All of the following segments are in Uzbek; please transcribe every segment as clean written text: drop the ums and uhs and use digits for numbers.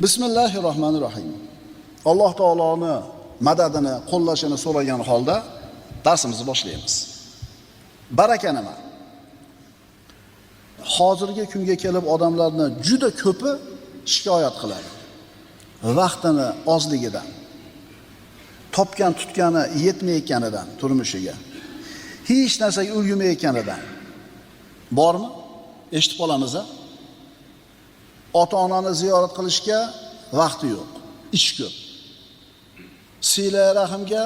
Bismillahirrohmanirrohim. Alloh taoloni madadini, qo'llashini so'ragan holda darsimizni boshlaymiz. Baraka nima? Hozirgi kunga kelib odamlarni juda ko'pi shikoyat qiladi. Vaqtini ozligidan, topgan tutgani yetmayotganidan, turmushiga, hech narsaga ulgurmayotganidan. Bormi? Eshitib qolamiz-a? Ota-onani ziyorat qilishga vaqti yo'q, ish ko'p. Sila rahimga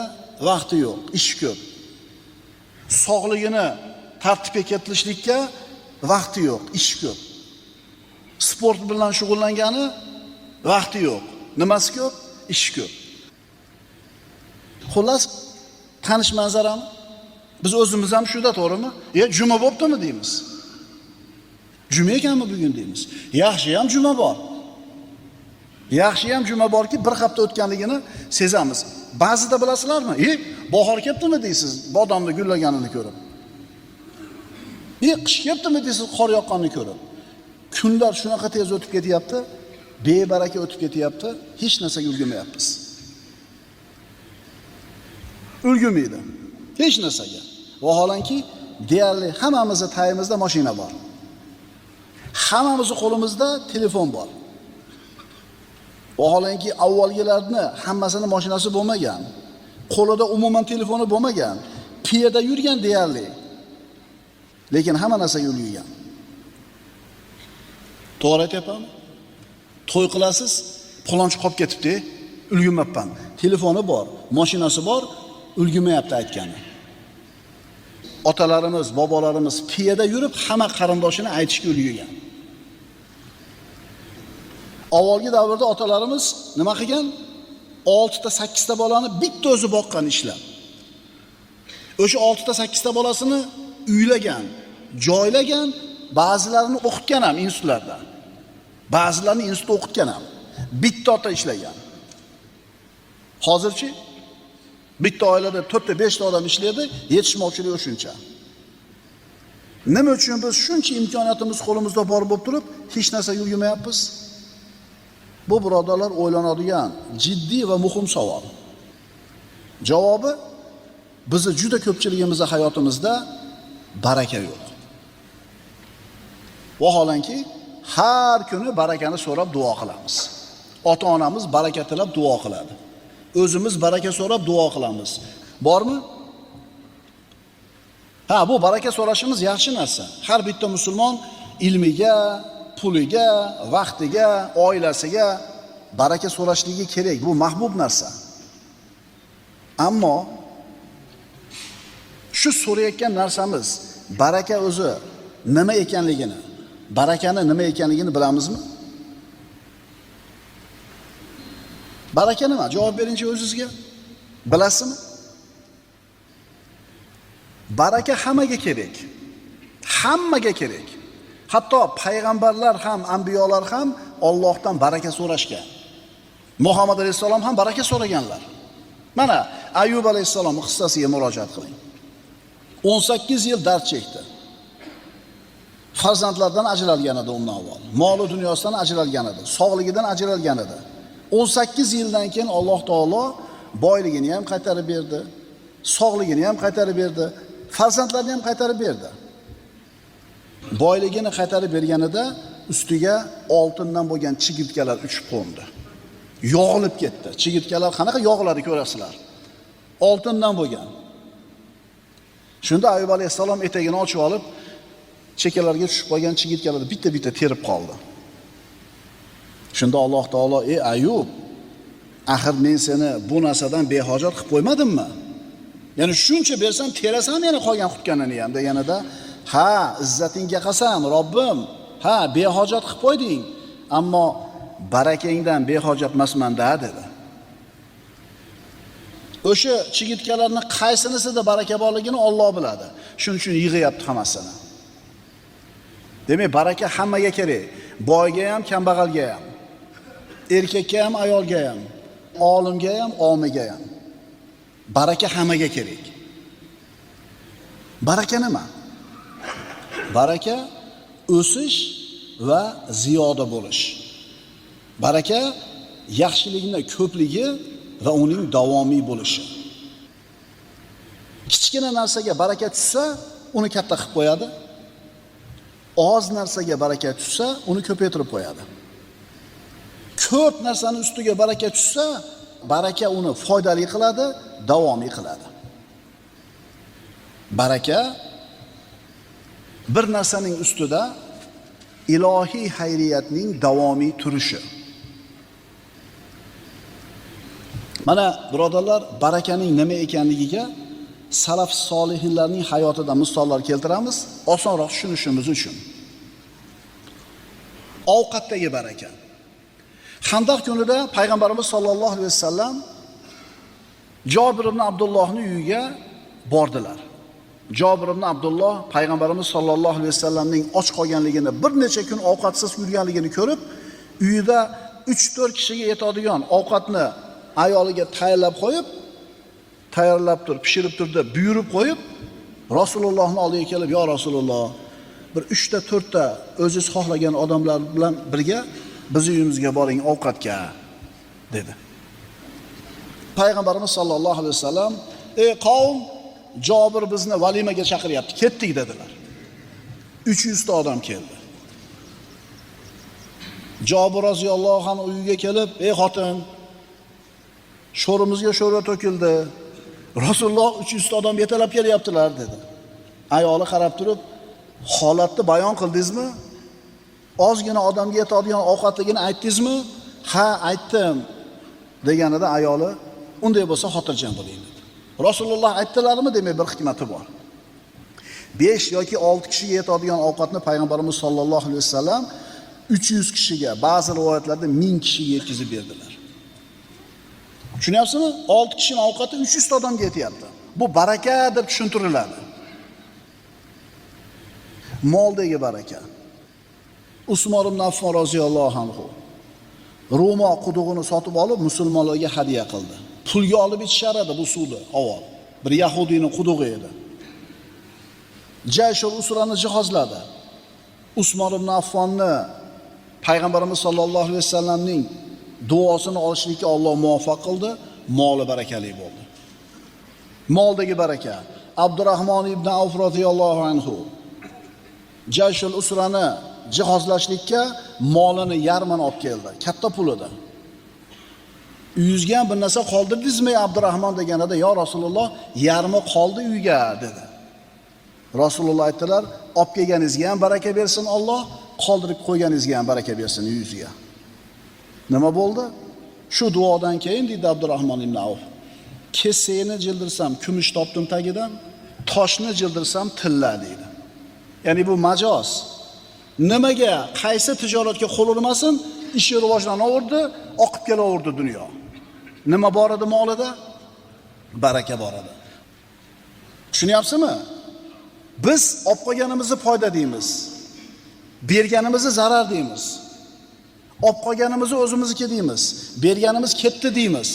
vaqti yo'q, ish ko'p. Sog'ligini tartibga keltirishlikka vaqti yo'q, ish ko'p. Sport bilan shug'ullangani vaqti yo'q. Nimasi ko'p? Ish ko'p. Xullas, tanish manzarami? Biz o'zimiz ham shunda, to'g'rimi? Juma bo'ptimi deymiz. Juma ekanmi bugun deymiz. Yaxshi ham juma bor. Yaxshi ham juma borki, bir hafta o'tganligini sezamiz. Ba'zida bilasizlarmi? Bahor kelibdimi deysiz, bodomni gullaganini ko'rib. Qish kelibdimi deysiz, qor yoqqanini ko'rib. Kunlar shunaqa tez o'tib ketyapti, bebaraka o'tib ketyapti, hech narsaga ulgurmayapmiz. Ulgurmaydi. Hech narsaga. Vaholanki, deyarli hammamizning tayimizda mashina bor. Hammamizning qo'limizda telefon bor. Vaholanki avvalgilarni hammasini mashinasi bo'lmagan, qo'lida umuman telefoni bo'lmagan, piyoda yurgan deyarli. Lekin hamma narsaga ulgurgan. To'g'ri aytyapmanmi? To'y qilasiz, palonchi qolib ketibdi, ulgurmabman. Telefoni bor, mashinasi bor, ulgurmayapti aytgani. Otalarimiz, bobolarimiz piyoda yurib hamma qarindoshini aytishga ulgurgan. Avvalgi davrda otalarimiz nima qilgan? 6 ta 8 ta bolani bitta o'zi boqqan ishlab. O'sha 6 ta 8 ta bolasini uylagan, joylagan, ba'zilarini o'qitgan ham institutlarda. Ba'zilarini institutda o'qitgan ham. Bitta ota ishlagan. Hozirchi bitta oilada 4 ta 5 ta odam ishlaydi, yetishmovchilik shuncha. Nima uchun biz shuncha imkoniyatimiz qo'limizda bor bo'lib turib, hech narsa yurmayapmiz? Bu birodarlar o'ylanadigan jiddiy va muhim savol. Javobi bizni juda ko'pchiligimizning hayotimizda baraka yo'q. Vaholanki har kuni barakani so'rab duo qilamiz. Ota-onamiz baraka tilab duo qiladi. O'zimiz baraka so'rab duo qilamiz. Bormi? Bu baraka so'rashimiz yaxshi narsa. Har bitta musulmon ilmiga, puliga, vaqtiga, oilasiga baraka so'rashligi kerak. Bu mahbub narsa. Ammo shu so'rayotgan narsamiz baraka o'zi nima ekanligini, barakani nima ekanligini bilamizmi? Baraka nima? Javob bering o'zingizga. Bilasizmi? Baraka hammaga kerak. Hammaga kerak. Hatto payg'ambarlar ham, anbiyolar ham Allohdan baraka so'rashgan. Muhammad alayhisalom ham baraka so'raganlar. Mana Ayyub alayhisalomning qissasiga murojaat qiling. 18 yil dard chekdi. Farzandlardan ajralgan edi undan avval. Moli dunyosidan ajralgan edi, sog'ligidan ajralgan edi. 18 yildan keyin Alloh taolo boyligini ham qaytarib berdi, sog'ligini ham qaytarib berdi, farzandlarini ham qaytarib berdi. Boyligini qaytarib berganida ustiga oltindan bo'lgan chigirtkalar uchib qo'ndi. Yog'ilib ketdi. Chigirtkalar qanaqa yog'iladi ko'rasizlar. Oltindan bo'lgan. Shunda Ayyub alayhisalom etagini ochib olib, chekalarga tushib qolgan chigirtkalarni bitta-bitta terib qoldi. Shunda Alloh taolo: "Ey Ayyub, axir men seni bu narsadan behojat qilib qo'ymadimmi? Ya'ni shuncha bersam, terasam yana qolgan qutganini ham" deganida, "Ha, izzatingga qasam, Robbim. Ha, behojat qilib qo'yding, ammo barakangdan behojat emasman-da" dedi. O'sha chigirtkalarning qaysinisida baraka borligini Alloh biladi. Shuning uchun yig'yapti hammasini. Demak, baraka hammaga kerak. Boyga ham, kambag'alga ham, erkakka ham, ayolga ham, olimga ham, omiga ham. Baraka hammaga kerak. Baraka nima? Baraka o'sish va ziyoda bo'lish. Baraka yaxshilikning ko'pligi va uning davomiy bo'lishi. Kichkina narsaga baraka tushsa, uni katta qilib qo'yadi. Oz narsaga baraka tushsa, uni ko'paytirib qo'yadi. Ko'p narsaning ustiga baraka tushsa, baraka uni foydali qiladi, davomiy qiladi. Baraka bir narsaning ustida ilohiy hayriyatning davomiy turishi. Mana birodarlar, barakaning nima ekanligiga salaf solihinlarning hayotidan misollar keltiramiz, osonroq tushunishimiz uchun. Ovqatdagi baraka. Handaq kunida payg'ambarimiz sollallohu alayhi vasallam Jabir ibn Abdullohning uyiga bordilar. Jabir ibn Abdulloh payg'ambarimiz sollallohu alayhi vasallamning och qolganligini, bir necha kun ovqatsiz yurganligini ko'rib, uyida 3-4 kishiga yetadigan ovqatni ayoliga tayyorlab turib, pishirib turdi, buyurib qo'yib, Rasulullohning oldiga kelib, "Ya Rasululloh, bir 3-4 ta o'zingiz xohlagan odamlar bilan birga bizning uyimizga boring ovqatga", dedi. Payg'ambarimiz sollallohu alayhi vasallam, "Ey qavm, Jabir bizni valimaga chaqiryapti, ketdik", dedilar. 300 ta odam keldi. Jabir roziyallohu anhu uyiga kelib, "Ey xotin, sho'rimizga sho'ra to'kildi. Rasululloh 300 ta odam yetalab kelyaptilar", dedi. Ayoli qarab turib, "Holatni bayon qildingizmi? Ozgina odamga yetadigan ovqatligini aytdingizmi?" "Ha, aytdim", deganida ayoli, "Unday bo'lsa xotirjam bo'ling", dedi. Rasululloh aytdilarmi, demak bir hikmati bor. 5 yoki 6 kishiga yetadigan ovqatni payg'ambarimiz sollallohu alayhi vasallam 300 kishiga, ba'zi rivoyatlarda 1000 kishiga yetkazib berdilar. Tushunyapsizmi? 6 kishining ovqati 300 ta odamga yetyapti. Bu baraka deb tushuntiriladi. Moldagi baraka. Usmon ibn Affon roziyallohu anhu Roma qudug'ini sotib olib musulmonlarga hadiya qildi. Pulga olib ichishar edi bu suvni avval. Bir yahudiyning qudug'i edi. Jayshul Usrani jihozladi. Usmon ibn Affonni payg'ambarimiz sollallohu alayhi vasallamning duosini olishlikka Alloh muvaffaq qildi, moli barakali bo'ldi. Moldagi baraka. Abdurrahmon ibn Avf roziyallohu anhu Jayshul Usrani jihozlashlikka molini yarmini olib keldi. Katta pul edi. Uyingizga ham bir narsa qoldirdingizmi Abdurrahmon deganida, "Ya Rasululloh, yarmi qoldi uyga", dedi. Rasululloh aytdilar, "Olib kelganingizga ham baraka bersin Alloh, qoldirib qo'yganingizga ham baraka bersin uyingizga." Nima bo'ldi? Shu duodan keyin dedi Abdurrahmon ibn Avf, "Kesakni jildirsam kumush topdim tagidan, toshni jildirsam tilla", dedi. Ya'ni bu majoz. Nimaga, qaysi tijoratga qo'l urmasin, ishi rivojlanaverdi, oqib kelaverdi dunyo. Nima bor edi molida? Baraka bor edi. Tushunyapsizmi? Biz olib qolganimizni foyda deymiz. Berganimizni zarar deymiz. Olib qolganimizni o'zimizniki deymiz. Berganimiz ketdi deymiz.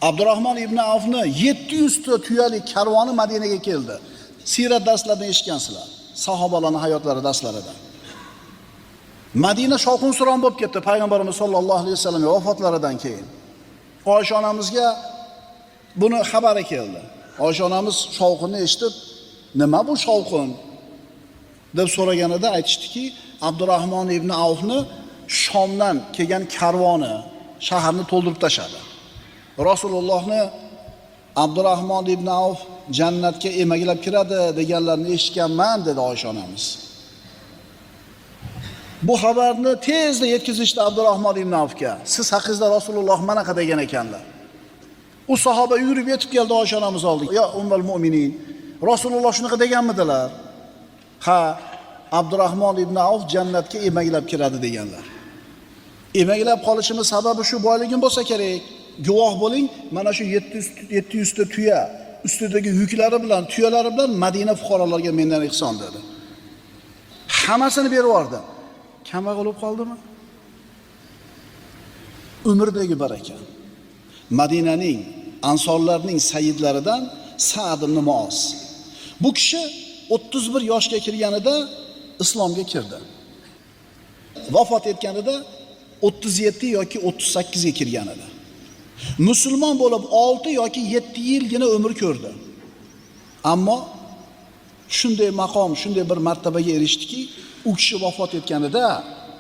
Abdurrahmon ibn Avfni 700 ta tuyali karvoni Madinaga keldi. Sirat darslaridan eshitgansizlar. Sahobalarning hayotlari darslarida. Madina shovqin-suron bo'lib ketdi payg'ambarimiz sollallohu alayhi vasallam vafotlaridan keyin. Oysha onamizga buni xabari keldi. Oysha onamiz shovqinni eshitib, "Nima bu shovqin?" deb so'raganida aytishdiki, Abdurrahmon ibn Avfni Shomdan kelgan karvoni shaharni to'ldirib tashadi. Rasulullohni Abdurrahmon ibn Avf jannatga emaklab kiradi deganlarni eshitganman, dedi Oysha onamiz. Bu xabarni tezda yetkazishdi Abdurrahmon ibn Avfga. "Siz haqingizda Rasululloh manaqa degan ekanlar." U sahoba yurib yetib keldi Oysha onamiz oldiga. "Ya ummul mu'minin, Rasululloh shunaqa deganmidilar?" "Ha, Abdurrahmon ibn Avf jannatga emaklab kiradi deganlar." Emaklab qolishimiz sababi shu boyligim bo'lsa kerak. Guvoh bo'ling, mana shu 700 ta tuya ustidagi yuklari bilan, tuyalari bilan Madina fuqarolariga mendan ihson dedi. Hammasini berib yubordi. Kambag'al bo'lib qoldimi? Umrdagi baraka. Madinaning ansorlarning sayyidlaridan Sa'd ibn Muoz. Bu kishi 31 yoshga kirganida islomga kirdi. Vafot etganida 37 yoki 38 ga kirgan edi. Musulmon bo'lib 6 yoki 7 yilgina umr ko'rdi. Ammo shunday maqom, shunday bir martabaga erishdiki, u kishi vafot etganida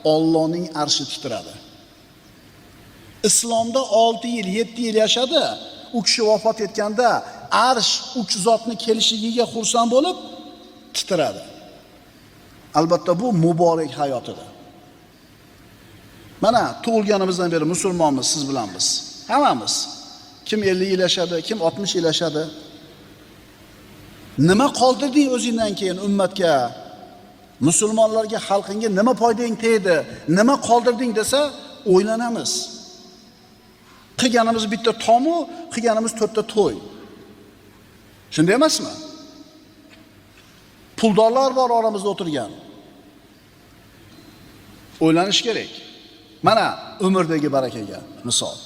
Allohning arshi titradi. Islomda 6 yil, 7 yil yashadi. U kishi vafot etganda arsh u zotni kelishiga xursand bo'lib titradi. Albatta bu muborak hayot edi. Mana tug'ilganimizdan beri musulmonmiz, siz bilan biz. Hammamiz. Kim 50 yil yashadi, kim 60 yil yashadi. Nima qoldirding o'zingdan keyin ummatga? Musulmonlarga, xalqingga nima foydang tegdi? Nima qoldirding desa, o'ylanamiz. Qilganimiz bitta tomu, qilganimiz 4 ta to'y. Shunday emasmi? Puldorlar bor oramizda o'tirgan. O'ylanish kerak. Mana umrdagi barakaga misol.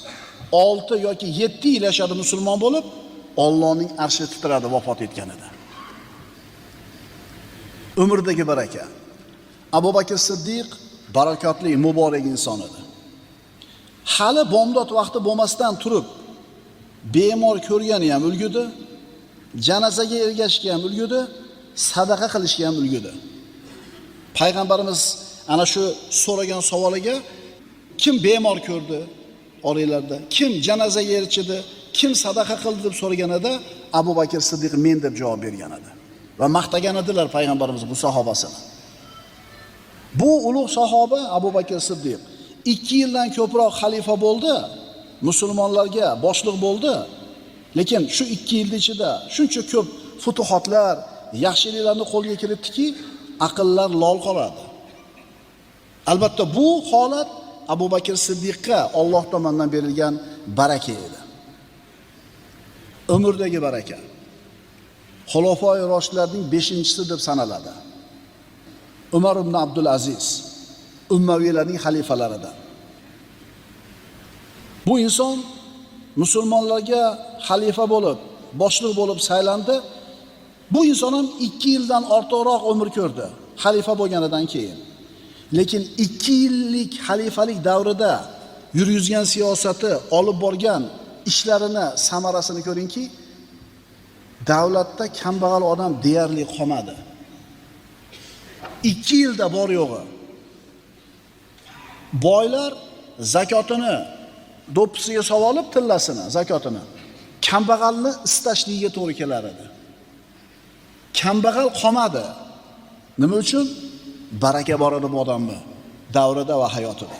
6 yoki 7 yil yashadi musulmon bo'lib, Allohning arshi titradi vafot etganida. Umrdagi baraka. Abu Bakr Siddiq barakatli, muborak inson edi. Hali bomdod vaqti bo'lmasdan turib, bemor ko'rgani ham ulgudi, janozaga ergashishga ham ulgudi, sadaqa qilishga ham ulgudi. Payg'ambarimiz ana shu so'ragan savoliga kim bemor ko'rdi oranglarda, kim janozaga erishdi, kim sadaqa qildi deb so'raganida Abu Bakr Siddiq men deb javob bergan edi va maqtagan edilar payg'ambarimiz bu sahobasini. Bu ulug' sahoba Abu Bakr Siddiq 2 yildan ko'proq xalifa bo'ldi, musulmonlarga boshliq bo'ldi. Lekin shu 2 yil ichida shuncha ko'p futuhatlar, yaxshiliklarni qo'lga kiritdiki, aqllar lol qoladi. Albatta bu holat Abu Bakr Siddiqqa Alloh tomonidan berilgan baraka edi. Umrdagi baraka. Xulofoi roshidlarning 5-chisi deb sanaladi. Umar ibn Abdul Aziz Ummaviylarning xalifalaridan. Bu inson musulmonlarga xalifa bo'lib, boshliq bo'lib saylandi. Bu inson ham 2 yildan ortiqroq umr ko'rdi, xalifa bo'lganidan keyin. Lekin 2 yillik xalifalik davrida yurgizgan siyosati, olib borgan ishlarini samarasini ko'ringki, davlatda kambag'al odam deyarli qolmadi. 2 yilda bor yo'g'i. Boylar zakotini do'ppisiga solib tillasini, zakotini kambag'alni istashligiga to'g'ri kelar edi. Kambag'al qolmadi. Nima uchun? Baraka bor edi bu odamni davrida va hayotida.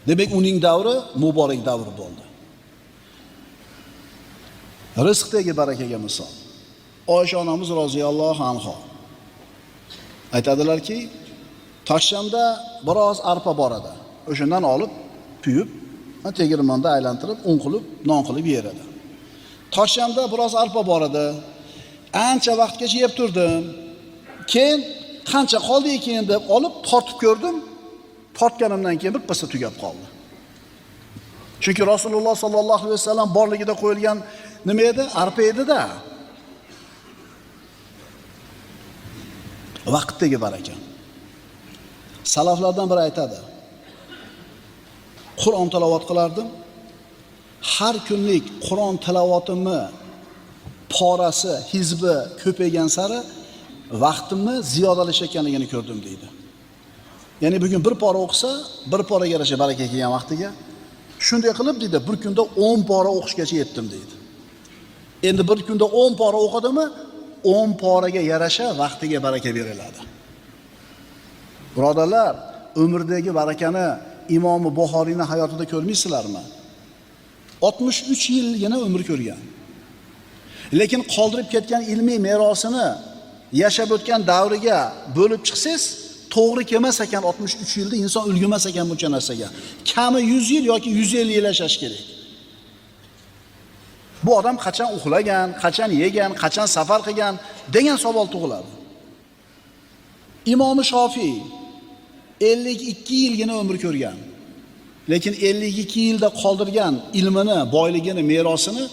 Demak, uning davri muborak davr bo'ldi. Rizqdagi barakaga misol. Oysha onamiz roziyallohu anha aytadilarki, Toshshamda biroz arpa bor edi. O'shandan olib, puyib, tegirmonda aylantirib, un qilib, non qilib yer edi. Toshshamda biroz arpa bor edi. Ancha vaqtgacha yeb turdim. Keyin qancha qoldi ekan deb olib tortib ko'rdim. Tortganimdan keyin bir qissa tugab qoldi. Chunki Rasululloh sallallohu alayhi vasallam borligida qo'yilgan nima edi? Arpa edi-da. Vaqtdagi baraka. Salaflardan biri aytadi. Qur'on tilovat qilardim. Har kunlik Qur'on tilovatimni porasi, hizbi ko'paygan sari vaqtimni ziyodalashayotganligini ko'rdim deydi. Ya'ni bugun bir pora o'qisa, bir poraga yarasha baraka kelgan vaqtiga shunday qilib deydi, bir kunda 10 pora o'qishgacha yetdim deydi. Endi bir kunda 10 pora o'qidimi, 10 poraga yarasha vaqtiga baraka beriladi. Birodarlar, umrdagi barakani Imom Buxoriyning hayotida ko'rmaysizlarmi? 63 yilgina umr ko'rgan. Lekin qoldirib ketgan ilmiy merosini yashab o'tgan davriga bo'lib chiqsangiz, to'g'ri kelmas ekan 63 yilda inson ulgurmas ekan buncha narsaga. Kami 100 yil yoki 150 yil yashash kerak. Bu odam qachon uxlagan, qachon yegan, qachon safar qilgan degan savol tug'iladi. Imom Shofiy 52 yilgina umr ko'rgan. Lekin 52 yilda qoldirgan ilmini, boyligini, merosini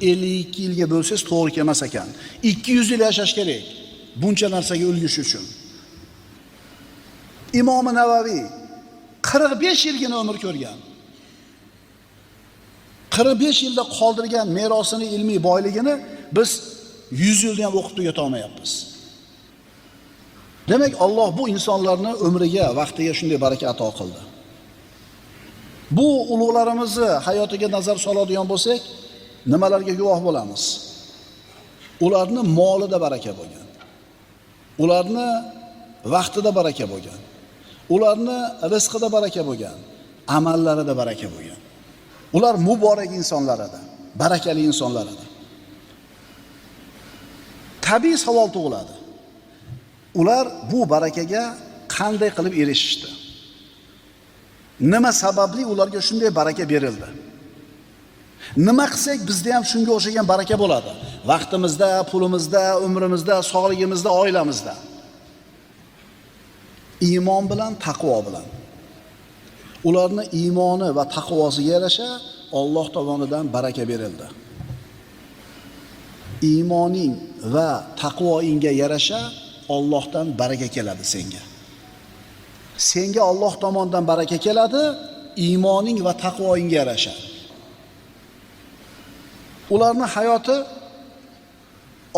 52 yilga bo'lsangiz to'g'ri kelmas ekan. 200 yil yashash kerak buncha narsaga ulgish uchun. Imom Navaviy 45 yilgina umr ko'rgan. 45 yilda qoldirgan merosini, ilmiy boyligini biz 100 yilda ham o'qib tugata olmayapmiz. Demak, Alloh bu insonlarni umriga, vaqtiga shunday baraka ato qildi. Bu ulug'larimizni hayotiga nazar soladigan bo'lsak, nimalarga guvoh bo'lamiz? Ularni molida baraka bo'lgan. Ularni vaqtida baraka bo'lgan. Ularni rizqida baraka bo'lgan, amallarida baraka bo'lgan. Ular muborak insonlar edi, barakali insonlar edi. Tabiiy savol tug'iladi. Ular bu barakaga qanday qilib erishishdi? Nima sababli ularga shunday baraka berildi? Nima qilsak bizda ham shunga o'xshagan baraka bo'ladi? Vaqtimizda, pulimizda, umrimizda, sog'ligimizda, oilamizda. Iymon bilan, taqvo bilan. Ularni iymoni va taqvosiga yarasha Alloh tomonidan baraka berildi. Iymoning va taqvoingga yarasha Allohdan baraka keladi senga. Senga Alloh tomonidan baraka keladi, iymoning va taqvoingga yarasha. Ularning hayoti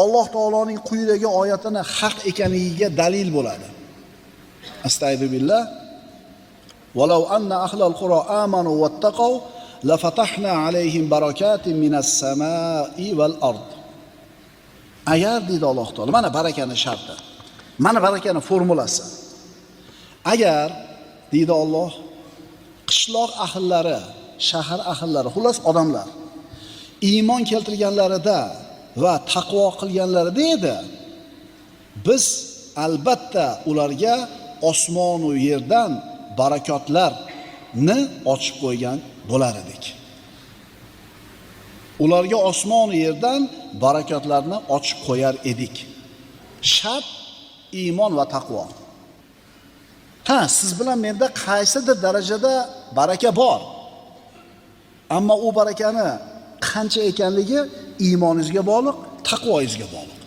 Alloh taoloning quyidagi oyatini haq ekanligiga dalil bo'ladi. Astagfirullah. Walau anna ahlal qura amanu wattaqaw lafatahna alayhim barakatin minas samai wal ard. Agar deydi Alloh taolo, mana barakani sharti. Mana barakani formulasi. Agar deydi Alloh, qishloq ahllari, shahar ahllari, xullas odamlar iymon keltirganlarida va taqvo qilganlarida edi, biz albatta ularga osmon va yerdan barakotlarni ochib qo'ygan bo'lar edik. Ularga osmon va yerdan barakotlarni ochib qo'yar edik. Shart iymon va taqvo. Siz bilan menda qaysidir darajada baraka bor. Ammo u barakani qancha ekanligi iymoningizga bog'liq, taqvoingizga bog'liq.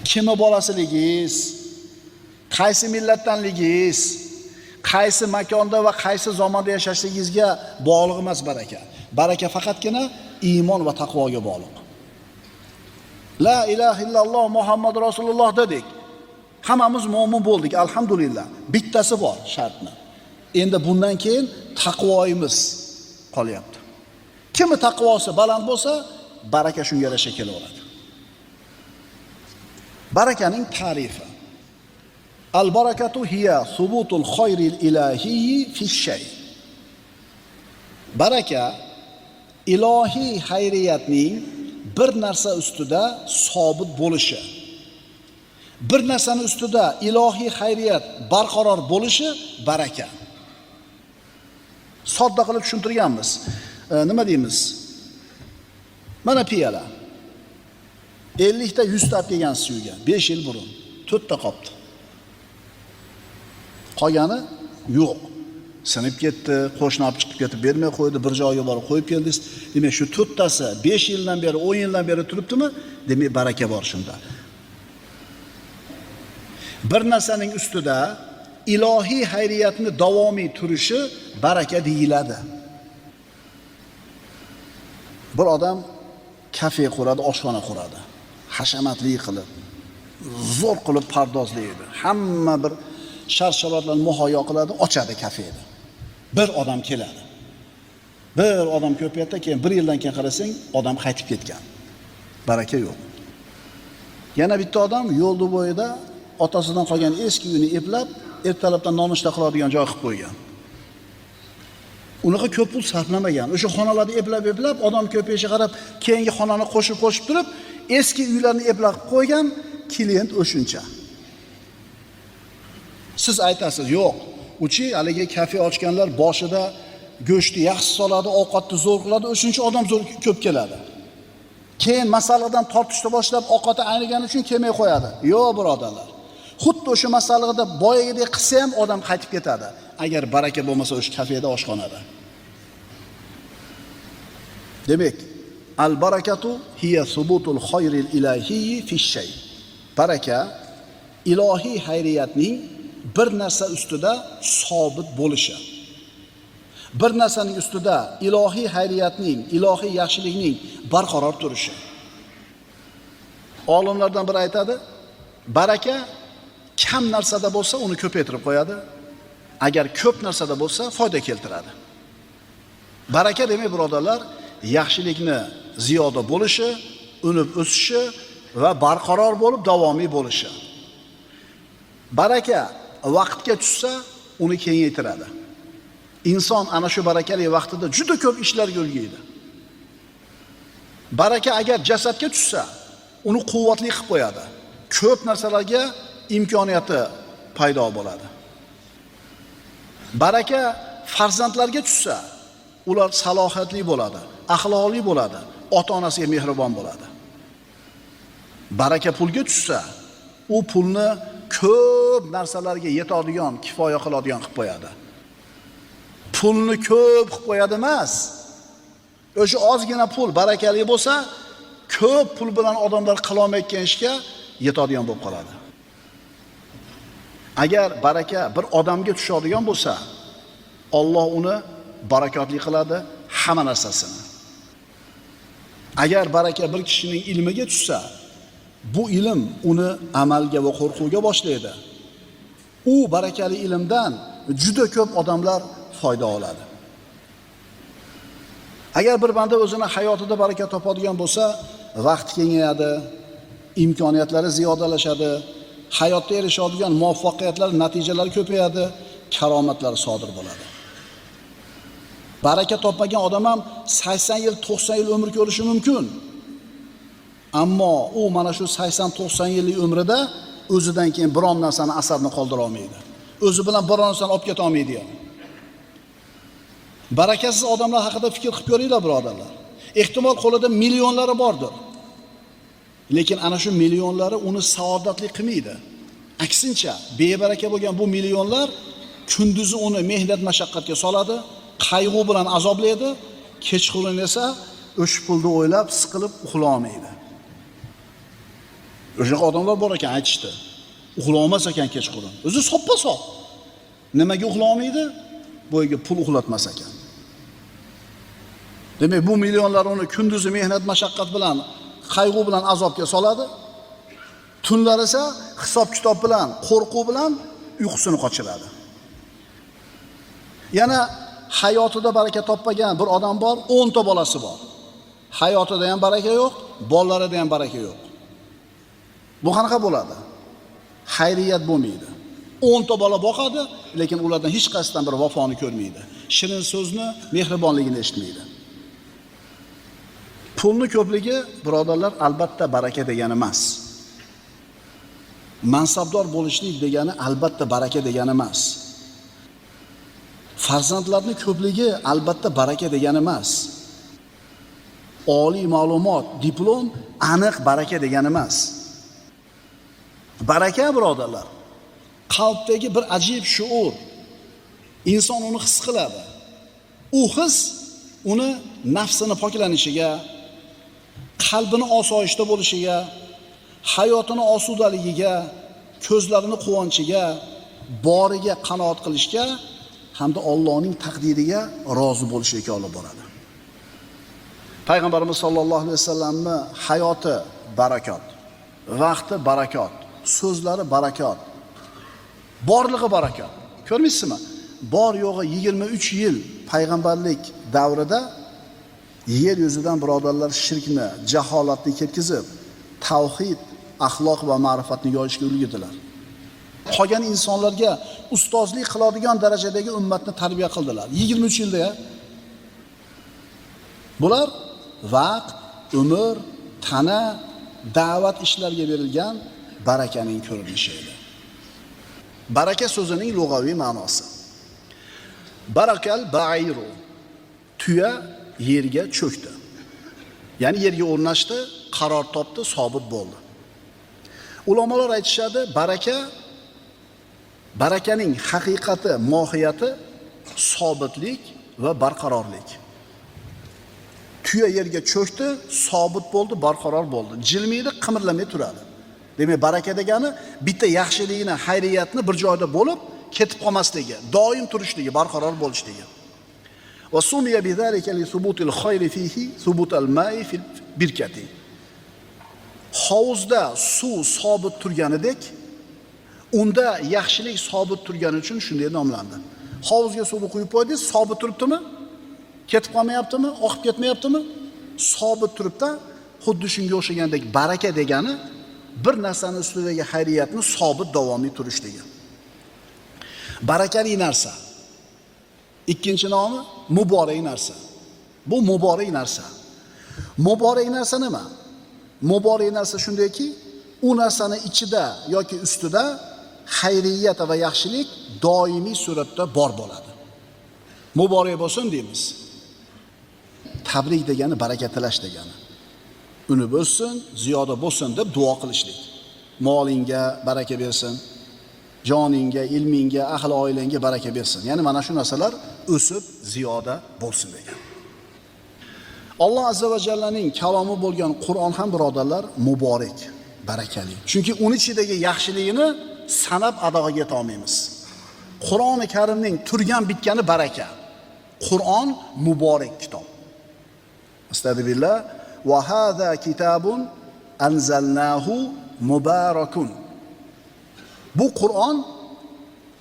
Kimni bolasiligingiz, qaysi millatdanligingiz, qaysi makonda va qaysi zamonda yashashligingizga bog'liq emas baraka. Baraka faqatgina iymon va taqvoga bog'liq. La ilaha illalloh Muhammad Rasululloh dedik. Hammamiz mu'min bo'ldik, alhamdulillah. Bittasi bor shartni. Endi bundan keyin taqvoimiz qolyapti. Kimni taqvosi baland bo'lsa, baraka shunga yarasha kelaveradi. Barakaning ta'rifi. Al-barakatu hiya subutul khayril ilahiyyi fi shay. Baraka ilohiy xayriyatning bir narsa ustida sobit bo'lishi. Bir narsani ustida ilohiy xayriyat barqaror bo'lishi baraka. Sodda qilib tushuntirganmiz. Nima deymiz? Mana piyola. 50 ta 100 ta kelgan suvga 5 yil burun 4 ta qopti. Qolgani yo'q. Sinib ketdi, qo'shni olib chiqib ketib bermay qo'ydi, bir joyga borib qo'yib keldingiz. Demak, shu 4 tasi 5 yildan beri, 10 yildan beri turibdimi? Demak, baraka bor shunda. Bir narsaning ustida ilohiy xayriyatni davomiy turishi baraka deyiladi. Bir odam kafe quradi, oshxona quradi. Hashamatli qilib, zo'r qilib pardozlaydi. Hamma bir shart-sharoitlarni muhayyo qiladi, ochadi kafeni. Bir odam keladi. Bir odam ko'payadi, keyin 1 yildan keyin qarasang, odam qaytib ketgan. Baraka yo'q. Yana bitta odam yo'lda bo'yida otasidan qolgan eski uyini eplab, ertalabdan nonushta qiladigan joy qilib qo'ygan. Unaqa ko'p pul sarflamagan. O'sha xonalarni eplab, odam ko'payishiga qarab, keyingi xonani qo'shib turib, eski uylarni eplab qo'ygan, klient o'shuncha. Siz aytasiz, yo'q, uchi haligi kafe ochganlar boshida go'shtni yaxshi soladi, ovqatni zo'r qiladi, o'shuncha odam zo'r ko'p keladi. Keyin masalliqdan tortishni boshlab, ovqati aynigani uchun kelmay qo'yadi. Yo'q, birodarlar. Xuddi o'sha masalliqda boyagidek qilsa ham odam qaytib ketadi. Agar baraka bo'lmasa o'sha kafeda, oshxonada. Demak, al-barakatu hiya subutul khayril ilahiyyi fi shay. Baraka ilohiy xayriyatning bir narsa ustida sobit bo'lishi. Bir narsaning ustida ilohiy xayriyatning, ilohiy yaxshilikning barqaror turishi. Olimlardan biri aytadi, baraka kam narsada bo'lsa, uni ko'paytirib qo'yadi. Agar ko'p narsada bo'lsa, foyda keltiradi. Baraka demak, birodarlar, yaxshilikni ziyoda bo'lishi, unib o'sishi va barqaror bo'lib davomiy bo'lishi. Baraka vaqtga tushsa, uni kengaytiradi. Inson ana shu barakali vaqtida juda ko'p ishlarga ulguydi. Baraka agar jasadga tushsa, uni quvvatli qilib qo'yadi. Ko'p narsalarga imkoniyati paydo bo'ladi. Baraka farzandlarga tushsa, ular salohiyatli bo'ladi, axloqli bo'ladi, ota-onasiga mehribon bo'ladi. Baraka pulga tushsa, u pulni ko'p narsalarga yetadigan, kifoya qiladigan qilib qo'yadi. Pulni ko'p qilib qo'yadi emas. O'sha ozgina pul barakali bo'lsa, ko'p pul bilan odamlar qilolmayotgan ishga yetadigan bo'lib qoladi. Agar baraka bir odamga tushadigan bo'lsa, Alloh uni barakotli qiladi hamma narsasini. Agar baraka bir kishining ilmiga tushsa, bu ilm uni amalga va qo'rquvga boshlaydi. U barakali ilmdan juda ko'p odamlar foyda oladi. Agar bir banda o'zini hayotida baraka topadigan bo'lsa, vaqti kengayadi, imkoniyatlari ziyodalashadi, hayotda erishadigan muvaffaqiyatlar, natijalari ko'payadi, karomatlar sodir bo'ladi. Baraka topmagan odam ham 80 yil, 90 yil umr ko'rishi mumkin. Ammo u mana shu 80-90 yillik umrida o'zidan keyin biron narsani asarni qoldira olmaydi. O'zi bilan biron narsani olib keta olmaydi ham. Barakasiz odamlar haqida fikr qilib ko'ringlar, birodarlar. Ehtimol qo'lida millionlari bordir. Lekin ana shu millionlari uni saodatli qilmaydi. Aksincha, bebaraka bo'lgan bu millionlar kunduzi uni mehnat mashaqqatga soladi, qayg'u bilan azoblaydi, kechqurun esa o'sha pulni o'ylab, siqilib uxlay olmaydi. O'sha odamlar bor ekan, aytishdi. Uxlamas ekan kechqurun. O'zi soppa-sop. Nimaga uxlay olmaydi? Bo'yiga pul uxlatmas ekan. Demak, bu millionlar uni kunduzi mehnat mashaqqat bilan, qayg'u bilan azobga soladi. Tunlar esa hisob-kitob bilan, qo'rquv bilan uyqusini qochiradi. Yana hayotida baraka topmagan bir odam bor, 10 ta bolasi bor. Hayotida ham baraka yo'q, bolalarida ham baraka yo'q. Bu qanaqa bo'ladi? Xayriyat bo'lmaydi. 10 ta bola boqadi, lekin ulardan hech qaysidan bir vafoni ko'rmaydi. Shirin so'zni, mehribonligini eshitmaydi. Pulni ko'pligi, birodarlar, albatta baraka degani emas. Mansabdor bo'lishlik degani albatta baraka degani emas. Farzandlarning ko'pligi albatta baraka degani emas. Oliy ma'lumot, diplom aniq baraka degani emas. Baraka, birodarlar, qalbdagi bir ajib shuur. Inson uni his qiladi. U his uni nafsini poklanishiga, qalbini osoyishta bo'lishiga, hayotini osudaligiga, ko'zlarini quvonchiga, boriga qanoat qilishga hamda Allohning taqdiriga rozi bo'lishiga olib boradi. Payg'ambarimiz sollallohu alayhi vasallamning hayoti barakot, vaqti barakot, so'zlari barakot, borlig'i barakot. Ko'rmaysizmi? Bor yo'g'i 23 yil payg'ambarlik davrida yer yuzidan, birodarlar, shirkni, jaholatni ketkizib, tavhid, axloq va ma'rifatni yoyishga ulgurdilar. Qolgan insonlarga ustozlik qiladigan darajadagi ummatni tarbiya qildilar. 23 yilda. Bular vaqt, umr, tana, da'vat ishlariga berilgan barakaning ko'rinishi edi. Baraka so'zining lug'aviy ma'nosi. Barakal ba'iru. Tuya yerga cho'kdi. Ya'ni yerga o'rnashdi, qaror topdi, sobit bo'ldi. Ulamolar aytishadi, barakaning haqiqati, mohiyati sobitlik va barqarorlik. Tuya yerga cho'kdi, sobit bo'ldi, barqaror bo'ldi. Jilmaydi, qimirlamay turadi. Demak, baraka degani bitta yaxshilikni, xayriyatni bir joyda bo'lib ketib qolmasligi, doim turishligi, barqaror bo'lishligi. Va sumiya bizalika li subutil khayri fihi subutal ma'i fil birkati. Hovuzda suv sobit turganidek, unda yaxshilik sobit turgani uchun shunday nomlandi. Hovuzga suvni quyib qo'ydingiz, sobit turibdimi? Ketib qolmayaptimi? Oqib ketmayaptimi? Sobit turibdi. Xuddi shunga o'xshagandek baraka degani bir narsani ustidagi xayriyatni sobit davomiy turishligi. Barakali narsa. Ikkinchi nomi muborak narsa. Bu muborak narsa. Muborak narsa nima? Muborak narsa shundayki, u narsani ichida yoki ustida xayriyat va yaxshilik doimiy suratda bor bo'ladi. Muborak bo'lsin deymiz. Tabrik degani baraka tilash degani. Uni bo'lsin, ziyoda bo'lsin deb duo qilishlik. Molingga baraka bersin, joningga, ilmingga, ahli oilangga baraka bersin. Ya'ni mana shu narsalar o'sib ziyoda bo'lsin degan. Alloh azza va jallaning kalomi bo'lgan Qur'on ham birodarlar muborak, barakali. Chunki uning ichidagi yaxshiligini sanab adoga yeta olmaymiz. Qur'oni Karimning turgan bitgani baraka. Qur'on muborak kitob. Astagfirullah. Va hada kitabun anzalnahu mubarakun. Bu Qur'on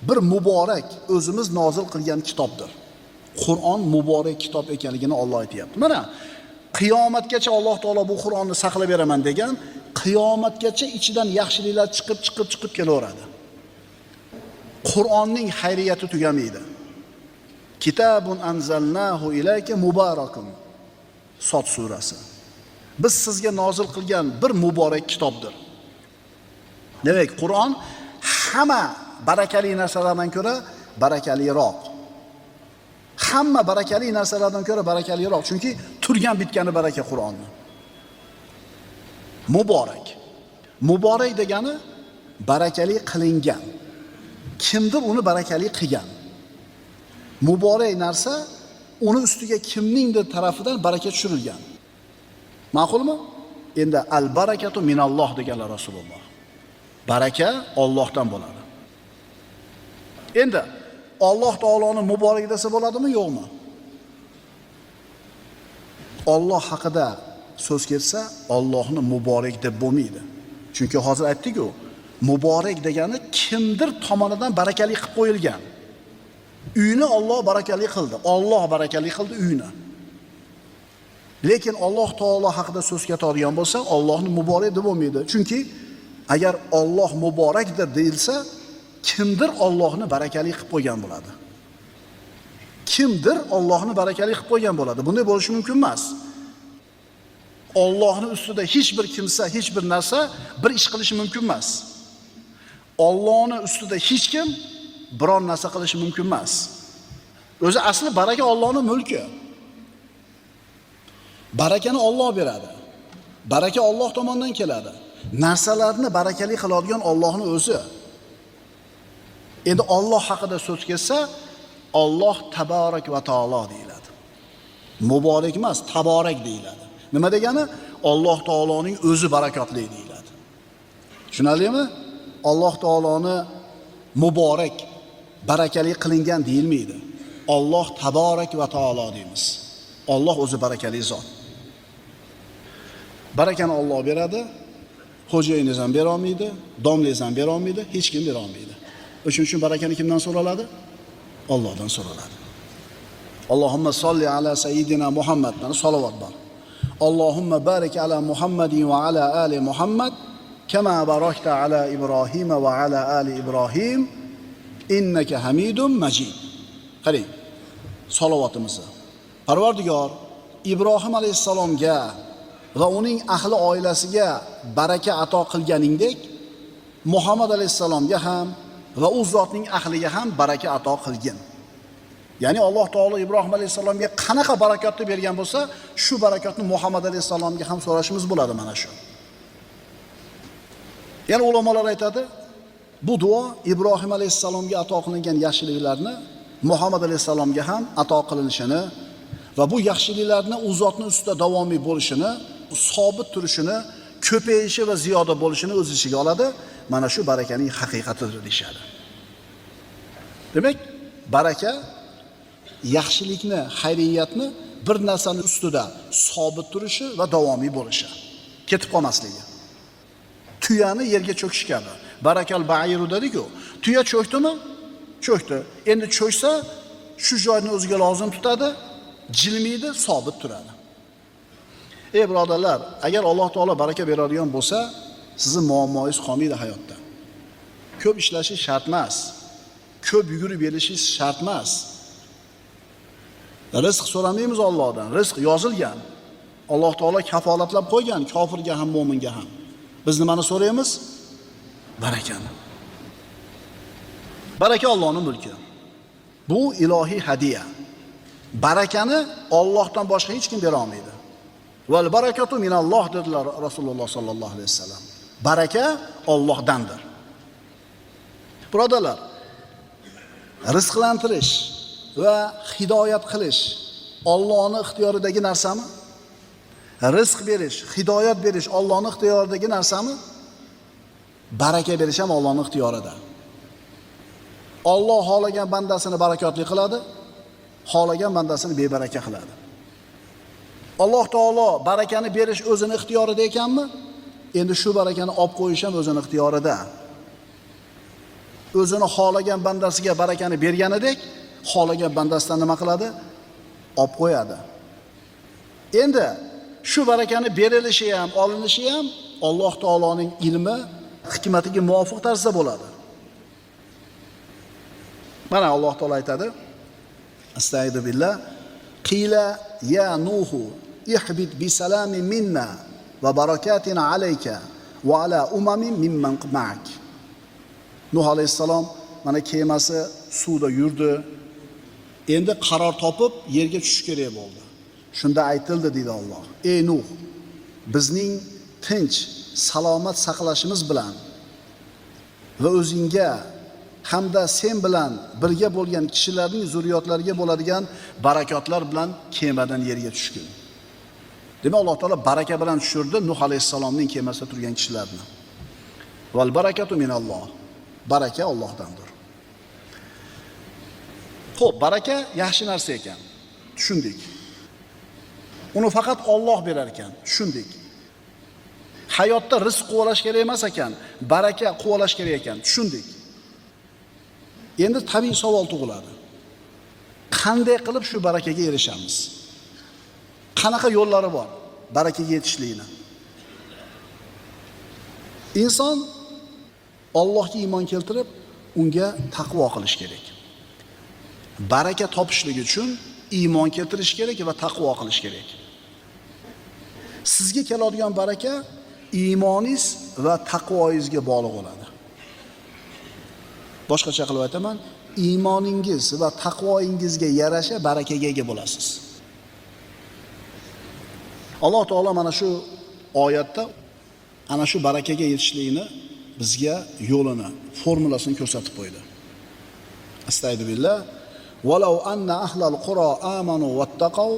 bir muborak, o'zimiz nozil qilgan kitobdir. Qur'on muborak kitob ekanligini Alloh aytayapti. Mana qiyomatgacha Alloh taolo bu Qur'onni saqlab beraman degan, qiyomatgacha ichidan yaxshiliklar chiqib kelaveradi. Qur'onning xayriyati tugamaydi. Kitabun anzalnahu ilayka mubarakun. Sot surasi. Biz sizga nozil qilgan bir muborak kitobdir. Demak, Qur'on hamma barakali narsalardan ko'ra barakaliroq. Hamma barakali narsalardan ko'ra barakaliroq, chunki turgan bitgani baraka Qur'onni. Muborak. Muborak degani barakali qilingan. Kimdir uni barakali qilgan. Muborak narsa uni ustiga kimningdir tarafidan baraka tushirilgan. Ma'qulmi? Endi al-barakatu minalloh deganlar Rasululloh. Baraka Allohdan bo'ladi. Endi Alloh taoloning muborak desa bo'ladimi, yo'qmi? Alloh haqida so'z ketsa, Allohni muborak deb bo'lmaydi. Chunki hozir aytdik-ku, muborak degani kimdir tomonidan barakali qilib qo'yilgan. Uyni Alloh barakali qildi. Alloh barakali qildi uyni. Lekin Alloh taolo haqida so'z ketadigan bo'lsa, Allohni muborak deb bo'lmaydi. Chunki agar Alloh muborakdir deyilsa, kimdir Allohni barakali qilib qo'ygan bo'ladi. Kimdir Allohni barakali qilib qo'ygan bo'ladi. Bunday bo'lishi mumkin emas. Allohning ustida hech bir kimsa, hech bir narsa bir ish qilishi mumkin emas. Allohning ustida hech kim biron narsa qilishi mumkin emas. O'zi asli baraka Allohning mulki. Barakani Alloh beradi. Baraka Alloh tomonidan keladi. Narsalarni barakali qiladigan Allohning o'zi. Endi Alloh haqida so'z kelsa, Alloh taborak va taolo deyiladi. Muborak emas, taborak deyiladi. Nima degani? Alloh taoloning o'zi barakotli deyiladi. Tushunarlimi? Alloh taoloni muborak, barakali qilingan deyilmaydi. Alloh taborak va taolo deymiz. Alloh o'zi barakali zot. Barakani Alloh beradi. Xo'jayingiz ham bera olmaydi, domlangiz ham bera olmaydi, hech kim bera olmaydi. O'shuning uchun barakani kimdan so'raladi? Allohdan so'raladi. Allohumma solli ala sayyidina Muhammaddan salovat bor. Allohumma barik ala Muhammadin va ala ali Muhammad kama barakta ala Ibrohim va ala ali Ibrohim innaka Hamidum Majid. Qarang, salovatimizni Parvardigor Ibrohim alayhisalomga va uning ahli oilasiga baraka ato qilganingdek, Muhammad alayhisalomga ham va u zotning ahliga ham baraka ato qilgin. Ya'ni Alloh taolo Ibrohim alayhisalomga qanaqa barakotni bergan bo'lsa, shu barakotni Muhammad alayhisalomga ham so'rashimiz bo'ladi mana shu. Ya'ni ulamolar aytadi, bu duo Ibrohim alayhisalomga ato qilingan yaxshiliklarni Muhammad alayhisalomga ham ato qilinishini va bu yaxshiliklarni u zotning ustida davomiy bo'lishini, sobit turishini, ko'payishi va ziyoda bo'lishini o'z ichiga oladi. Mana shu barakaning haqiqatidir deyshadi. Demak, baraka yaxshilikni, xayriyatni bir narsani ustida sobit turishi va davomiy bo'lishi, ketib qolmasligi. Tuyani yerga cho'kish kabi. Barakal ba'iru dedi-ku, tuya cho'kdimi? Cho'kdi. Endi cho'ksa, shu joyni o'ziga lozim tutadi, jilmaydi, sobit turadi. Ey birodarlar, agar Alloh taolo baraka beradigan bo'lsa, sizning muammoingiz qolmaydi hayotda. Ko'p ishlashingiz shart emas. Ko'p yugurib berishingiz shart emas. Rizq so'ramaymiz Allohdan. Rizq yozilgan. Alloh taolo kafolatlab qo'ygan kofirga ham, mo'minga ham. Biz nimani so'raymiz? Barakani. Baraka Allohning mulki. Bu ilohiy hadiya. Barakani Allohdan boshqa hech kim bera olmaydi. Val barakatu minalloh dedilar Rasululloh sallallohu alayhi vasallam. Baraka Allohdandir. Birodarlar, rizqlantirish va hidoyat qilish Allohning ixtiyoridagi narsami? Rizq berish, hidoyat berish Allohning ixtiyoridagi narsami? Baraka berish ham Allohning ixtiyorida. Alloh xohlagan bandasini barakotli qiladi, xohlagan bandasini bebaraka qiladi. Alloh taolo barakani berish o'zining ixtiyorida ekanmi? Endi shu barakani olib qo'yish ham o'zining ixtiyorida. O'zini xohlagan bandasiga barakani berganidek, xohlagan bandasidan nima qiladi? Olib qo'yadi. Endi shu barakani berilishi ham, olinishi ham Alloh taoloning ilmi, hikmatiga muvofiq tarzda bo'ladi. Mana Alloh taolo aytadi: Astagfiru billah, qila ya Nuhu ihbit bi salamin minna va barakatin alayka va ala umamin mimman ma'ak. Nuh alayhissalom mana kemasi suvda yurdi. Endi qaror topib yerga tushish kerak bo'ldi. Shunda aytildi deydi Alloh: Ey Nuh, bizning tinch, salomat saqlashimiz bilan va o'zingga hamda sen bilan birga bo'lgan kishilarning zurriyotlariga bo'ladigan barakotlar bilan kemadan yerga tushgin. Demak, Alloh taolo baraka bilan tushirdi Nuh alayhissalomning kemasida turgan kishilarni. Val barakatu minalloh. Baraka Allohdandir. Xo'p, baraka yaxshi narsa ekan. Tushundik. Uni faqat Alloh berar ekan. Tushundik. Hayotda rizq quvalash kerak emas ekan, baraka quvalash kerak ekan. Tushundik. Endi tabiiy savol tug'iladi. Qanday qilib shu barakaga erishamiz? Qanaqa yo'llari bor barakaga yetishlikni? Inson Allohga iymon keltirib, unga taqvo qilish kerak. Baraka topishlik uchun iymon keltirish kerak va taqvo qilish kerak. Sizga keladigan baraka iymoningiz va taqvoingizga bog'liq bo'ladi. Boshqacha qilib aytaman, iymoningiz va taqvoingizga yarasha barakaga ega bo'lasiz. Alloh taolo mana shu oyatda ana shu barakaga yetishlikni bizga yo'lini, formulasini ko'rsatib qo'ydi. Astagfirullah. Walau anna ahlal qura amanu wattaqaw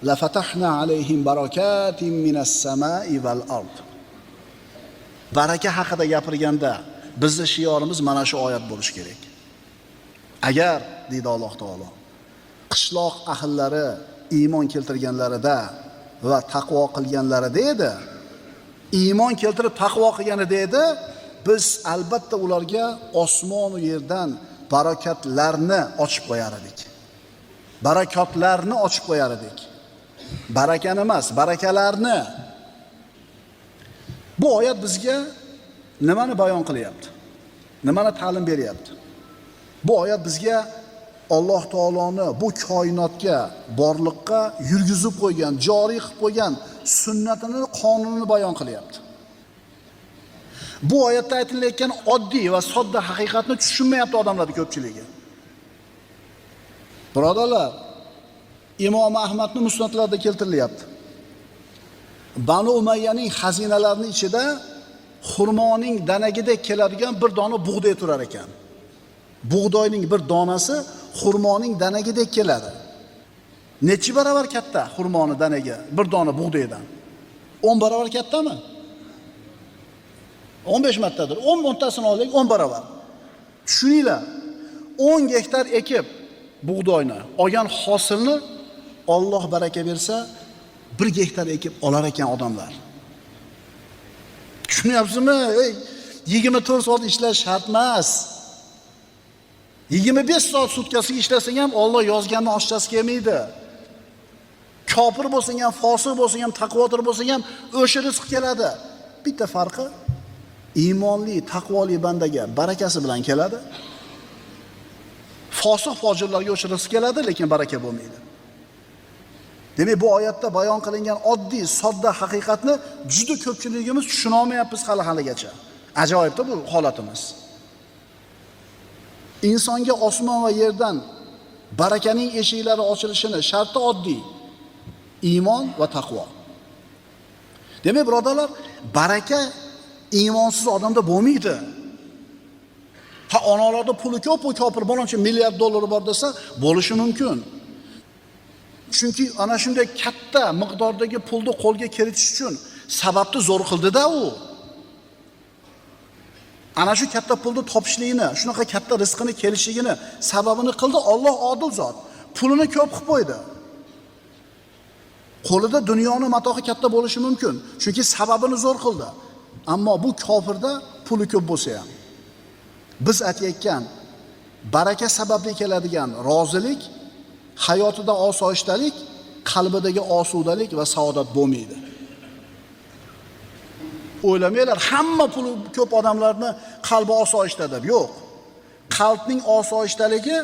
la fatahna alayhim barakatin minas samai val ard. Baraka haqida gapirganda bizning shiorimiz mana shu oyat bo'lishi kerak. Agar deydi Alloh taolo, qishloq ahllari iymon keltirganlarida va taqvo qilganlarida edi, iymon keltirib taqvo qilganida edi, biz albatta ularga osmon va yerdan barakatlarni ochib qo'yar edik. Barakotlarni ochib qo'yar edik. Barakani emas, barakalarni. Bu oyat bizga nimani bayon qilyapti? Nimani ta'lim beryapti? Bu oyat bizga Alloh taoloni bu koinotga, borliqqa yurgizib qo'ygan, joriy qilib qo'ygan sunnatini, qonunini bayon qilyapti. Bu oyatda aytilayotgan oddiy va sodda haqiqatni tushunmayapti odamlarning ko'pchiligi. Birodarlar, Imom Ahmadning musnadlarida keltirilyapti. Banu Umayyaning xazinalarining ichida xurmoning danagidek keladigan bir dona bug'doy turar ekan. Bug'doyning bir donasi xurmoning danagidek keladi. Necha barobar katta xurmoning danagi bir dona bug'doydan? 10 barobar kattami? 15 martadir. 10 o'ntasini olaylik, 10 barobar. Tushuninglar. 10 gektar ekib bug'doyni olgan hosilni Alloh baraka bersa 1 gektar ekib olar ekan odamlar. Tushunyapsizmi? 24 soat ishlash shart emas. 25 soat sutkasiga ishlasang ham Alloh yozganni oshchasi kelmaydi. Kofir bo'lsang ham, fosiq bo'lsang ham, taqvodor bo'lsang ham o'sha rizq keladi. Bitta farqi iymonli, taqvoli bandaga barakasi bilan keladi. Fosiq fojirlarga o'sha rizq keladi, lekin baraka bo'lmaydi. Demak, bu oyatda bayon qilingan oddiy, sodda haqiqatni juda ko'pchiligimiz tushuna olmayapmiz hali-haligacha. Ajoyibda bu holatimiz. Insonga osmon va yerdan barakaning eshiklari ochilishini sharti oddiy: iymon va taqvo. Demak, birodarlar, baraka iymonsiz odamda bo'lmaydi. Ha, onalarda puli ko'p, u kofir bo'loncha milliard dollari bor desa, bo'lishi mumkin. Chunki ana shunday katta miqdordagi pulni qo'lga kiritish uchun sababni zo'r qildi-da u. Ana shu katta pulni topishligini, shunaqa katta rizqini kelishligini sababini qildi. Alloh odil zot. Pulini ko'p qilib qo'ydi. Qo'lida dunyoni matohi katta bo'lishi mumkin, chunki sababini zo'r qildi. Ammo bu kofirda puli ko'p bo'lsa ham biz aytayotgan baraka sababli keladigan rozilik, hayotida osoyishtalik, qalbidagi osudalik va saodat bo'lmaydi. O'ylamanglar, hamma puli ko'p odamlarni qalbi osoyishta deb. Yo'q. Qalbning osoyishtaligi,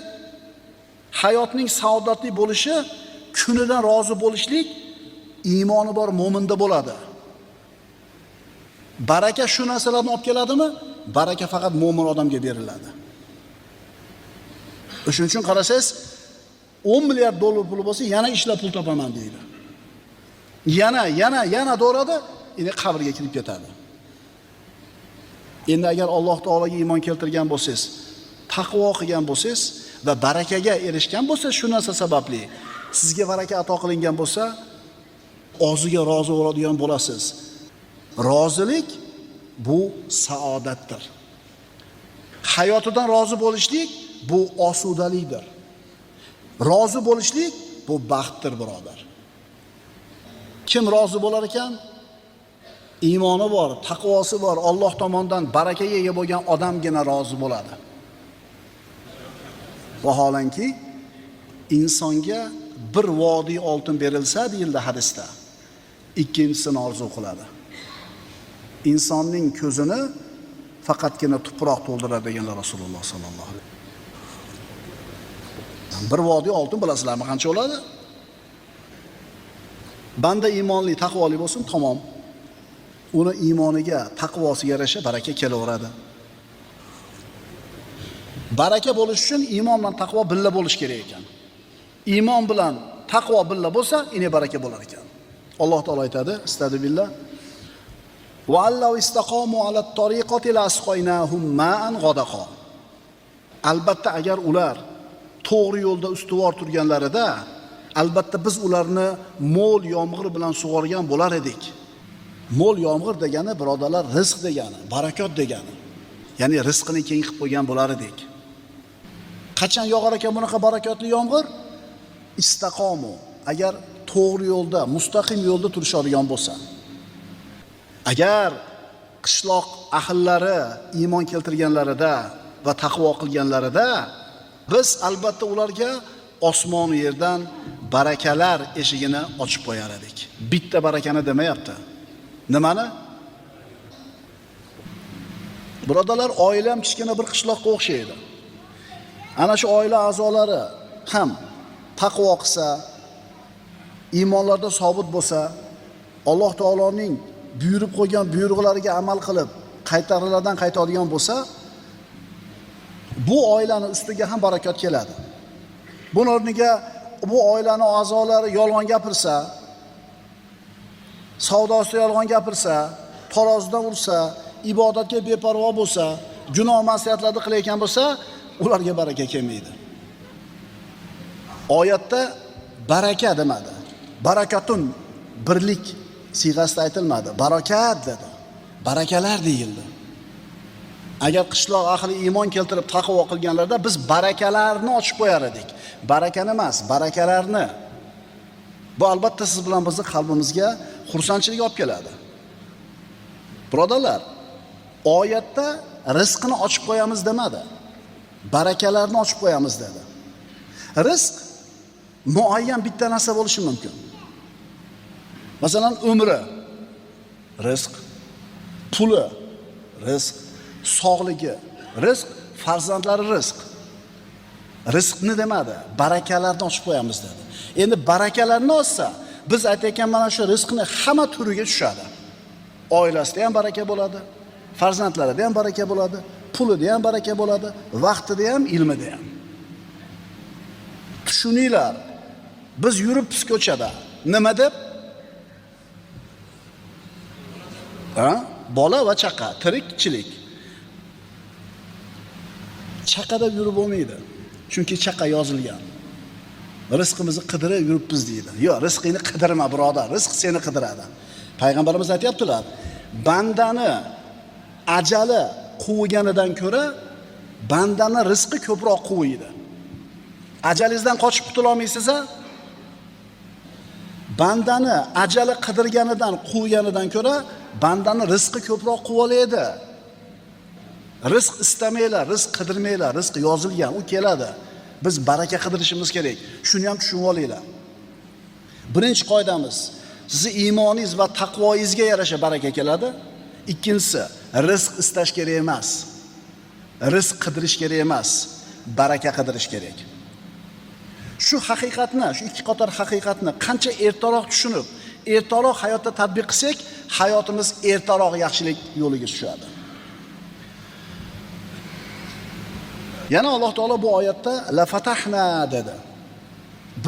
hayotning saodatli bo'lishi, kunidan rozi bo'lishlik iymoni bor mo'minda bo'ladi. Baraka shu narsalarni olib keladimi? Baraka faqat mo'min odamga beriladi. Shuning uchun qarasangiz, 10 milliard dollar puli bo'lsa, yana ishlab pul topaman deydi. Yana do'radi, endi qabrga kirib ketadi. Endi agar Alloh taologa iymon keltirgan bo'lsangiz, taqvo qilgan bo'lsangiz va barakaga erishgan bo'lsangiz, shu narsa sababli sizga baraka ato qilingan bo'lsa, oziga rozi bo'ladigan bo'lasiz. Rozilik bu saodatdir. Hayotidan rozi bo'lishlik bu osudalikdir. Rozi bo'lishlik bu baxtdir, birodar. Kim rozi bo'lar ekan? Iymoni bor, taqvosi bor, Alloh tomonidan barakaga ega bo'lgan odamgina rozi bo'ladi. Vaholanki insonga bir vodiy oltin berilsa, deyildi hadisda, ikkinchisini orzu qiladi. Insonning ko'zini faqatgina tuproq to'ldiradi deganlar Rasululloh sallallohu alayhi vasallam. Bir vodiy oltin bilasizlarmi qancha bo'ladi? Banda iymonli, taqvoli bo'lsin, tamom. Uni iymoniga, taqvosiga yarasha baraka kelaveradi. Baraka bo'lish uchun iymon bilan taqvo billa bo'lish kerak ekan. Iymon bilan taqvo billa bo'lsa, ine baraka bo'lar ekan. Alloh taolo aytadi, istag'firullah. Va alloh istaqomu ala tariqati lasqaynahum ma'an ghadaqa. Albatta agar ular to'g'ri yo'lda ustuvor turganlarida, albatta biz ularni mo'l yomg'ir bilan sug'organ bo'lar edik. Mo'l yomg'ir degani, birodarlar, rizq degani, barakot degani. Ya'ni rizqini keng qilib qo'ygan bo'lar edik. Qachon yog'ar ekan bunaqa barakotli yomg'ir? Istaqomu, agar to'g'ri yo'lda, mustaqim yo'lda turishadigan bo'lsa. Agar qishloq ahllari iymon keltirganlarida va taqvo qilganlarida, biz albatta ularga osmon va yerdan barakalar eshigini ochib qo'yar edik. Bitta barakani demayapti. Nimani? Birodalar, oilam kichkina bir qishloqqa o'xshaydi. Ana shu oila a'zolari ham taqvo qilsa, iymonlarda sobit bo'lsa, Alloh taoloning buyurib qo'ygan buyruqlariga amal qilib, qaytarilardan qaytadigan bo'lsa, bu oilani ustiga ham barakot keladi. Buning o'rniga bu oilaning a'zolari yolg'on gapirsa, savdosida yolg'on gapirsa, tarozidan ursa, ibodatga beparvo bo'lsa, gunoh ma'siyatlarni qilayotgan bo'lsa, ularga baraka kelmaydi. Oyatda baraka demadi. Barakatun, birlik siyg'asida aytilmadi. Barakat dedi. Barakalar deyildi. Agar qishloq ahli iymon keltirib taqvo qilganlarda biz barakalarni ochib qo'yar edik. Barakani emas, barakalarni. Bu albatta siz bilan bizning qalbimizga xursandchilik olib keladi. Birodarlar, oyatda rizqni ochib qo'yamiz demadi. Barakalarni ochib qo'yamiz dedi. Rizq muayyan bitta narsa bo'lishi mumkin. Masalan, umri rizq, puli rizq, sog'ligi rizq, farzandlari rizq. Rizqni demadi, barakalarni ochib qo'yamiz dedi. Endi barakalarni olsa, biz aytayotgan mana shu rizqni hamma turiga tushadi. Oilasida ham baraka bo'ladi, farzandlarida ham baraka bo'ladi, pulida ham baraka bo'ladi, vaqtida ham, ilmida ham. Tushuninglar, biz yuribmiz ko'chada. Nima deb? Bola va chaqa, tirikchilik. Chaqada yurib bo'lmaydi. Chunki chaqa yozilgan. Rizqimizni qidirib yuribmiz deydi. Yo'q, rizqingni qidirma, birodar. Rizq seni qidiradi. Payg'ambarimiz aytayaptilar, bandani ajali quviganidan ko'ra bandani rizqi ko'proq quviydi. Ajalingizdan qochib qutula olmaysiz-a? Bandani ajali qidirganidan, quviganidan ko'ra bandani rizqi ko'proq quvolaydi. Rizq istamanglar, rizq qidirmanglar, rizq yozilgan, u keladi. Biz baraka qidirishimiz kerak. Shuni ham tushunib olinglar. Birinchi qoidamiz, sizning iymoningiz va taqvoingizga yarasha baraka keladi. Ikkinchisi, rizq istash kerak emas. Rizq qidirish kerak emas, baraka qidirish kerak. Shu haqiqatni, shu ikki qator haqiqatni qancha ertaroq tushunib, ertaroq hayotda tatbiq qilsak, hayotimiz ertaroq yaxshilik yo'liga tushadi. Yana Alloh taolo bu oyatda la fatahna dedi.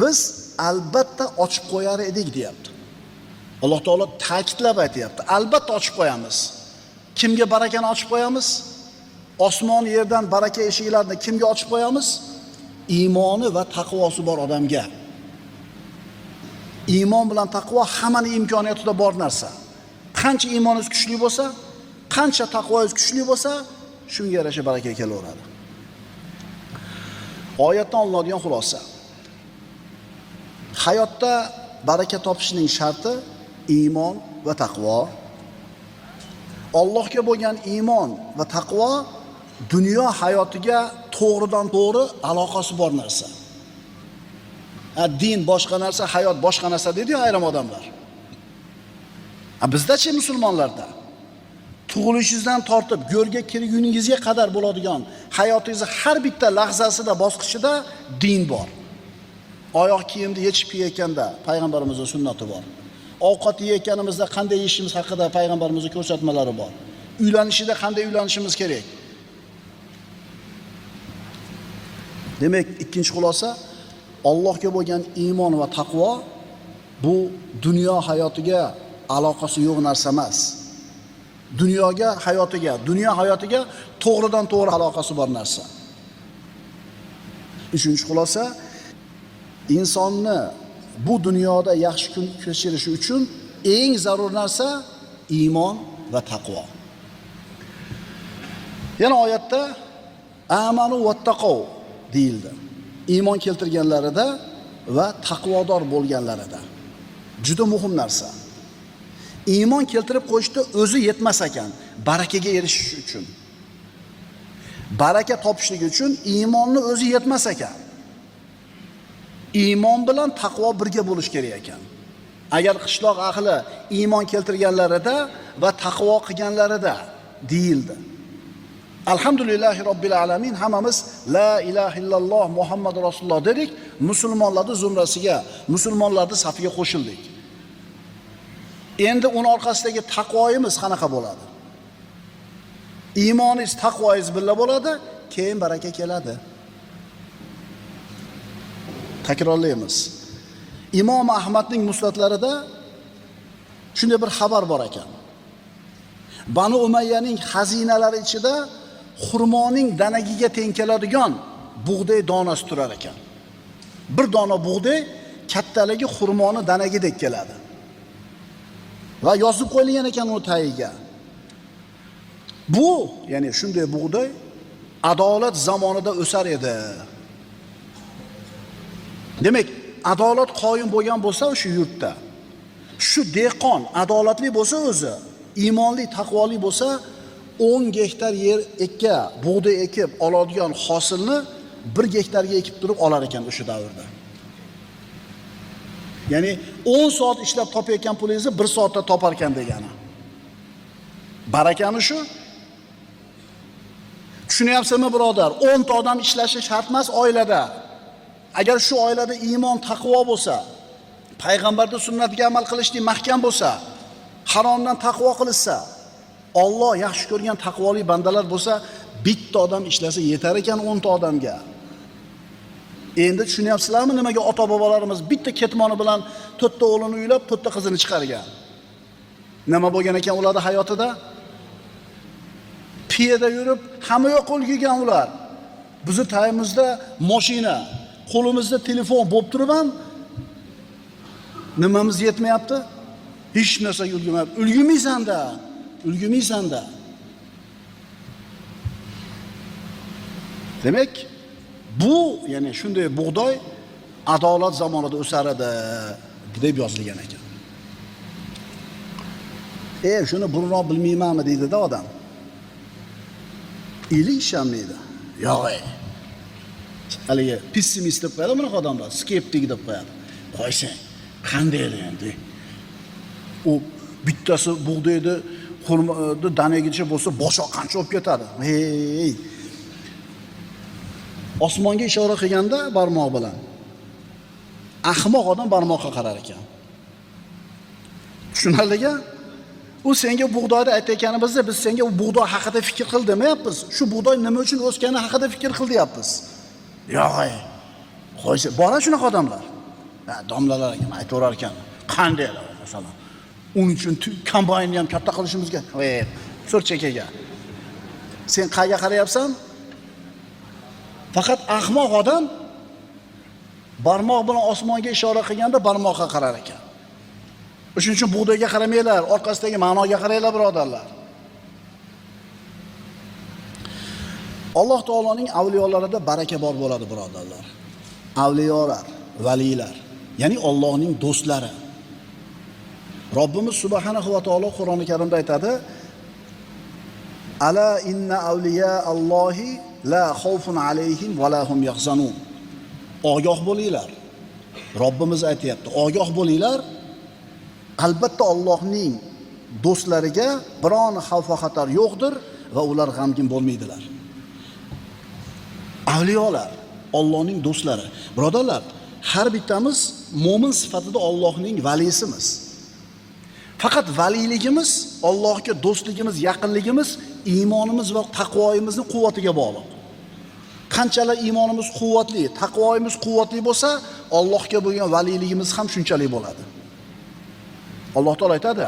Biz albatta ochib qo'yar edik deyapti. Alloh taolo ta'kidlab aytayapti. Albatta ochib qo'yamiz. Kimga barakani ochib qo'yamiz? Osmon yerdan baraka eshiklarini kimga ochib qo'yamiz? Iymoni va taqvosi bor odamga. Iymon bilan taqvo hammaning imkoniyatida bor narsa. Qancha iymoningiz kuchli bo'lsa, qancha taqvoingiz kuchli bo'lsa, shunga yarasha baraka kelaveradi. Oyatdan olinadigan xulosa. Hayotda baraka topishning sharti iymon va taqvo. Allohga bo'lgan iymon va taqvo dunyo hayotiga to'g'ridan to'g'ri aloqasi bor narsa. Din boshqa narsa, hayot boshqa narsa deydi-yu ayrim odamlar. Bizda-chi musulmonlarda tug'ilishingizdan tortib go'rga kirguningizga qadar bo'ladigan hayotingizni har bitta lahzasida, bosqichida din bor. Oyoq kiyimni yechib kiyayotganda payg'ambarimizning sunnati bor. Ovqat yeyotganimizda qanday yeyishimiz haqida payg'ambarimizning ko'rsatmalari bor. Uylanishida qanday uylanishimiz kerak. Demak, ikkinchi xulosa, Allohga bo'lgan iymon va taqvo bu dunyo hayotiga aloqasi yo'q narsa emas. Dunyo hayotiga to'g'ridan to'g'ri aloqasi bor narsa. Uchinchi xulosa, insonni bu dunyoda yaxshi kun kechirishi uchun eng zarur narsa iymon va taqvo. Yana oyatda amanu vattaqov deyildi. Iymon keltirganlarida va taqvodor bo'lganlarida. Juda muhim narsa. Iymon keltirib qo'yishda o'zi yetmas ekan, barakaga erishish uchun. Baraka topishlik uchun iymonni o'zi yetmas ekan. Iymon bilan taqvo birga bo'lish kerak ekan. Agar qishloq ahli iymon keltirganlarida va taqvo qilganlarida deyildi. Alhamdulillahi robbil alamin, hammamiz la ilaha illalloh Muhammad rasululloh dedik, musulmonlarning zumrasiga, musulmonlarning safiga qo'shildik. Endi uning orqasidagi taqvoimiz qanaqa bo'ladi? Iymoningiz, taqvoingiz birga bo'ladi, keyin baraka keladi. Takrorlaymiz. Imom Ahmadning musnadlarida shunday bir xabar bor ekan. Banu Umayyaning xazinalari ichida xurmoning danagiga teng keladigan bug'doy donasi turar ekan. Bir dona bug'doy kattaligi xurmoni danagidek keladi. Va yozib qo'yilgan ekan u tagiga. Bu, ya'ni shunday bug'doy adolat zamonida o'sar edi. Demak, adolat qoyim bo'lgan bo'lsa o'sha yurtda, shu dehqon adolatli bo'lsa o'zi, iymonli, taqvoli bo'lsa 10 gektar yer bug'doy ekib oladigan hosilni 1 gektarga ekib turib olar ekan o'sha davrda. Ya'ni 10 soat ishlab topayotgan pulingizni 1 soatda topar ekan degani. Barakani shu. Tushunyapsizmi, birodar? 10 ta odam ishlashi shart emas oilada. Agar shu oilada iymon, taqvo bo'lsa, payg'ambarning sunnatiga amal qilishlik mahkam bo'lsa, haromdan taqvo qilsa, Alloh yaxshi ko'rgan taqvoli bandalar bo'lsa, bitta odam ishlasa yetar ekan 10 ta odamga. Endi tushunyapsizlarmi nimaga ota-bobolarimiz bitta ketmoni bilan 4 ta o'g'lini uylab, 4 ta qizini chiqargan? Nima bo'lgan ekan ularda hayotida? Piyoda yurib, hamma yoq qo'lgigan ular. Bizni tayimizda mashina, qo'limizda telefon bo'lib turib ham nimamiz yetmayapti? Hech narsa ulgurmayapti. Ulgurmaysan-da. Demak, bu, ya'ni shunday bug'doy adolat zamonida o'sar edi deb yozilgan ekan. Shuni burunroq bilmaymanmi deydi-da odam. Ili ishonmaydi. Yo'q. Haligi pessimist deb qo'yadi bunaqa odamlar, skeptik deb qo'yadi. Qo'ysang, qanday endi? U bittasi bug'doyni xurmoni danagicha bo'lsa, boshqa qancha olib ketadi. Osmonga ishora qilganda barmoq bilan. Ahmoq odam barmoqqa qarar ekan. Tushunarligi? U senga bug'doyni aytayotganimizda biz senga u bug'doy haqida fikr qil demayapmiz. Shu bug'doy nima uchun o'sgani haqida fikr qil deyapmiz. Yo'q. Qo'ysa, bora shunaqa odamlar. Domlalar aytaverar ekan. Qanday masalan? Uning uchun kombaynni ham katta qilishimizga, so'rchakaga. Sen qayga qarayapsan? Faqat ahmoq odam barmoq bilan osmonga ishora qilganda barmoqqa qarar ekan. Shuning uchun bug'doyga qaramanglar, orqasidagi ma'noga qaranglar, birodarlar. Alloh taoloning avliyolarida baraka bor bo'ladi, birodarlar. Avliyolar, valiylar, ya'ni Allohning do'stlari. Robbimiz subhanahu va taolo Qur'oni Karimda aytadi: Ala inna awliya Allohi la xawfun alayhim va la hum yahzanun. Ogoh bo'linglar. Robbimiz aytayapti, ogoh bo'linglar. Albatta Allohning do'stlariga biron xavf va xatar yo'qdir va ular g'amgin bo'lmaydilar. Avliyolar, Allohning do'stlari. Birodarlar, har bittamiz mo'min sifatida Allohning valisimiz. Faqat valiyligimiz, Allohga do'stligimiz, yaqinligimiz iymonimiz va taqvoyimizning quvvatiga bog'liq. Qanchalar iymonimiz quvvatli, taqvoyimiz quvvatli bo'lsa, Allohga bo'lgan valiyligimiz ham shunchalik bo'ladi. Alloh taolo aytadi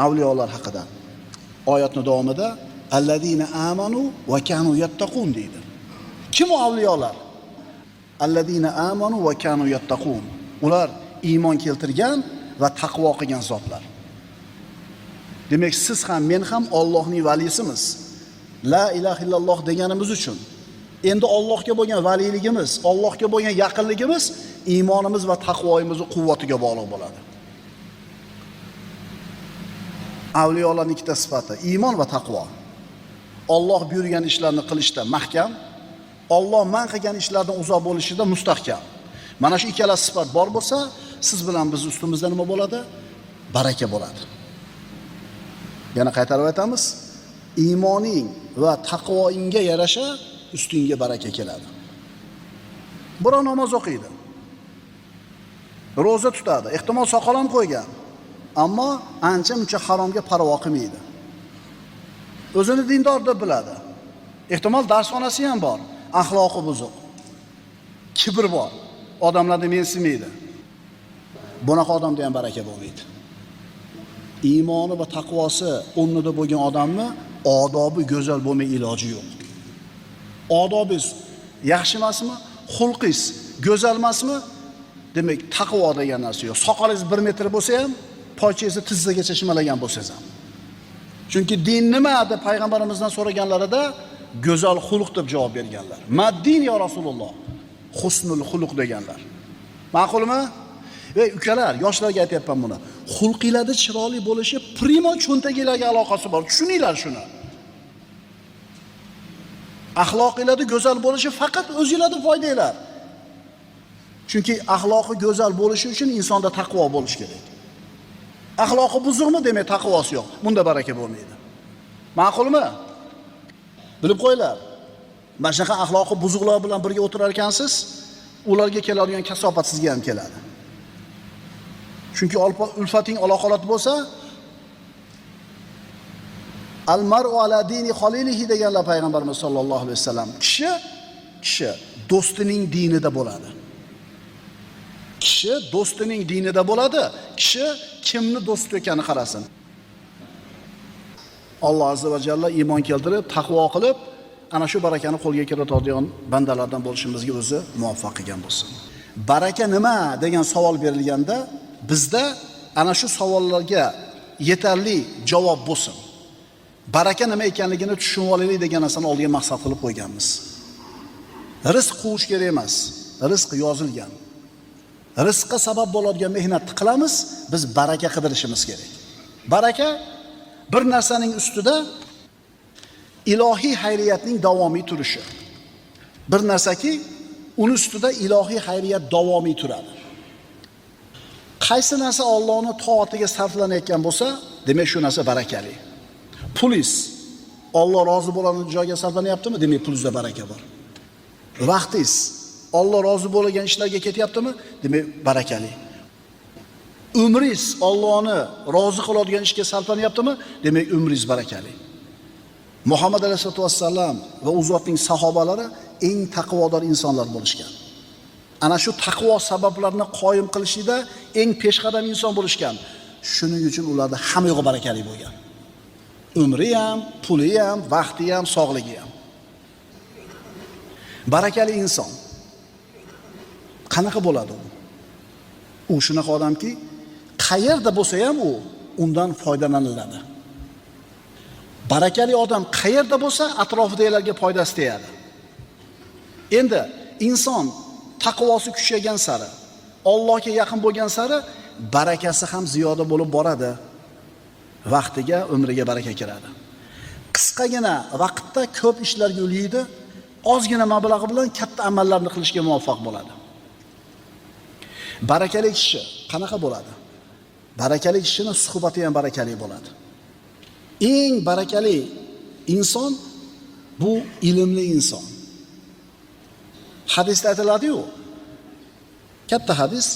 avliyolar haqida. Oyatning davomida allazina amanu va kanu yattaqun deydi. Kim o avliyolar? Allazina amanu va kanu yattaqun. Ular iymon keltirgan va taqvo qilgan zotlar. Demak, siz ham, men ham Allohning valisimiz. La ilaha illalloh deganimiz uchun endi Allohga bo'lgan valiyligimiz, Allohga bo'lgan yaqinligimiz iymonimiz va taqvoyimizning quvvatiga bog'liq bo'ladi. Avliyolarning ikkita sifati, iymon va taqvo. Alloh buyurgan ishlarni qilishda mahkam, Alloh man qilgan ishlardan uzoq bo'lishida mustahkam. Mana shu ikkala sifat bor bo'lsa, siz bilan biz ustimizda nima bo'ladi? Baraka bo'ladi. Yana qaytarib aytamiz, iymoning va taqvoingga yarasha ustingga baraka keladi. Biror namoz o'qiydi, roza tutadi, ehtimol soqol ham qo'ygan, ammo ancha-muncha haromga parvo qilmaydi. O'zini dindor deb biladi. Ehtimol darsxonasi ham bor, axloqi buzuq, kibr bor, odamlarni mensimaydi. Bunaqa odamda ham baraka bo'lmaydi. Iymoni va taqvosi o'rnida bo'lgan odamni odobi go'zal bo'lmay iloji yo'q. Odobingiz yaxshi emasmi? Xulqingiz go'zal emasmi? Demak, taqvo degan narsa yo'q. Soqolingiz 1 metr bo'lsa ham, pochangizni tizzagacha shimalagan bo'lsangiz ham. Chunki din nima deb payg'ambarimizdan so'raganlarida go'zal xulq deb javob berganlar. Mad-din ya Rasululloh. Husnul xulq deganlar. Ma'qulmi? Va ukalar, yoshlarga aytayapman buni. Xulqingizda chiroyli bo'lishi primo cho'ntagingizga aloqasi bor. Tushuninglar shuni. Axloqingizda go'zal bo'lishi faqat o'zingizga foydanglar. Chunki axloqi go'zal bo'lishi uchun insonda taqvo bo'lish kerak. Axloqi buzuqmi, demak taqvosi yo'q. Bunda baraka bo'lmaydi. Ma'qulmi? Bilib qo'yinglar. Mana shunaqa axloqi buzuqlar bilan birga o'tirar ekansiz, ularga keladigan kasobat sizga ham keladi. Chunki ulfating aloqalat bo'lsa, al-mar'u ala dini khalilihi deganlar payg'ambarimiz sollallohu alayhi vasallam. Kishi do'stining dinida bo'ladi. Kishi do'stining dinida bo'ladi. Kishi kimni do'st ekanini qarasin. Alloh azza va jalla iymon keltirib, taqvo qilib, ana shu barakani qo'lga kiritadigan bandalardan bo'lishimizga o'zi muvaffaq qilgan bo'lsin. Baraka nima degan savol berilganda, bizda ana shu savollarga yetarli javob bo'lsin. Baraka nima ekanligini tushunib olaylik degan narsani oldiga maqsad qilib qo'yganmiz. Rizq quvish kerak emas. Rizq yozilgan. Rizqqa sabab bo'ladigan mehnatni qilamiz, biz baraka qidirishimiz kerak. Baraka bir narsaning ustida ilohiy xayriyatning davomiy turishi. Bir narsaki, uni ustida ilohiy xayriyat davomiy turadi. Qaysi narsa Allohning toatiga sarflanayotgan bo'lsa, demak shu narsa barakali. Pulingiz Alloh rozi bo'ladigan joyga sarflanyaptimi? Demak pulingizda baraka bor. Vaqtingiz Alloh rozi bo'lgan ishlarga ketyaptimi? Demak barakali. Umringiz Allohni rozi qiladigan ishga sarflanyaptimi? Demak umringiz barakali. Muhammad alayhisolatu vassalam va u zotning sahobalari eng taqvodor insonlar bo'lishgan. Ana shu taqvo sabablarini qoyim qilishida eng peshqadam inson bo'lishgan. Shuning uchun ularda hamma yo'q barakali bo'lgan. Umri ham, puli ham, vaqti ham, sog'ligi ham. Barakali inson qanaqa bo'ladi u? U shunaqa odamki, qayerda bo'lsa ham u undan foydalaniladi. Barakali odam qayerda bo'lsa atrofidagilarga foydasi tegadi. Endi inson taqvosi kuchaygan sari, Allohga yaqin bo'lgan sari barakasi ham ziyoda bo'lib boradi. Vaqtiga, umriga baraka kiradi. Qisqagina vaqtda ko'p ishlarga yo'laydi, ozgina mablag'i bilan katta amallarni qilishga muvaffaq bo'ladi. Barakali kishi qanaqa bo'ladi? Barakali kishining suhbati ham barakali bo'ladi. Eng barakali inson bu ilmli inson. Hadisda aytiladi-ku. Katta hadis,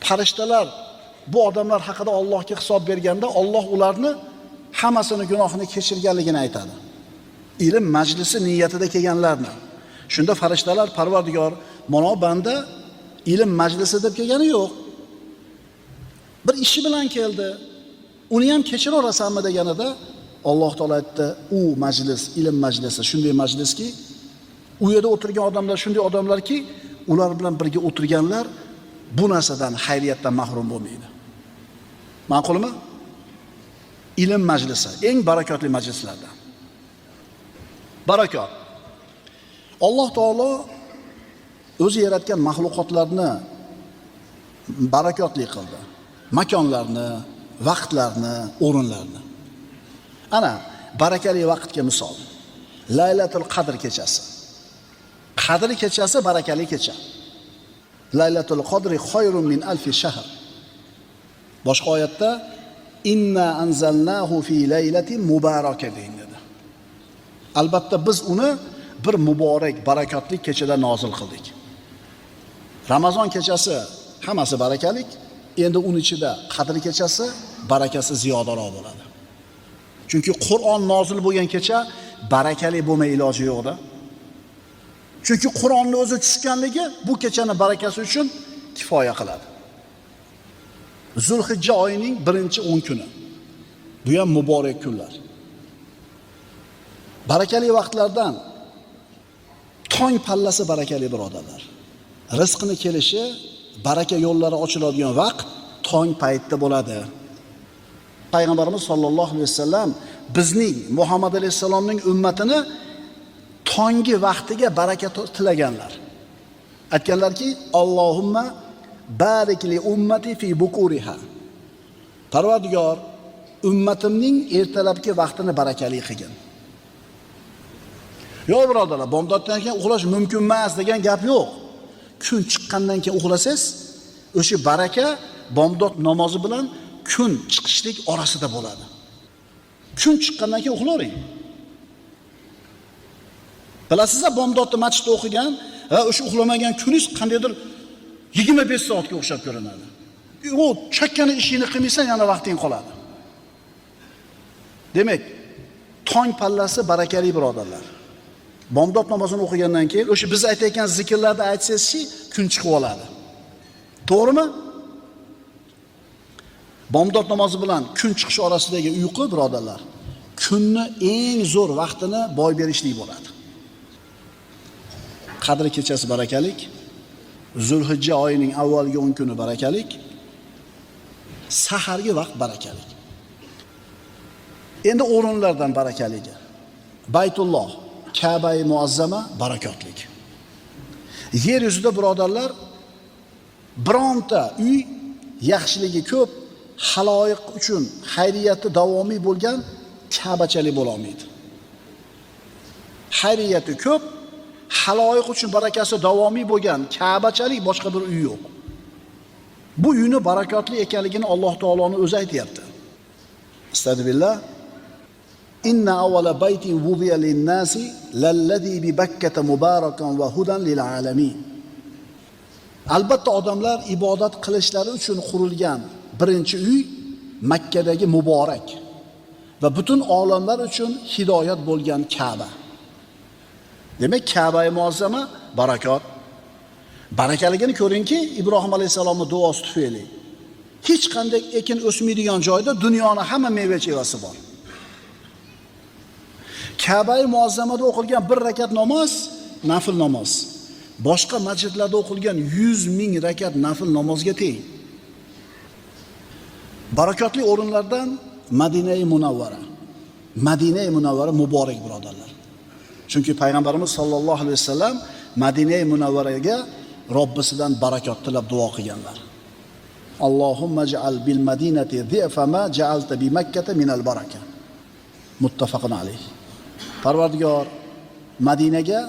farishtalar bu odamlar haqida Allohga hisob berganda Alloh ularni hammasini gunohini kechirganligini aytadi. Ilm majlisi niyatida kelganlarni. Shunda farishtalar Parvardigor, mana banda ilm majlisi deb kelgani yo'q. Bir ishi bilan keldi. Uni ham kechira olasanmi deganida Alloh taolo aytdi, u majlis, ilm majlisi shunday majliski, u yerda o'tirgan odamlar shunday odamlarki, ular bilan birga o'tirganlar bu narsadan, xayriyatdan mahrum bo'lmaydi. Ma'qulmi? Ilm majlisi eng barakotli majlislardan. Barakot. Alloh taolo o'zi yaratgan mahluqotlarni barakotli qildi. Makonlarni, vaqtlarni, o'rinlarni. Ana barakali vaqtga misol. Laylatul Qadr kechasi. Qadr kechasi barakali kecha. Laylatul Qadri khayrun min alfi shahr. Boshqa oyatda inna anzalnahu fi laylatin mubarakatin dedi. Albatta biz uni bir muborak, barakotli kechada nozil qildik. Ramazon kechasi hammasi barakalik, endi uning ichida Qadr kechasi barakasi ziyodaroq bo'ladi. Chunki Qur'on nozil bo'lgan kecha barakali bo'lmay iloji yo'qda. Chunki Qur'onning o'zi tushganligi bu kechani barakasi uchun kifoya qiladi. Zulhijja oyining 1-10 kuni. Bu ham muborak kunlar. Barakali vaqtlardan tong pallasi barakali birodarlar. Rizqni kelishi, baraka yo'llari ochiladigan vaqt tong paytda bo'ladi. Payg'ambarimiz sollallohu alayhi vasallam bizning Muhammad alayhisalomning ummatini tongi vaqtiga baraka tilaganlar. Aytganlarki, Allohumma barik li ummati fi bukuriha. Parvardigor, ummatimning ertalabki vaqtini barakali qilgin. Yo'q birodarlar, bomdoddan keyin uxlash mumkin emas degan gap yo'q. Kun chiqqandan keyin uxlasangiz, o'sha baraka bomdod namozi bilan kun chiqishlik orasida bo'ladi. Kun chiqqandan keyin uxlavering. Bilasizmi, bomdodni masjidda o'qigan va o'sha uxlamagan kuningiz qandaydir 25 soatga o'xshab ko'rinadi. U chakkani ishini qilmaysan, yana vaqting qoladi. Demak, tong pallasi barakali birodarlar. Bomdod namozini o'qigandan keyin o'sha biz aytayotgan zikrlarni aytsangiz-chi, kun chiqib oladi. To'g'rimi? Bomdod namozi bilan kun chiqish orasidagi uyqu birodarlar, kunni eng zo'r vaqtini boy berishlik bo'ladi. Qadr kechasi barakalik, Zulhijja oyining avvalgi 10 kuni barakalik, sahargi vaqt barakalik. Endi o'rinlardan barakaligi. Baytulloh, Ka'ba-i muazzama barakotlik. Yer yuzida birodarlar, bironta uy yaxshiligi ko'p, haloyiq uchun xayriyati davomiy bo'lgan Ka'bachalik bo'la olmaydi. Xayriyati ko'p, haloyiq uchun barakasi davomiy bo'lgan Ka'bachalik boshqa bir uy yo'q. Bu uyni barakotli ekanligini Alloh taoloning o'zi aytayapti. Astagfirullah. Inna awwala baytin wudiya lin-nasi lalladhi bi Bakkata mubarakan va hudan lil alamin. Albatta odamlar ibodat qilishlari uchun qurilgan birinchi uy Makkadagi muborak va butun olamlar uchun hidoyat bo'lgan Ka'ba. Demak, Ka'ba-i muazzama barakot. Barakaligini ko'ringki, Ibrohim alayhisalomning duosi tufayli hech qanday ekin o'smaydigan joyda dunyoning hamma meva-chevasi bor. Ka'ba-i muazzamada o'qilgan bir rakat namoz, nafil namoz, boshqa masjidlarda o'qilgan 100 ming rakat nafil namozga teng. Barakotli o'rinlardan Madina-i Munawvara. Madina-i Munawvara muborak birodarlar. Chunki payg'ambarimiz sollallohu alayhi vasallam Madina-i Munawvaraga Robbisidan barakot tilab duo qilganlar. Allohumma ja'al bil madinati dhi'fa ma ja'alta bi Makkata min al baraka. Muttafaqun alayh. Parvardigor, Madinaga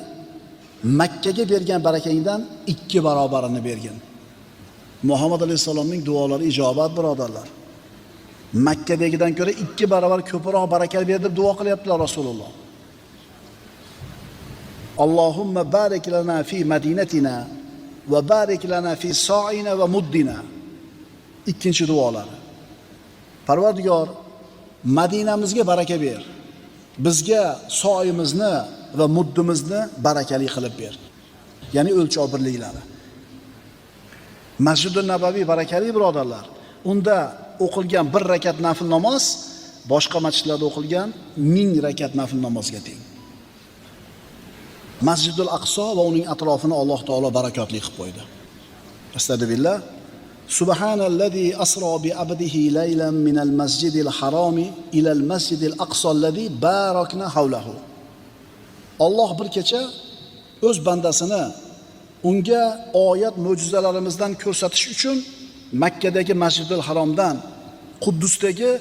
Makkaga bergan barakangdan 2 barobarini bergin. Muhammad alayhisalomning duolari ijobat birodarlar. Makkadagidan ko'ra 2 barobar ko'proq baraka berib duo qilyaptilar Rasululloh. Allohumma barik lana fi madinatina va barik lana fi sa'ina va muddina. Ikkinchi duolari. Parvardigor, Madinamizga baraka ber. Bizga so'yimizni va muddimizni barakali qilib ber. Ya'ni o'lchov birliklari. Masjidun Nabaviy barakali birodarlar. Unda o'qilgan 1 rakat nafil namoz boshqa masjidlarda o'qilgan 1000 rakat nafil namozga teng. Masjidul Aqso va uning atrofini Alloh taolo barakotli qilib qo'ydi. Astagfirullah. Subhanallazi asra bi abdihi laylan minal masjidil harami ilal masjidil aqso allazi barakna havlahu. Alloh bir kecha o'z bandasini unga oyat mo'jizalarimizdan ko'rsatish uchun Makkadagi Masjidil Haromdan Quddusdagi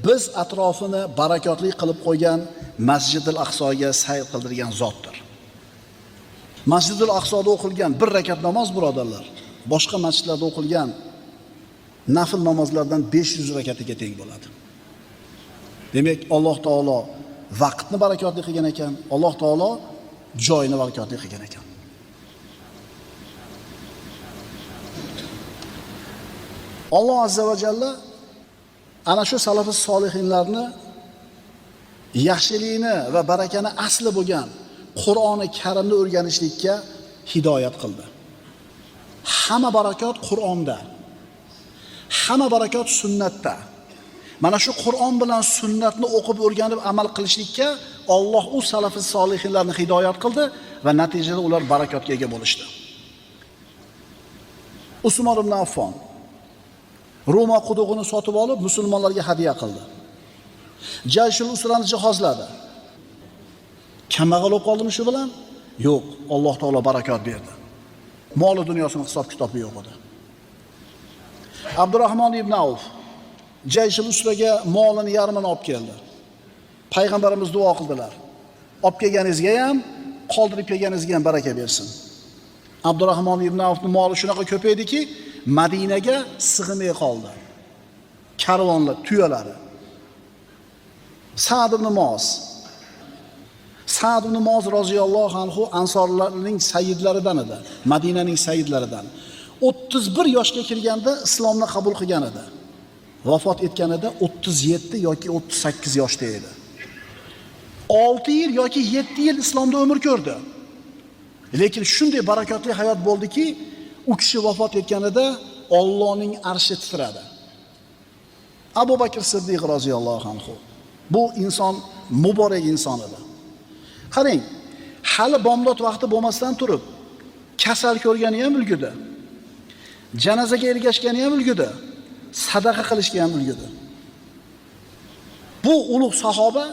biz atrofini barakotli qilib qo'ygan Masjidil Aqsoga sayr qildirgan zotdir. Masjidil Aqsoda o'qilgan 1 rakat namoz birodarlar, boshqa masjidlarda o'qilgan nafil namozlardan 500 rakatiga teng bo'ladi. Demak, Alloh taolo vaqtni barakotli qilgan ekan, Alloh taolo joyini barakotli qilgan ekan. Alloh azza va jalla ana shu salafus solihinlarni yaxshilikni va barakani asli bo'lgan Qur'oni Karimni o'rganishlikka hidoyat qildi. Hamma barakot Qur'onda. Hamma barakot sunnatda. Mana shu Qur'on bilan sunnatni o'qib o'rganib amal qilishlikka Alloh u salafus solihinlarni hidoyat qildi va natijada ular barakotga ega bo'lishdi. Usmon ibn Affon Roma qudug'ini sotib olib, musulmonlarga hadya qildi. Jayshul Usrani jihozladi. Kambag'al bo'lib qoldimi shu bilan? Yo'q, Alloh taolo barakot berdi. Moli dunyosini hisob-kitobi yo'q edi. Abdurrahmon ibn Avf Jayshul Usraga molini yarmini olib keldi. Payg'ambarimiz duo qildilar. Olib kelganingizga ham, qoldirib kelganingizga ham baraka bersin. Abdurrahmon ibn Avfning moli shunaqa ko'paydiki, Madinaga sig'may qoldi. Karvonlar, tuyalari. Sa'd ibn Muoz roziyallohu anhu ansorlarning sayyidlaridan edi, Madinaning sayyidlaridan. 31 yoshga kirganda islomni qabul qilgan edi. Vafot etganida 37 yoki 38 yoshda edi. 6 yil yoki 7 yil islomda umr ko'rdi. Lekin shunday barakotli hayot bo'ldiki, u kishi vafot etganida Allohning arshi titradi. Abu Bakr Siddiq roziyallohu anhu. Bu inson muborak inson edi. Qarang, hali bomdod vaqti bo'lmasdan turib, kasal ko'rgani ham ulgudi. Janozaga ergashgani ham ulgudi. Sadaqa qilishga ham ulgudi. Bu ulug' sahoba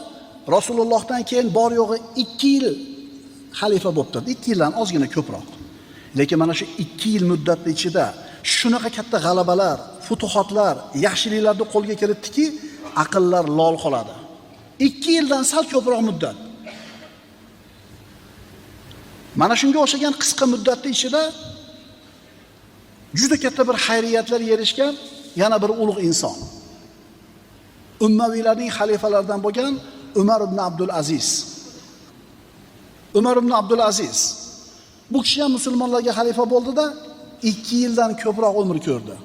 Rasulullohdan keyin bor yo'g'i 2 yil xalifa bo'lib turdi. 2 yildan ozgina ko'proq. Lekin mana shu 2 yil muddatda ichida shunaqa katta g'alabalar, futuhotlar, yaxshiliklarni qo'lga kiritdiki, aqllar lol qoladi. 2 yildan sal ko'proq muddat. Mana shunga o'xshagan qisqa muddatda ichida juda katta bir xayriyatlar erishgan yana bir ulug' inson. Ummaviylarning xalifalaridan bo'lgan Umar ibn Abdul Aziz. Umar ibn Abdul Aziz bu kishi ham musulmonlarga xalifa bo'ldi-da, 2 yildan ko'proq umr ko'rdi.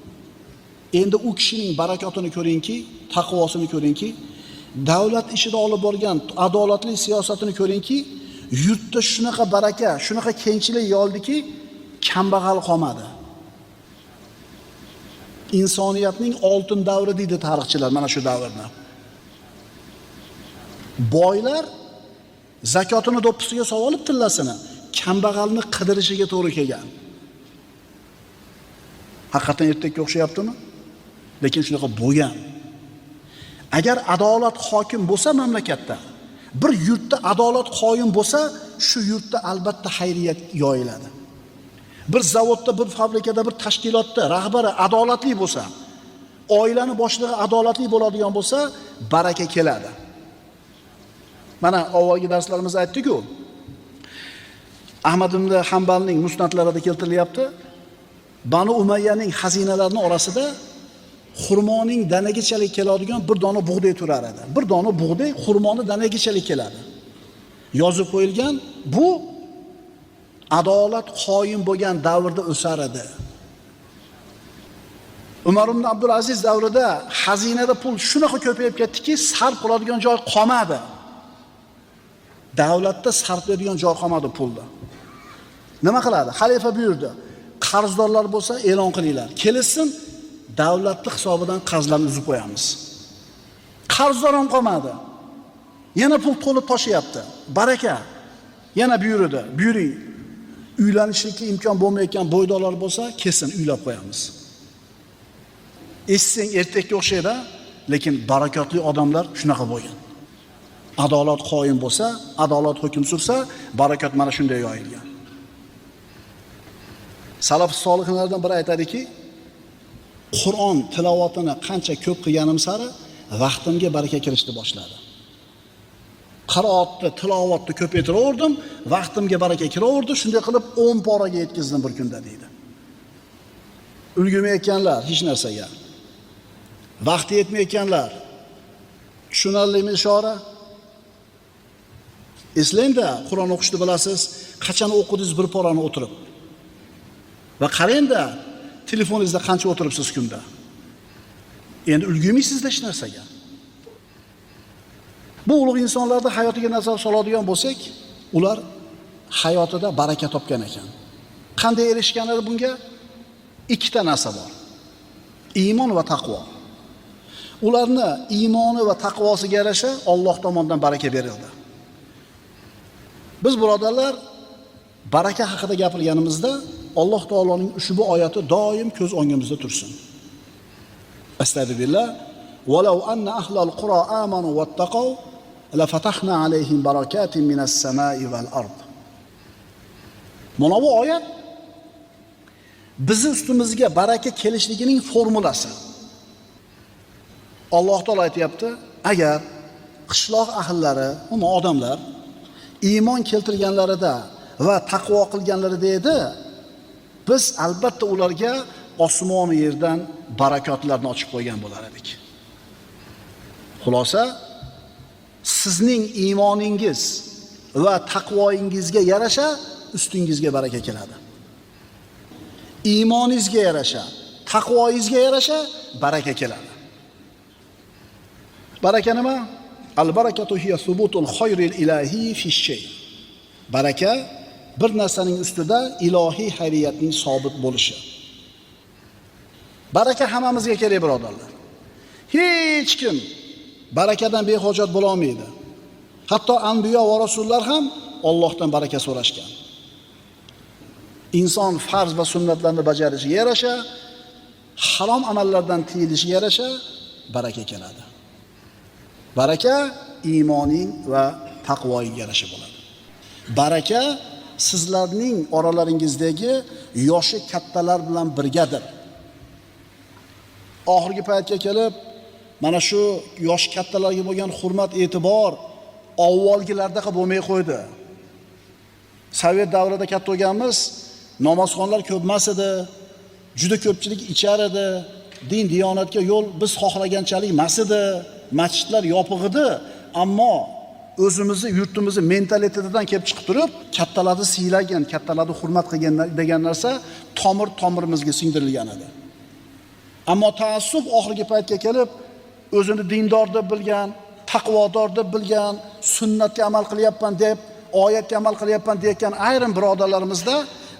Endi u kishining barakotini ko'ringki, taqvosini ko'ringki, davlat ishida olib borgan adolatli siyosatini ko'ringki, yurtda shunaqa baraka, shunaqa kengchilik yoldiki, kambag'al qolmadi. Insoniyatning oltin davri deydi tarixchilar mana shu davrni. Boylar zakotini do'ppisiga sovolib tillasini, kambag'alni qidirishiga to'g'ri kelgan. Haqiqatan ertakka o'xshayaptimi? Lekin shunaqa bo'lgan. Agar adolat hokim bo'lsa mamlakatda, bir yurtda adolat qoyim bo'lsa, shu yurtda albatta xayriyat yoyiladi. Bir zavodda, bir fabrikada, bir tashkilotda rahbari adolatli bo'lsa, oilani boshlig'i adolatli bo'ladigan bo'lsa, baraka keladi. Mana avvalgi darslarimizda aytdik-ku. Ahmad ibn Hanbalning musnadlarida keltirilyapti. Banu Umayyaning xazinalarining orasida xurmoning danagichalik keladigan bir dona bug'doy turar edi. Bir dona bug'doy xurmoni danagichalik keladi. Yozib qo'yilgan, bu adolat qoyim bo'lgan davrda o'sar edi. Umar ibn Abdul Aziz davrida xazinada pul shunaqa ko'payib ketdiki, sarf qiladigan joy qolmadi. Davlatda sarflaydigan joy qolmadi pulda. Nima qiladi? Xalifa buyurdi. Qarzdorlar bo'lsa e'lon qilinglar. Kelsin, davlatning hisobidan qarzlarni uzib qo'yamiz. Qarzdor ham qolmadi. Yana pul to'lib toshyapti. Baraka. Yana buyurdi. Buyuring. Uylanishga imkon bo'lmayotgan bo'ydoqlar bo'lsa, kesin uylab qo'yamiz. Eshitsang ertakka o'xshaydi, lekin barakotli odamlar shunaqa bo'lgan. Adolat qoyim bo'lsa, adolat hukm sursa, barakat mana shunday yoyilgan. Salaf solihlardan biri aytadiki, Qur'on tilovatini qancha ko'p qilganim sari vaqtimga baraka kirishni boshladi. Qiroatni, tilovatni ko'paytiraverdim, vaqtimga baraka kiraverdi, shunday qilib 10 poraga yetkazdim bir kunda deydi. Ulgurmayotganlar hech narsaga. Vaqti yetmayotganlar. Tushunarlimi ishora? Eslangda, Qur'on o'qishni bilasiz, qachon o'qidingiz bir porani o'tirib. Va qarangda, telefoningizda qancha o'tiribsiz kunda. Endi ulgurmaysiz hech narsaga. Bu ulug' insonlarning hayotiga nazar soladigan bo'lsak, ular hayotida baraka topgan ekan. Qanday erishganlar bunga? Ikkita narsa bor. Iymon va taqvo. Ularni iymoni va taqvosiga yarasha Alloh tomonidan baraka berildi. Biz birodarlar, baraka haqida gapirganimizda Alloh taoloning ushbu oyati doim ko'z o'ngimizda tursin. Astagfirullah. Walau anna ahlal qura amanu wattaqaw la fatahna alayhim barakatin minas samai val ard. Mana bu oyat bizni ustimizga baraka kelishligining formulasi. Alloh taolo aytayapti, agar qishloq ahllari, umuman odamlar iymon keltirganlarida va taqvo qilganlarida edi, biz albatta ularga osmon va yerdan barakotlarni ochib qo'ygan bo'lar edik. Xulosa, sizning iymoningiz va taqvoingizga yarasha ustingizga baraka keladi. Iymoningizga yarasha, taqvoingizga yarasha baraka keladi. Baraka nima? Al-barakatu hiya subutul khayril ilahi fi shay. Baraka bir narsaning ustida ilohiy xayriyatning sobit bo'lishi. Baraka hammamizga kerak, birodarlar. Hech kim barakadan behojat bo'la olmaydi. Hatto anbiyo va rasullar ham Allohdan baraka so'rashgan. Inson farz va sunnatlarni bajarishiga yarasha, harom amallardan tiyilishiga yarasha baraka keladi. Baraka iymoning va taqvoingga yarasha bo'ladi. Baraka sizlarning oralaringizdagi yoshi kattalar bilan birgadir. Oxirgi paytga kelib, mana shu yosh kattalarga bo'lgan hurmat, e'tibor avvalgilardaqa bo'lmay qo'ydi. Sovet davrida katta bo'lganmiz, namozxonlar ko'p emas edi, juda ko'pchilik ichar edi, din diyonatga yo'l biz xohlaganchalik emas edi, masjidlar yopiq edi, ammo o'zimizni yurtimizni mentalitetidan kelib chiqib turib, kattalarni siylagan, kattalarni hurmat qilgan degan narsa tomirimizga singdirilgan edi. Ammo taassuf oxirgi paytga kelib, o'zini dindor deb bilgan, taqvodor deb bilgan, sunnatga amal qilyapman deb, oyatga amal qilyapman deyotgan ayrim birodarlarimizda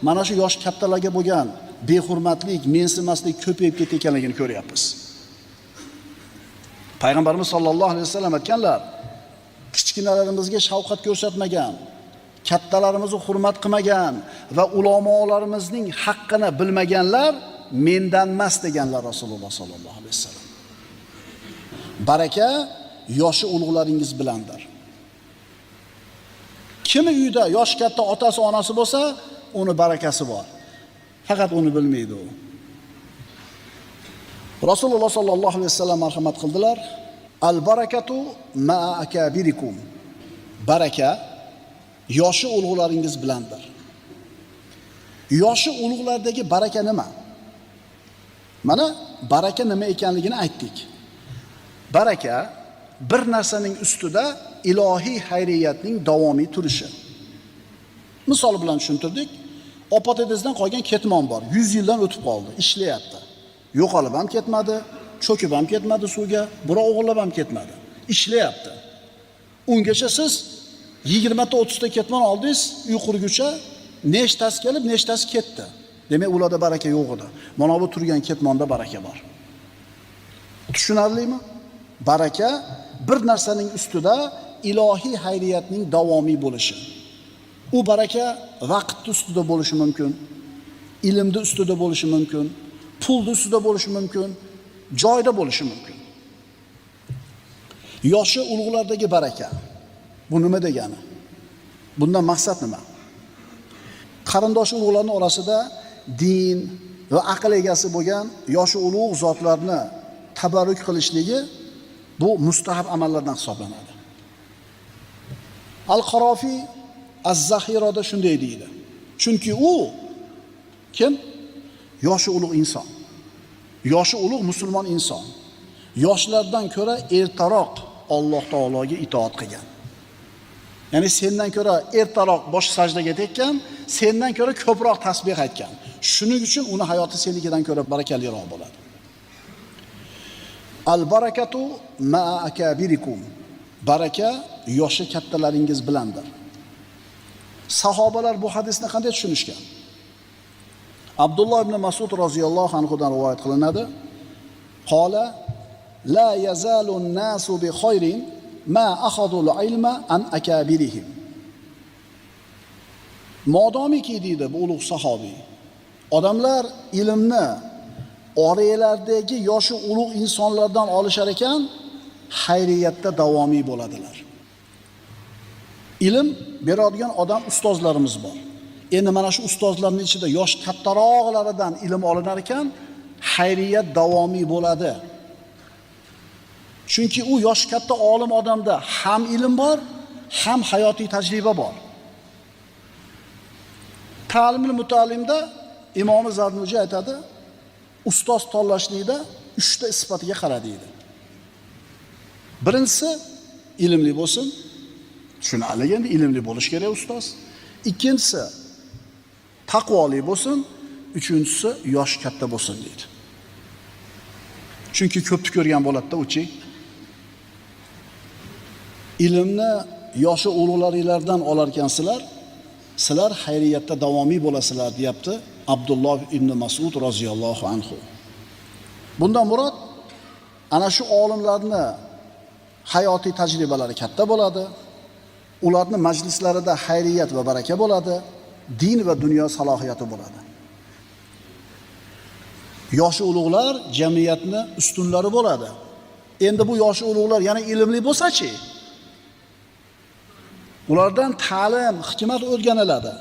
mana shu yosh kattalarga bo'lgan behurmatlik, mensimaslik ko'payib ketayotganligini ko'ryapmiz. Payg'ambarimiz sollallohu alayhi vasallam aytganlar, kichkinalarimizga shafqat ko'rsatmagan, kattalarimizni hurmat qilmagan va ulamolarimizning haqqini bilmaganlar mendan emas deganlar Rasululloh sollallohu alayhi vasallam. Baraka yoshi ulug'laringiz bilandir. Kimi uyda yosh katta otasi, onasi bo'lsa, uni barakasi bor. Faqat uni bilmaydi u. Rasululloh sollallohu alayhi vasallam marhamat qildilar. Al-barakatu ma'a akabirikum. Baraka yoshi ulug'laringiz bilandir. Yoshi ulug'lardagi baraka nima? Mana baraka nima ekanligini aytdik. Baraka bir narsaning ustida ilohiy xayriyatning davomiy turishi. Misol bilan tushuntirdik. Opatedizdan qolgan ketmon bor. 100 yildan o'tib qoldi, ishlayapti. Yo'qolib ham ketmadi, cho'kib ham ketmadi suvga, biroq o'g'irlab ham ketmadi. Ishlayapti. Ungacha siz 20 ta 30 ta ketmon oldingiz, uy qurguncha nechtasi kelib, nechtasi ketdi. Demak, ularda baraka yo'q edi. Mana bu turgan ketmonda baraka bor. Tushunarlimi? Baraka bir narsaning ustida ilohiy xayriyatning davomiy bo'lishi. U baraka vaqtning ustida bo'lishi mumkin, ilmning ustida bo'lishi mumkin, pulning ustida bo'lishi mumkin, joyda bo'lishi mumkin. Yoshi ulug'lardagi baraka. Bu nima degani? Bundan maqsad nima? Qarindosh ulug'larning orasida din va aql egasi bo'lgan yoshi ulug' zotlarni tabarruk qilishligi bu mustahab amallardan hisoblanadi. Al-Qarofiy Az-Zahirada shunday deydi. Chunki u kim? Yoshi ulug' inson. Yoshi ulug' musulmon inson. Yoshlardan ko'ra ertaroq Alloh taologa itoat qilgan. Ya'ni sendan ko'ra ertaroq bosh sajdaga tekkan, sendan ko'ra ko'proq tasbih aytgan. Shuning uchun uni hayoti senikidan ko'ra barakaliroq bo'ladi. Al-barakatu ma'a akabirikum. Baraka yoshi kattalaringiz bilandir. Sahobalar bu hadisni qanday tushunishgan? Abdulloh ibn Mas'ud roziyallohu anhu dan rivoyat qilinadi. Qala la yazalu an-nasu bi khayrin ma akhadhu al-ilma an akabirihim. Modomiki deydi bu ulug' sahobiy, odamlar ilmni oranglardagi yoshi ulug' insonlardan olishar ekan, xayriyatda davomiy bo'ladilar. Ilm beradigan odam ustozlarimiz bor. Endi mana shu ustozlarning ichida yosh kattaroqlaridan ilm olinar ekan, xayriyat davomiy bo'ladi. Chunki u yosh katta olim odamda ham ilm bor, ham hayotiy tajriba bor. Ta'limul muta'allimda Imom Zarnuji aytadi, ustoz tanlashlikda 3 ta sifatiga qara deydi. Birinchisi ilmli bo'lsin. Shuni alaganda ilmli bo'lish kerak ustoz. Ikkinchisi taqvoli bo'lsin, uchinchisi yosh katta bo'lsin deydi. Chunki ko'pni ko'rgan bo'ladi-da uchi. Ilmni yoshi ulug'laringlardan olar ekansizlar, sizlar xayriyatda davomiy bo'lasizlar, deyapti Abdulloh ibn Mas'ud roziyallohu anhu. Bundan murod ana shu olimlarni hayotiy tajribalari katta bo'ladi. Ularning majlislarida xayriyat va baraka bo'ladi, din va dunyo salohiyati bo'ladi. Yoshi ulug'lar jamiyatni ustunlari bo'ladi. Endi bu yoshi ulug'lar yana ilmli bo'lsa-chi? Ulardan ta'lim, hikmat o'rganiladi.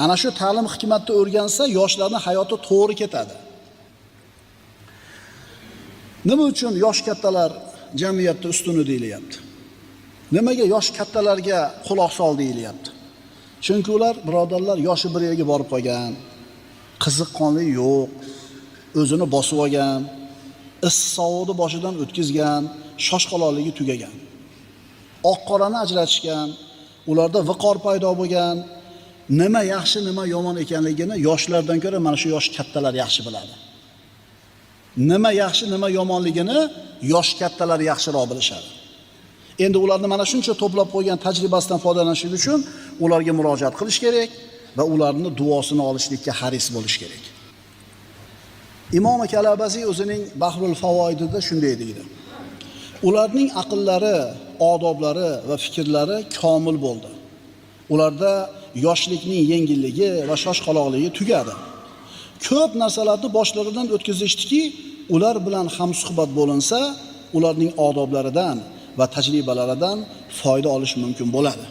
Ana shu ta'lim hikmatni o'rgansa, yoshlarning hayoti to'g'ri ketadi. Nima uchun yosh kattalar jamiyatda ustuni deyilyapti? Nimaga yosh kattalarga quloq sol deyilyapti? Chunki ular birodarlar yoshi bir yerga borib qolgan, qiziqqonlik yo'q, o'zini bosib olgan, issiq-sovuqni boshidan o'tkazgan, shoshqaloqligi tugagan. Oq-qorani ajratishgan, ularda viqor paydo bo'lgan, nima yaxshi, nima yomon ekanligini yoshlardan ko'ra mana shu yosh kattalar yaxshi biladi. Nima yaxshi, nima yomonligini yosh kattalar yaxshiroq bilishadi. Endi ularni mana shuncha to'plab qo'ygan tajribasidan foydalanish uchun ularga murojaat qilish kerak va ularning duosini olishlikka haris bo'lish kerak. Imom Kalabazi o'zining Bahrul Favoidida shunday deydi: ularning aqllari, odoblari va fikrlari komil bo'ldi. Ularda yoshlikning yengilligi va shoshqaloqligi tugadi. Ko'p narsalarni boshlaridan o'tkazishdiki, ular bilan hamsuhbat bo'linsa, ularning odoblaridan va tajribalaridan foyda olish mumkin bo'ladi.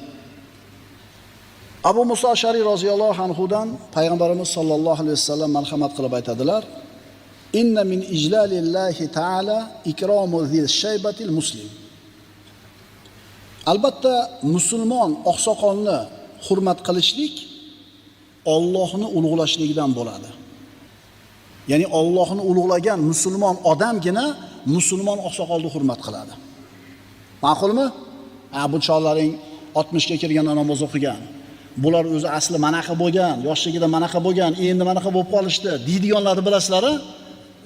Abu Muso Ash'ari roziyallohu anhudan payg'ambarimiz sollallohu alayhi vasallam marhamat qilib aytadilar: "Inna min ijlalillahi ta'ala ikromu zil shaybatil muslim." Albatta musulmon oqsoqolni hurmat qilishlik Allohni ulug'lashligidan bo'ladi. Ya'ni Allohni ulug'lagan musulmon odamgina musulmon oqsoqolni hurmat qiladi. Ma'qulmi? Bu chorlaring 60 ga kirganda namoz o'qigan. Bular o'zi asli manaqa bo'lgan, yoshligida manaqa bo'lgan, endi manaqa bo'lib qolishdi deydiganlarni bilasizlar,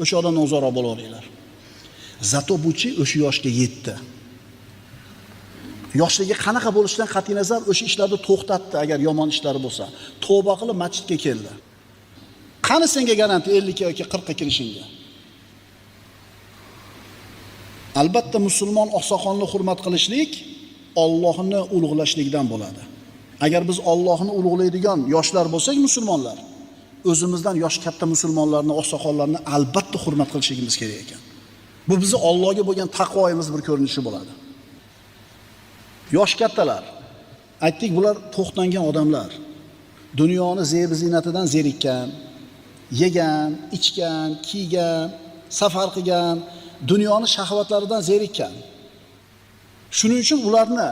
o'sha odamdan uzoqroq bo'laveringlar. Zato buchi o'sha yoshga yetdi. Yoshligi qanaqa bo'lishidan qat'iy nazar o'sha ishlarni to'xtatdi agar yomon ishlari bo'lsa. Tavba qilib masjidga keldi. Qani senga garanti 50 yoki 40 ga kirishingga? Albatta musulmon oqsoqolni hurmat qilishlik Allohni ulug'lashlikdan bo'ladi. Agar biz Allohni ulug'laydigan yoshlar bo'lsak musulmonlar, o'zimizdan yosh katta musulmonlarni, oqsoqollarni albatta hurmat qilishimiz kerak ekan. Bu bizni Allohga bo'lgan taqvoyimiz bir ko'rinishi bo'ladi. Yosh kattalar, aytdik, bular to'xtangan odamlar. Dunyoni zeb-ziynatidan zerikkan, yegan, ichgan, kiygan, safar qilgan, dunyoni shahvatlaridan zerikkan. Shuning uchun ularni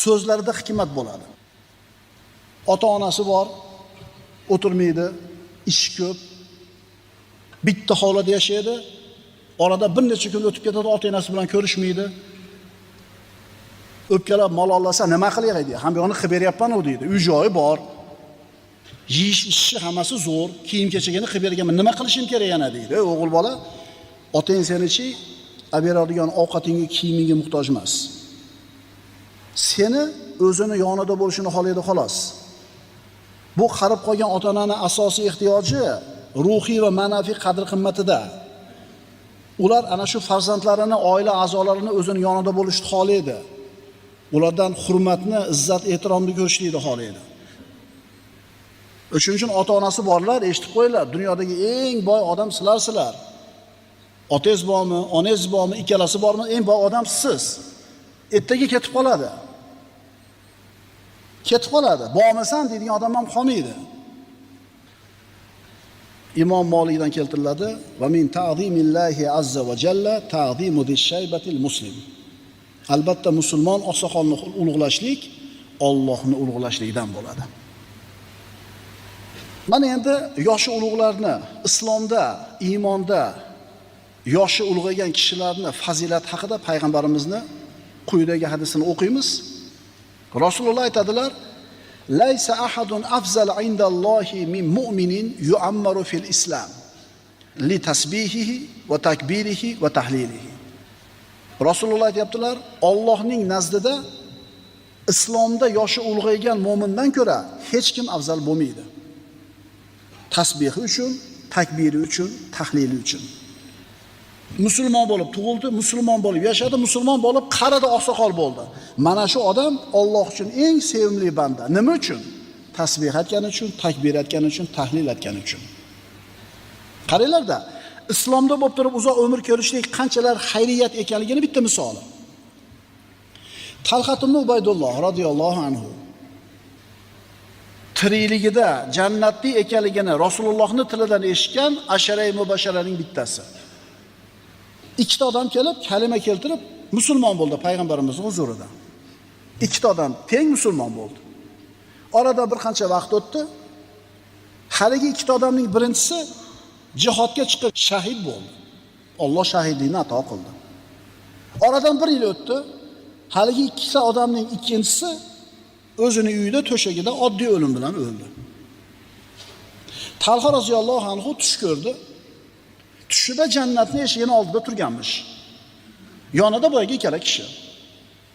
so'zlarida hikmat bo'ladi. Ota-onasi bor, o'tirmaydi, ish ko'p. Bitta hovlida yashaydi. Orada bir necha kun o'tib ketadi, ota-onasi bilan ko'rishmaydi. O'pkalab malollasa nima qilaylik deydi. Ham yo'qni qilib beryapman-ku deydi. Uy-joyi bor. Yeyish-ichishi hammasi zo'r. Kiyim-kechagini qilib berganman. Nima qilishim kerak yana deydi. O'g'il bola, otang seni-chi, beradigan ovqatingga, kiyimingga muhtoj emas. Seni o'zini yonida bo'lishini xohlaydi xolos. Bu qarib qolgan ota-onaning asosiy ehtiyoji ruhiy va ma'naviy qadr-qimmatida. Ular ana shu farzandlarini, oila a'zolarini o'zini yonida bo'lishni xohlaydi. Ulardan hurmatni, izzat, e'tiromni ko'rishlikni xohlaydi. Shuning uchun ota-onasi borlar, eshitib qo'yinglar, dunyodagi eng boy odam sizlar. Otangiz bormi, onangiz bormi, ikkalasi bormi, eng boy odam siz. Ertaga ketib qoladi. Bormasan deydigan odam ham qolmaydi. Imom Molikdan keltiriladi: "Va min ta'zimillahi azza va jalla ta'zimu dish-shaybatil muslim." Albatta musulmon oqsoqolni ulug'lashlik Allohni ulug'lashlikdan bo'ladi. Mana endi yoshi ulug'larni, islomda, iymonda yoshi ulg'aygan kishilarni fazilat haqida payg'ambarimizni quyidagi hadisini o'qiymiz. Rasululloh aytadilar: "Laysa ahadun afzal indallohi min mu'minin yu'ammaru fil islam li tasbihihi va takbirihi va tahlilihi." Rasululloh aytibdilar, Allohning nazdida islomda yoshi ulg'aygan mu'mindan ko'ra hech kim afzal bo'lmaydi. Tasbihi uchun, takbiri uchun, tahlili uchun. Musulmon bo'lib tug'ildi, musulmon bo'lib yashadi, musulmon bo'lib qarida oqsoqol bo'ldi. Mana shu odam Alloh uchun eng sevimli banda. Nima uchun? Tasbih aytgani uchun, takbir aytgani uchun, tahlil aytgani uchun. Qaranglarda, islomda bo'lib turib uzoq umr ko'rishlik qanchalar xayriyat ekanligini bitta misoli. Talhat ibn Ubaydulloh radhiyallohu anhu tirikligida jannatli ekanligini Rasulullohning tilidan eshitgan ashara-i mubashsharaning bittasi. Ikkita odam kelib, kalima keltirib, musulmon bo'ldi payg'ambarimizning huzurida. Ikkita odam teng musulmon bo'ldi. Orada bir qancha vaqt o'tdi. Haligi ikkita odamning birinchisi jihodga chiqib shahid bo'ldi. Alloh shahidlikni ato qildi. Oradan bir yil o'tdi. Haligi ikkita odamning ikkinchisi o'zining uyida to'shagida oddiy o'lim bilan o'ldi. Talha roziyallohu anhu tush ko'rdi. Tushida jannatning eshigini oldida turganmish. Yonida boyagi ikkala kishi.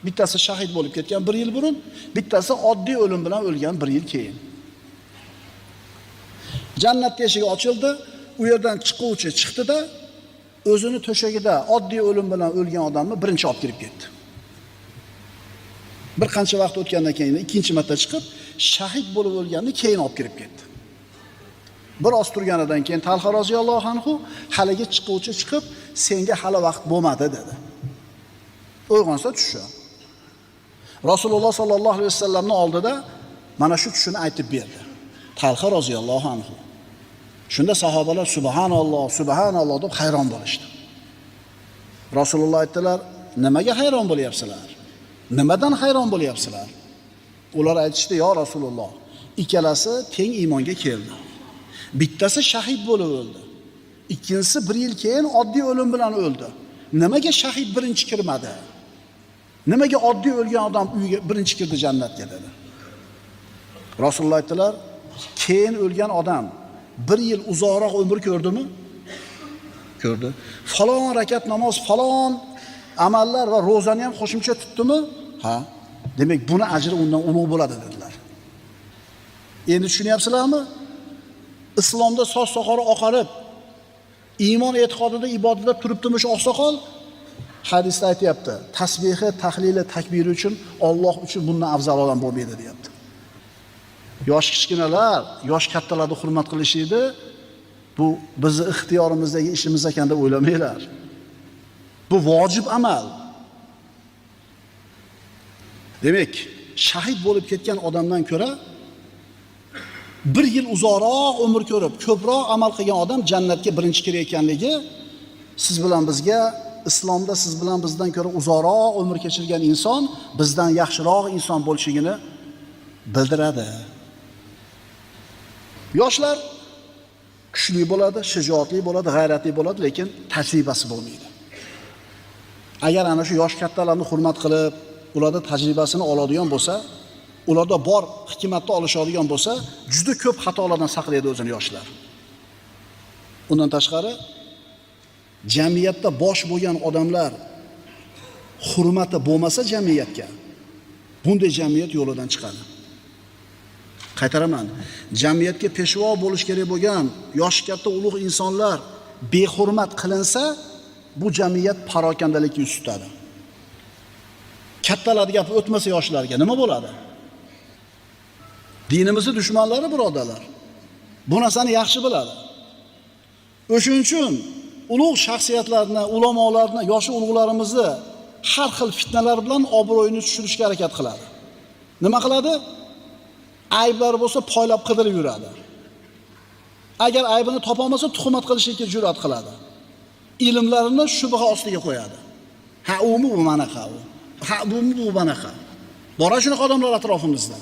Bittasi shahid bo'lib ketgan 1 yil burun, bittasi oddiy o'lim bilan o'lgan 1 yil keyin. Jannat eshigi ochildi, u yerdan chiquvchi chiqdi-da, o'zini to'shagida oddiy o'lim bilan o'lgan odamni birinchi olib kirib ketdi. Bir qancha vaqt o'tgandan keyin ikkinchi marta chiqib, shahid bo'lib o'lganni keyin olib kirib ketdi. Bir oz turganidan keyin Talha roziyallohu anhu haligi chiquvchi chiqib, senga hali vaqt bo'lmadi dedi. Uyg'onsa tushi. Rasululloh sallallohu alayhi vasallamning oldida mana shu tushini aytib berdi. Talha roziyallohu anhu. Shunda sahobalar subhanalloh, subhanalloh deb hayron bo'lishdi. Rasululloh aytdilar: "Nimaga hayron bo'lyapsizlar? Nimadan hayron bo'lyapsizlar?" Ular aytishdi: "Ya Rasululloh, ikkalasi teng iymonga keldi. Bittasi shahid bo'lib o'ldi. Ikkinchisi 1 yil keyin oddiy o'lim bilan o'ldi. Nimaga shahid birinchi kirmadi? Nimaga oddiy o'lgan odam uyiga birinchi kirdi jannatga?" dedi. Rasululloh aytdilar: "Keyin o'lgan odam 1 yil uzoqroq umr ko'rdimi? Ko'rdi. Falon rakat namoz, falon amallar va ro'zani ham qo'shimcha tutdimi? Ha. Demak, buni ajri undan ulug' bo'ladi" dedilar. Endi tushunyapsizlarmi? Islomda soch soqori oqarib, iymon e'tiqodida ibodatda turibdimi shu oqsoqol? Hadisda aytayapti. Tasbihi, tahlili, takbiri uchun Alloh uchun bundan afzal odam bo'lmaydi, deyapti. Yosh kichkinalar, yosh kattalarni hurmat qilishingni bu bizning ixtiyorimizdagi ishimiz ekan deb o'ylamanglar. Bu vojib amal. Demak, shahid bo'lib ketgan odamdan ko'ra 1 yil uzoqroq umr ko'rib, ko'proq amal qilgan odam jannatga birinchi kirayotganligi siz bilan bizga islomda siz bilan bizdan ko'ra uzoqroq umr kechirgan inson bizdan yaxshiroq inson bo'lishligini bildiradi. Yoshlar kuchli bo'ladi, shijoatli bo'ladi, g'ayratli bo'ladi, lekin tajribasi bo'lmaydi. Agar ana shu yosh kattalarni hurmat qilib, ularning tajribasini oladigan bo'lsa, ularda bor hikmatni olishadigan bo'lsa, juda ko'p xatolardan saqlaydi o'zini yoshlar. Undan tashqari jamiyatda bosh bo'lgan odamlar hurmati bo'lmasa jamiyatga, bunday jamiyat yo'lidan chiqadi. Qaytaraman. Jamiyatga peshvo bo'lish kerak bo'lgan yosh katta ulug' insonlar behurmat qilinsa, bu jamiyat parokandalikka yuz tutadi. Kattalar gap o'tmasa yoshlarga nima bo'ladi? Dinimizning dushmanlari birodarlar. Bu narsani yaxshi biladi. O'shuning uchun ulug' shaxsiyatlarni, ulamolarni, yoshi ulug'larimizni har xil fitnalar bilan obro'yini tushirishga harakat qiladi. Nima qiladi? Ayblari bo'lsa poylab qidirib yuradi. Agar aybini topa olmasa tuhmat qilishga jur'at qiladi. Ilmlarini shubha ostiga qo'yadi. Ha umi bu manaqa u. Ha bu manaqa. Bora shunaqa odamlar atrofimizda.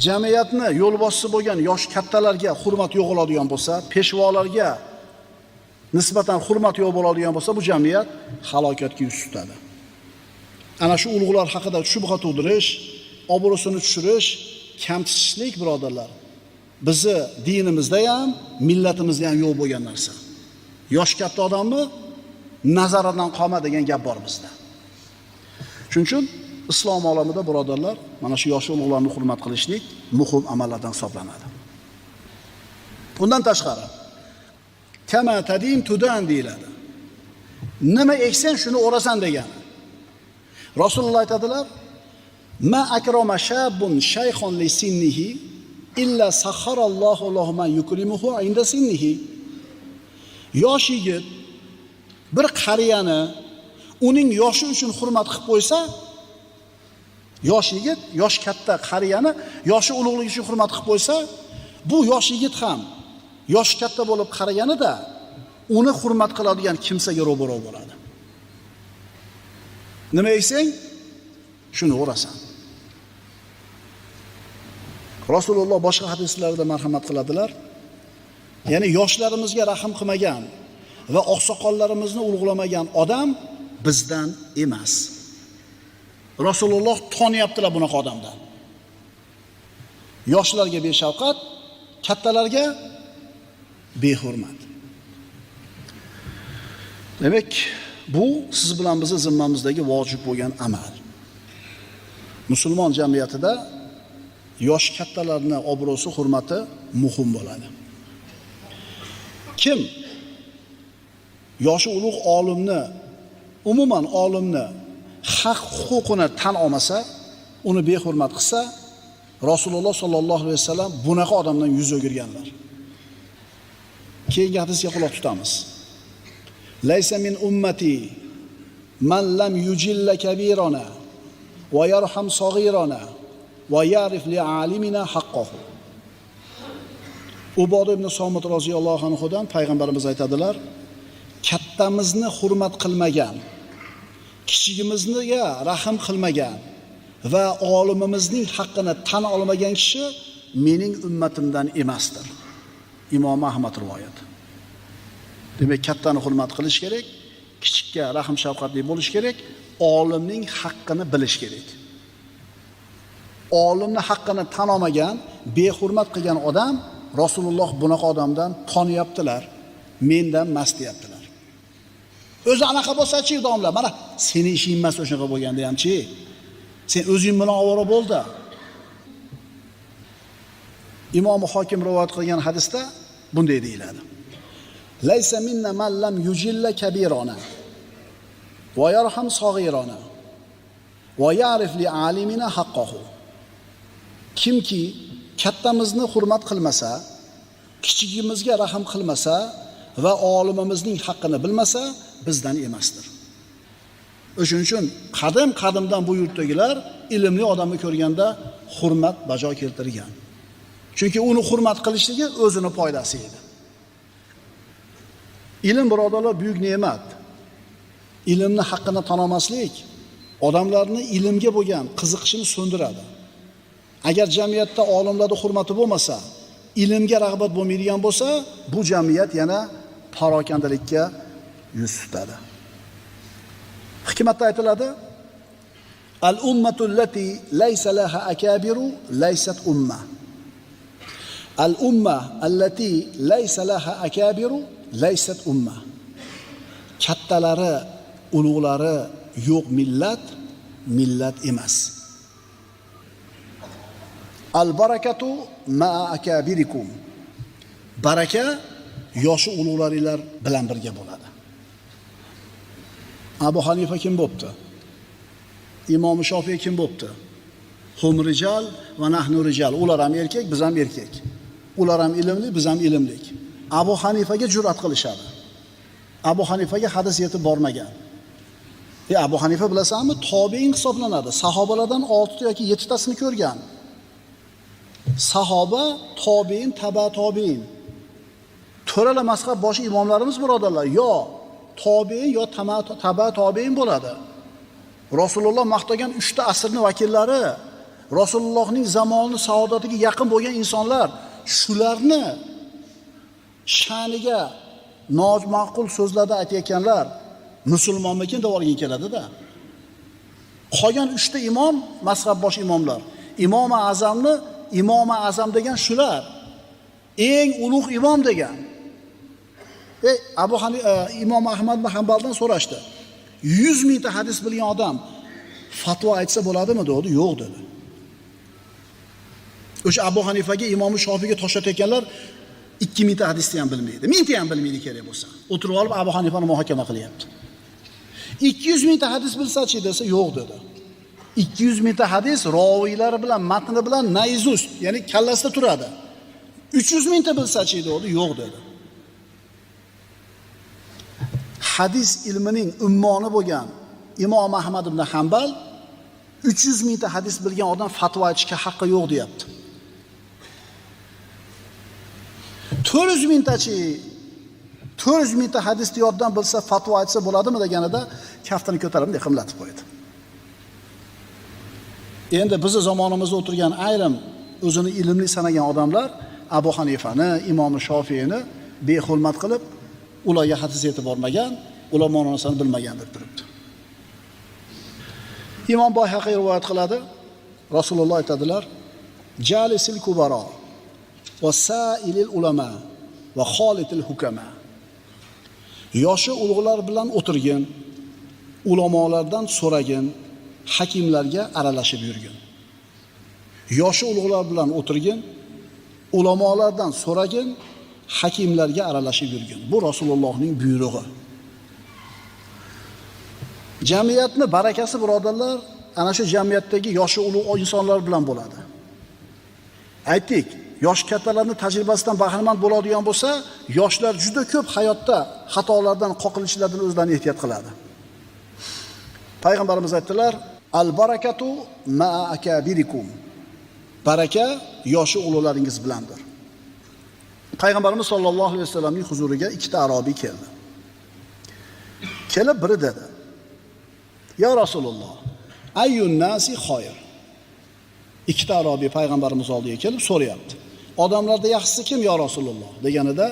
Jamiyatni yo'lboshchisi bo'lgan yosh kattalarga hurmat yo'q bo'ladigan bo'lsa, peshvolarga nisbatan hurmat yo'q bo'ladigan bo'lsa, bu jamiyat halokatga yuz tutadi. Ana shu ulug'lar haqida shubha tug'dirish, obro'sini tushirish, kamsitishlik birodarlar. Bizi dinimizda ham, millatimizda ham yo'q bo'lgan narsa. Yosh katta odamni nazaridan qolma degan gap bor bizda. Shuning uchun islom olamida birodarlar, mana shu yosh ulug'larni hurmat qilishlik muhim amallardan hisoblanadi. Bundan tashqari kama tadim tudan deyiladi. Nima eksang shuni o'rasan degani. Rasululloh aytadilar: "Ma akrama shabun shaykhon li sinnihi illa sakharallohu lahu ma yukrimuhu inda sinnihi." Yosh yigit bir qariyani uning yoshi uchun hurmat qilib qo'ysa, yosh yigit, yosh katta qariyani yoshi ulug'ligi uchun hurmat qilib qo'ysa, bu yosh yigit ham yosh katta bo'lib qaraganida uni hurmat qiladigan kimsaga ro'baro bo'ladi. Nima eksang, shuni o'rasan. Rasululloh boshqa hadislarida marhamat qiladilar. Ya'ni yoshlarimizga rahim qilmagan va oqsoqollarimizni ulug'lamagan odam bizdan emas. Rasululloh tonyaptilar bunaqa odamdan. Yoshlarga beshafqat, kattalarga behurmat. Demak, bu siz bilan bizni zimmamizdagi vojib bo'lgan amal. Musulmon jamiyatida yosh kattalarning obro'si, hurmati muhim bo'ladi. Kim yoshi ulug' olimni, umuman olimni haq huquqini tan olmasa, uni behurmat qilsa, Rasululloh sollallohu alayhi vasallam bunaqa odamdan yuz o'girganlar. Keyingi hadisga quloq tutamiz. Laysa min ummati man lam yujilla kabirana va yarham saghirana va ya'rif li alimina haqqahu. Uboda ibn Somit roziyallohu anhudan payg'ambarimiz aytadilar: kattamizni hurmat qilmagan, kichigimizga rahim qilmagan va olimimizning haqqini tan olmagan kishi mening ummatimdan emasdir. Imom Ahmad rivoyat. Demak, kattani hurmat qilish kerak, kichikka rahim shafqatli bo'lish kerak, olimning haqqini bilish kerak. Olimning haqqini tan olmagan, behurmat qilgan odam Rasululloh bunaqa odamdan tonyaptilar, mendan emas deyaptilar. O'zi anaqa bo'lsa-chi, domla, mana seni ishing emas o'shaqa bo'lganda hamchi. Sen o'zing bilan ovora bo'ldi. Imom Hokim rivoyat qilgan hadisda bunday deyiladi. Laysa minna man lam yujilla kabirana va yarham saghirana va ya'rif li alimina haqqahu. Kimki kattamizni hurmat qilmasa, kichigimizga rahim qilmasa va olimimizning haqqini bilmasa, bizdan emasdir. O'shuning uchun qadimdan bu yurtdagilar ilmli odamni ko'rganda hurmat bajo keltirgan. Chunki uni hurmat qilishligi o'zini foydasi edi. Ilm birodarlar buyuk ne'mat. Ilmni haqqini tan olmaslik odamlarni ilmga bo'lgan qiziqishini so'ndiradi. Agar jamiyatda olimlarning hurmati bo'lmasa, ilmga rag'bat bo'lmaydigan bo'lsa, bu jamiyat yana parokandalikka yuz tutadi. Hikmatda aytiladi: Al-ummatu allati laysa laha akabiru laysat umma. Al-umma allati laysa laha akabiru laysat umma. Kattalari, ulug'lari yo'q millat emas. Al-barakatu ma'a akabirikum. Baraka yoshi ulug'laringlar bilan birga bo'ladi. Abu Hanifa kim bo'pti? Imom Shofiy kim bo'pti? Hum rijal va nahnu rijal. Ular ham erkak, biz ham erkak. Ular ham ilmli, biz ham ilmlik. Abu Hanifaga jur'at qilishadi. Abu Hanifaga hadis yetib bormagan. Abu Hanifa bilasanmi, tobein hisoblanadi. Sahobalardan 6 yoki 7 tasini ko'rgan. Sahoba, tobein, taba tobein. To'ralar mazhab boshi imomlarimiz birodarlar, yo tobein yo taba tobein bo'ladi. Rasululloh maqtagan 3 ta asrning vakillari, Rasulullohning zamoni saodatiga yaqin bo'lgan insonlar, shularni sha'niga noma'qul so'zlarda aytayotganlar musulmonmikin deb olgan keladi-da. Qolgan 3 ta imom, mazhab bosh imomlar. Imom Azamni Imom Azam degan shular. Eng ulug' imom degan. Abu Hanifa Imom Ahmad bin Hanbaldan so'rashdi. 100 mingta hadis bilgan odam fatvo aytsa bo'ladimi dedi? Yo'q dedi. O'sha Abu Hanifaga, Imom Shofiyga toshlatayotganlar 2 mingta hadisni ham bilmaydi. Mingta ham bilmaydi kerak bo'lsa. O'tirib olib Abu Hanifani muhokama qilyapti. 200 mingta hadis bilsa-chi desa yo'q dedi. 200 mingta hadis roviylari bilan, matni bilan naizust, ya'ni kallasida turadi. 300 mingta bilsa-chi dedi, yo'q dedi. Hadis ilmining ummoni bo'lgan Imom Ahmad ibn Hanbal 300 mingta hadis bilgan odam fatvo aytishga haqqi yo'q deyapti. 400 mingtachi 400 mingta hadisni yoddan bilsa fatvo aytsa bo'ladimi deganida kaftini ko'tarib qimlatib qo'ydi. Endi bizni zamonimizda o'tirgan ayrim o'zini ilmli sanagan odamlar Abu Hanifani, Imom Shofiyni behurmat qilib, ularga hadis yetib bormagan, ular ma'nosini bilmagan deb turibdi. Imom Bayhaqiy rivoyat qiladi. Rasululloh aytadilar: "Jalisil kubara va sa'ilil ulama va xolitil hukama." Yoshi ulug'lar bilan o'tirgin, ulamolardan so'ragin, hakimlarga aralashib yurgin. Yoshi ulug'lar bilan o'tirgin, ulamolardan so'ragin, hakimlarga aralashib yurgin. Bu Rasulullohning buyrug'i. Jamiyatni barakasi birodarlar, ana shu jamiyatdagi yoshi ulug' insonlar bilan bo'ladi. Aytdik, yosh kattalarning tajribasidan bahramand bo'ladigan bo'lsa, yoshlar juda ko'p hayotda xatolardan, qoqilishlardan o'zlarini ehtiyot qiladi. Payg'ambarimiz aytdilar: "Al-barakatu ma'a akabirikum." Baraka yoshi ulug'laringiz bilandir. Payg'ambarimiz sollallohu alayhi vasallamning huzuriga 2 ta arobiy keldi. Kelib biri dedi: "Ya Rasululloh, ayyun nasi xoyr?" 2 ta arobiy payg'ambarimiz oldiga kelib so'rayapti. Odamlarda yaxshisi kim ya Rasululloh deganida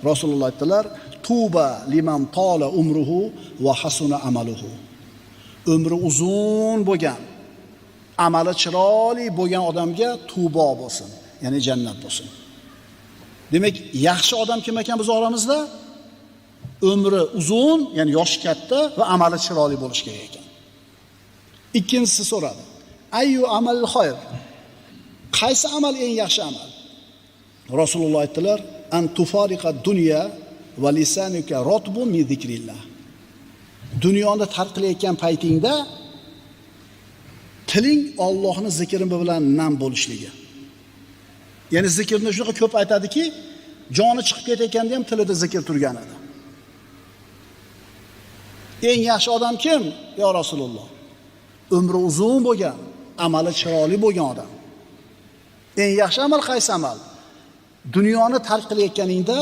Rasululloh aytdilar: "Tuba liman tola umruhu va hasuna amaluhu." Umri uzun bo'lgan, amali chiroyli bo'lgan odamga tubo bo'lsin, ya'ni jannat bo'lsin. Demak, yaxshi odam kim ekan biz oramizda? Umri uzun, ya'ni yoshi katta va amali chiroyli bo'lish kerak ekan. Ikkinchisi so'radi: "Ayyu amalil xoyr?" Qaysi amal eng yaxshi amal? Rasululloh aytdilar: "An tufariqa dunya va lisanuka rotbun min zikrillah." Dunyoni tark qilayotgan paytingda tiling Allohning zikri bilan nam bo'lishligi. Ya'ni zikrni shunaqa ko'p aytadiki, joni chiqib ketayotganda ham tilida zikr turgan edi. Eng yaxshi odam kim? Ya Rasululloh. Umri uzun bo'lgan, amali chiroyli bo'lgan odam. Eng yaxshi amal qaysi amal? Dunyoni tark qilayotganingda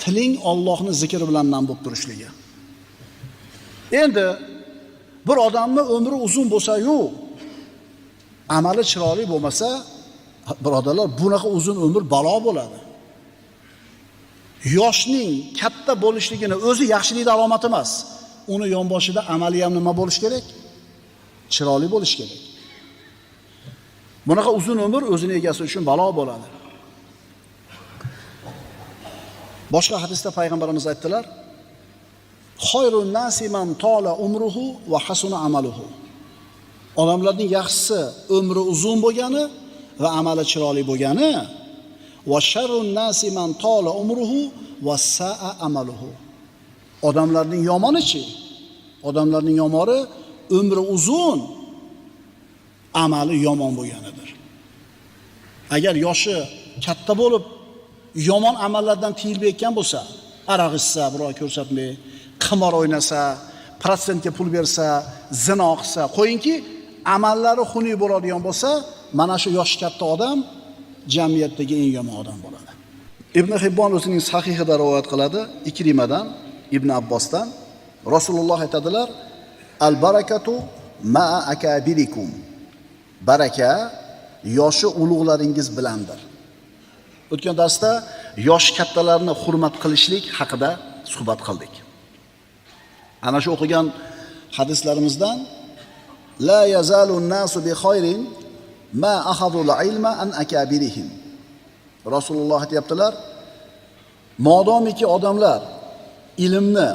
tiling Allohning zikri bilan nam bo'lib turishligi. Endi bir odamni umri uzun bo'lsa-yu, amali chiroyli bo'lmasa, birodarlar, bunaqa uzun umr balo bo'ladi. Yoshning katta bo'lishligini o'zi yaxshilikning alomati emas. Uni yonboshida amali ham nima bo'lish kerak? Chiroyli bo'lish kerak. Bunaqa uzun umr o'zini egasi uchun balo bo'ladi. Boshqa hadisda payg'ambarimiz aytdilar: "Xoyrun nasi man tola umruhu va hasuna amaluhu." Odamlarning yaxshisi umri uzun bo'lgani va amali chiroyli bo'lgani, va sharrun nasi man tola umruhu va sa'a amaluhu. Odamlarning yomonichi? Odamlarning yomoni umri uzun, amali yomon bo'lganidir. Agar yoshi katta bo'lib yomon amallardan tiyilmayotgan bo'lsa, aroq ichsa, birov ko'rsatmay, qimor o'ynasa, protsentga pul bersa, zino qilsa, qo'yingki, amallari xunuk bo'ladigan bo'lsa, mana shu yoshi katta odam jamiyatdagi eng yomon odam bo'ladi. Ibn Hibbon o'zining sahihida rivoyat qiladi, Ikrimadan, Ibn Abbosdan. Rasululloh aytadilar: "Al-barakatu ma'a akabirikum." Baraka yoshi ulug'laringiz bilandir. O'tgan darsda yosh kattalarni hurmat qilishlik haqida suhbat qildik. Ana shu o'qigan hadislarimizdan la yazalun nasu bi khayrin ma akhadul ilma an akabirihim. Rasululloh aytibdilar, modomiki odamlar ilmni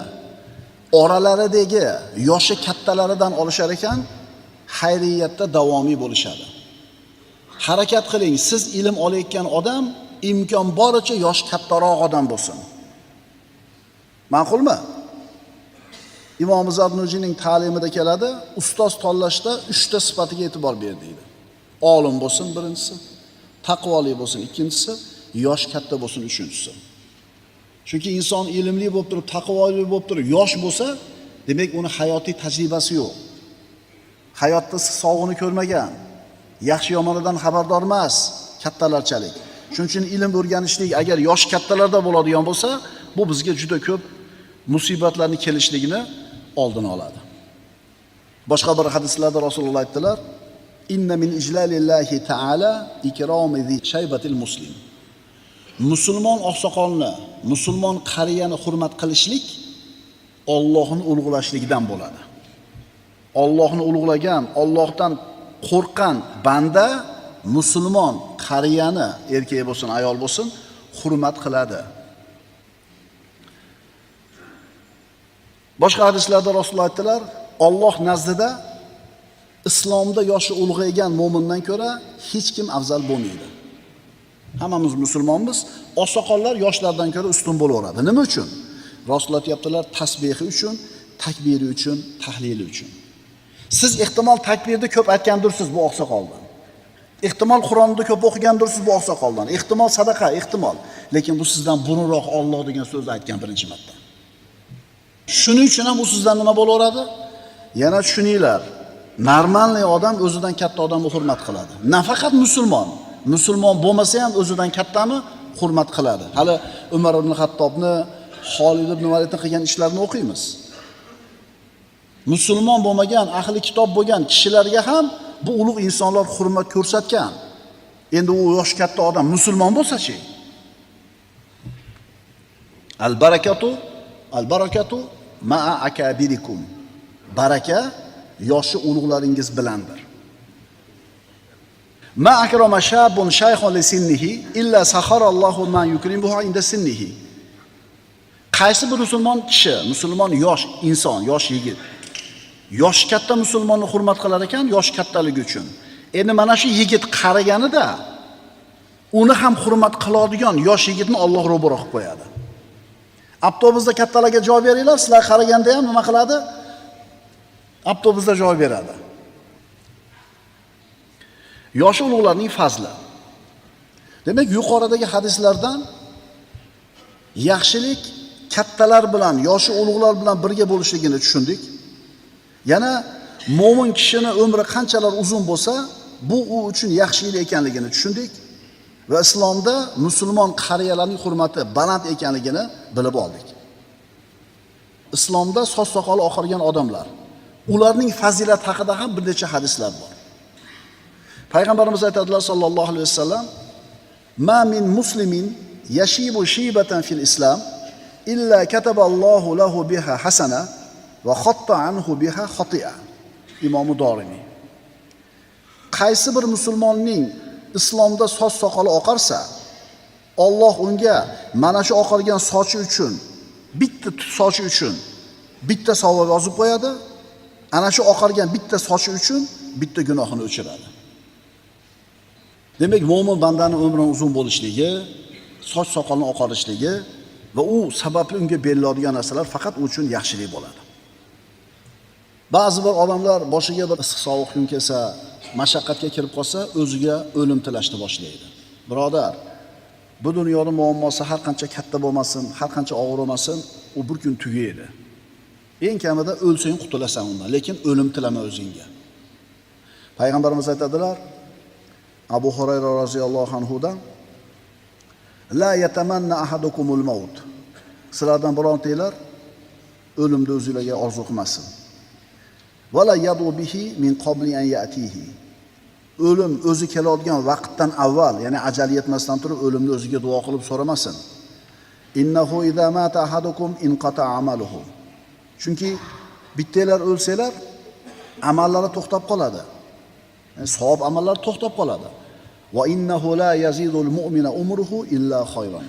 oralaridagi yoshi kattalaridan olishar ekan, xayriyatda davomiy bo'lishadi. Harakat qiling, siz ilm olayotgan odam imkon boricha yosh kattaroq odam bo'lsin. Ma'qulmi? Imom Zarnujining ta'limida keladi, ustoz tanlashda 3 ta sifatiga e'tibor ber deydi. Olim bo'lsin birinchisi, taqvoli bo'lsin ikkinchisi, yosh katta bo'lsin uchinchisi. Chunki inson ilmli bo'lib turib, taqvoli bo'lib turib, yosh bo'lsa, demak uni hayotiy tajribasi yo'q. Hayotda sog'ini ko'rmagan, yaxshi yomonidan xabardor emas, kattalarchalik. Shuning uchun ilm o'rganishlik agar yosh kattalarda bo'ladigan bo'lsa, bu bizga juda ko'p musibatlarni kelishligini oldini oladi. Boshqa bir hadislarda Rasululloh aytdilar: "Inna min ijlalillahi ta'ala ikromi zi shaybatil muslim." Musulmon oqsoqolni, musulmon qariyani hurmat qilishlik Allohni ulug'lashlikdan bo'ladi. Allohni ulug'lagan, Allohdan qo'rqqan banda musulmon qariyani, erkak bo'lsin, ayol bo'lsin, hurmat qiladi. Boshqa hadislarda Rasululloh aytdilar, Alloh nazdida islomda yoshi ulg'aygan mo'mindan ko'ra hech kim afzal bo'lmaydi. Hammamiz musulmonmiz, oqsoqollar yoshlardan ko'ra ustun bo'laveradi. Nima uchun? Rasululloh aytibdilar, tasbihi uchun, takbiri uchun, tahlili uchun. Siz ehtimol takbirni ko'p aytgandirsiz bu oqsoqoldan. Ehtimol Qur'onni ko'p o'qigandirsiz bu oqsoqoldan. Ehtimol sadaqa, ehtimol. Lekin bu sizdan burunroq Alloh degan so'zni aytgan birinchi marta. Shuning uchun ham u sizdan nima bo'laveradi? Yana tushuninglar. Normalniy odam o'zidan katta odamni hurmat qiladi. Nafaqat musulmon, musulmon bo'lmasa ham o'zidan kattani hurmat qiladi. Hali Umar ibn Xattobni, Xolid ibn Validni qilgan ishlarini o'qiymiz. Musulmon bo'lmagan, ahli kitob bo'lgan kishilarga ham bu ulug' insonlar hurmat ko'rsatgan. Endi u yosh katta odam musulmon bo'lsa-chi? Al-barakatu ma'a akabirikum. Baraka yoshi ulug'laringiz bilandir. Ma akrama shabun shaykhun li sinnihi illa sakharallohu man yukrimuhu inda sinnihi. Qaysi bir musulmon kishi, musulmon yosh inson, yosh yigit yosh katta musulmonni hurmat qilar ekan, yosh kattaligi uchun. Endi mana shu yigit qaraganida uni ham hurmat qiladigan yosh yigitni Alloh ro'baro qilib qo'yadi. Avtobusda kattalarga joy beringlar, sizlar qaraganda ham nima qiladi? Avtobusda joy beradi. Yoshi ulug'larning fazli. Demak, yuqoridagi hadislardan yaxshilik kattalar bilan, yoshi ulug'lar bilan birga bo'lishligini tushundik. Yana mo'min kishining umri qanchalar uzun bo'lsa, bu u uchun yaxshilik ekanligini tushundik va islomda musulmon qariyalarning hurmati baland ekanligini bilib oldik. Islomda soch soqoli oqargan odamlar, ularning fazilati haqida ham bir necha hadislar bor. Payg'ambarimiz aytadilar sallallohu alayhi vasallam: "Ma min muslimin yashibu shibatan fil islam illa kataballohu lahu biha hasana va khatta anhu biha khati'a." Imom Dorimiy. Qaysi bir musulmonning islomda soch soqoli oqarsa, Alloh unga mana shu oqargan sochi uchun, bitta sochi uchun bitta savob yozib qo'yadi. Ana shu oqargan bitta sochi uchun bitta gunohini o'chiradi. Demak, mo'min bandaning umrining uzun bo'lishligi, soch soqolning oqarishligi va u sababli unga beriladigan narsalar faqat u uchun yaxshilik bo'ladi. Ba'zi bir odamlar boshiga bir issiq sovuq kun kelsa, mashaqqatga kirib qolsa, o'ziga o'lim tilashni boshlaydi. Birodar, bu dunyoning muammosi har qancha katta bo'lmasin, har qancha og'ir bo'lmasin, u bir kun tugaydi. Eng kamida o'lsang qutulasan undan, lekin o'lim tilama o'zingga. Payg'ambarimiz aytadilar, Abu Hurayra roziyallohu anhudan, la yatamanna ahadukumul maut. Sizlardan birontanglar o'limni o'zingizga orzu qilmasin. Vala yadu bihi min qabli an yatihi. O'lim o'zi keladigan vaqtdan avval, ya'ni ajal yetmasdan turib o'limni o'ziga duo qilib so'ramasin. Innahu idza mata ahadukum inqata amaluhu. Chunki bittalar o'lsalar, amallari to'xtab qoladi. Yani savob amallar to'xtab qoladi. Va innahu la yazidul mu'mina umruhu illa khayran.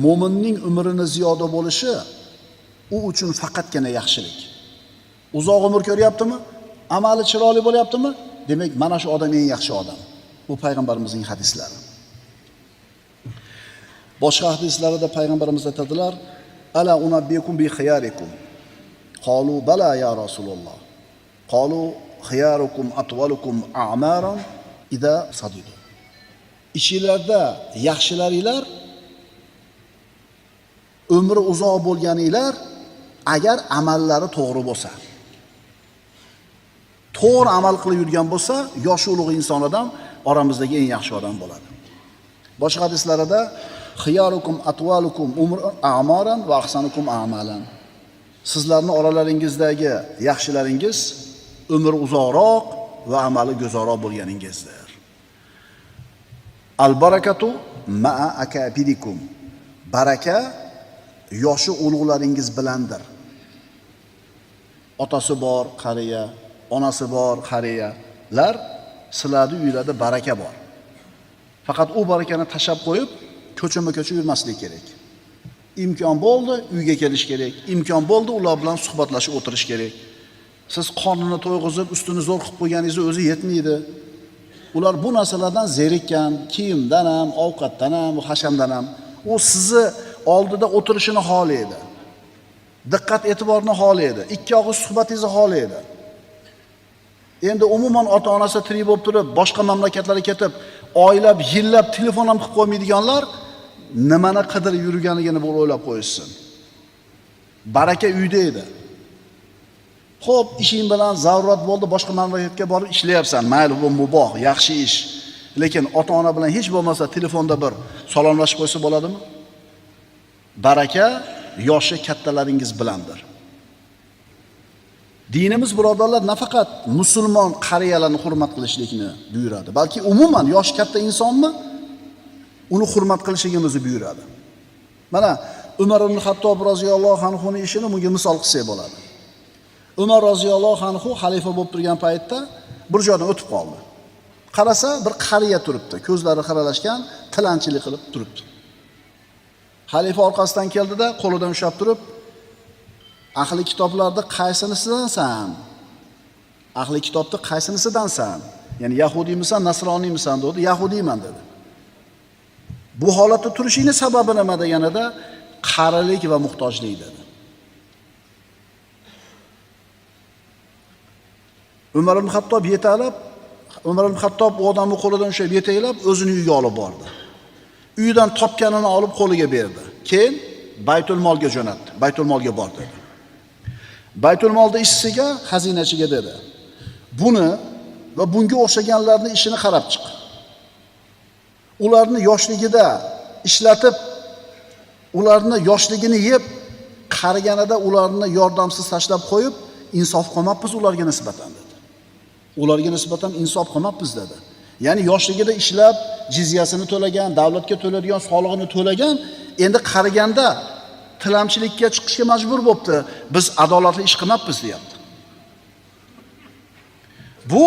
Mo'minning umrini ziyoda bo'lishi u uchun faqatgina yaxshilik. Uzoq umr ko'ryaptimi? Amali chiroyli bo'lyaptimi? Demak, mana shu odam eng yaxshi odam. Bu payg'ambarimizning hadislari. Boshqa hadislarida payg'ambarimiz aytadilar: "Ala unabbikum bi khiyarikum." Qalu bala ya Rasululloh. Qalu khiyarukum atwalukum a'maran idza sadidu. Ishingizda yaxshilaringlar, umri uzoq bo'lganinglar, agar amallari to'g'ri bo'lsa. To'g'ri amal qilib yurgan bo'lsa, yoshi ulug' inson odam oramizdagi eng yaxshi odam bo'ladi. Boshqa hadislarida khiyarukum atwalukum a'maran va ahsanukum a'malan. Sizlarning oralaringizdagi yaxshilaringiz umri uzoqroq va amali go'zalroq bo'lganingizdir. Al-barakatu ma'a akabirikum. Baraka yoshi ulug'laringiz bilandir. Otasi bor qariya, onasi bor qariyalar, sizlarning uylarda baraka bor. Faqat u barakani tashab qo'yib, ko'chama-ko'cha yurmaslik kerak. Imkon bo'ldi, uyga kelish kerak. Imkon bo'ldi, ular bilan suhbatlashib o'tirish kerak. Siz qornini to'yg'izib, ustini zo'r qilib qo'yganingiz o'zi yetmaydi. Ular bu narsalardan zerikkan, kiyimdan ham, ovqatdan ham, hashamdan ham. U sizni oldida o'tirishini xohlaydi. Diqqat e'tiborni xohlaydi. Ikki og'iz suhbatingizni xohlaydi. Endi umuman ota-onasi tirik bo'lib turib, boshqa mamlakatlarga ketib, oylab, yillab telefon ham qilib qo'ymaydiganlar nimani qidirib yurganligini bir o'ylab qo'yishsin. Baraka uyda edi. Xo'p, ishing bilan zarurat bo'ldi, boshqa mamlakatga borib ishlayapsan. Mayli, bu muboh, yaxshi ish. Lekin ota-ona bilan hech bo'lmasa telefonda bir salomlashib qo'ysa bo'ladimi? Baraka yoshi kattalaringiz bilandir. Dinimiz birodarlar nafaqat musulmon qariyalarni hurmat qilishlikni buyuradi, balki umuman yoshi katta insonni uni hurmat qilishligimizni buyuradi. Mana Umar ibn Xattob roziyallohu anhu ning ishini bunga misol qilsak bo'ladi. Umar roziyallohu anhu xalifa bo'lib turgan paytda bir joydan o'tib qoldi. Qarasa, bir qariya turibdi, ko'zlari xiralashgan, tilanchilik qilib turibdi. Xalifa orqasidan keldida, qo'lidan ushlab turib, ahli kitoblarda qaysinisidansan? Ahli kitobda qaysinisidansan? Ya'ni yahudiymisan, nasroniymisan dedi. Yahudiyman dedi. Bu holatda turishingni sababi nima deganida, qarilik va muhtojlik dedi. Umar ibn Xattob yetalab, Umar ibn Xattob u odamni qo'lidan ushlab yetaklab o'zini uyiga olib bordi. Uyidan topganini olib qo'liga berdi. Keyin Baytul Molga jo'natdi. Baytul Molga bordi. Baytul Molda ishchisiga, xazinachiga dedi: "Buni va bunga o'xshaganlarning ishini qarab chiq. Ularni yoshligida ishlatib, ularni yoshligini yeb, qariganida ularni yordamsiz tashlab qo'yib, insof qilmabmiz ularga nisbatan" dedi. Ularga nisbatan insof qilmabmiz dedi. Ya'ni yoshligida ishlab, jizyasini to'lagan, davlatga to'laydigan solig'ini to'lagan, endi qariganda tilamchilikka chiqishga majbur bo'libdi. Biz adolatli ish qilmabmiz deyapti. Bu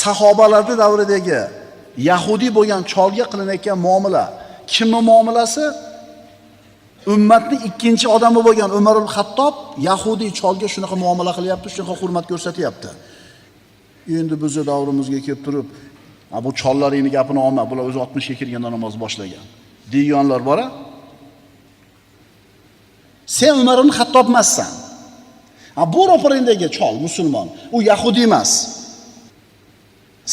sahobalarning davridagi Yahudi bo'lgan cholga qilinayotgan muomala. Kimning muomalasi? Ummatning ikkinchi odami bo'lgan Umar ibn Xattob Yahudi cholga shunaqa muomala qilyapti, shunaqa hurmat ko'rsatyapti. Endi bizni davrimizga kelib turib, bu chollaringni gapini olma, bular o'zi 60 ga kirganda namoz boshlagan deganlar bor-a? Sen Umar ibn Xattob emassan. Ha bu ro'parangdagi chol musulmon, u yahudi emas.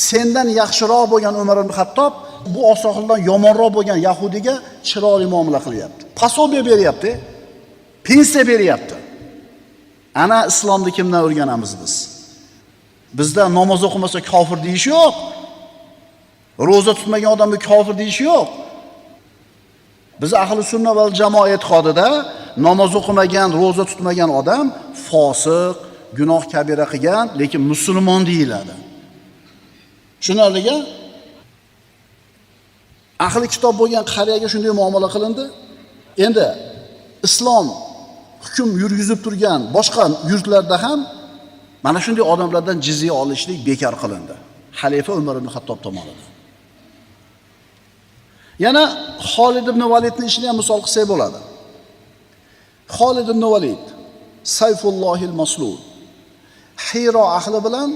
Sendan yaxshiroq bo'lgan Umar ibn Xattob bu oqsoqoldan yomonroq bo'lgan yahudiga chiroyli muomala qilyapti. Pasobiya beryapti, pensiya beryapti. Ana islomni kimdan o'rganamiz biz? Bizda namoz o'qimasa kofir deyish yo'q. Ro'za tutmagan odamni kofir deyish yo'q. Biz ahli sunna va jamoat e'tiqodida namoz o'qimagan, ro'za tutmagan odam fosiq, gunoh kabira qilgan, lekin musulmon deyiladi. Shunaliga ahli kitob bo'lgan qariyaga shunday muomala qilindi. Endi islom hukm yurgizib turgan boshqa yurtlarda ham mana shunday odamlardan jizya olishlik bekor qilindi. Xalifa Umar ibn Xattob tomonidan. Yana Xolid ibn Validning ishini ham misol qilsak bo'ladi. Xolid ibn Valid Sayfullohil Maslul Hiro ahli bilan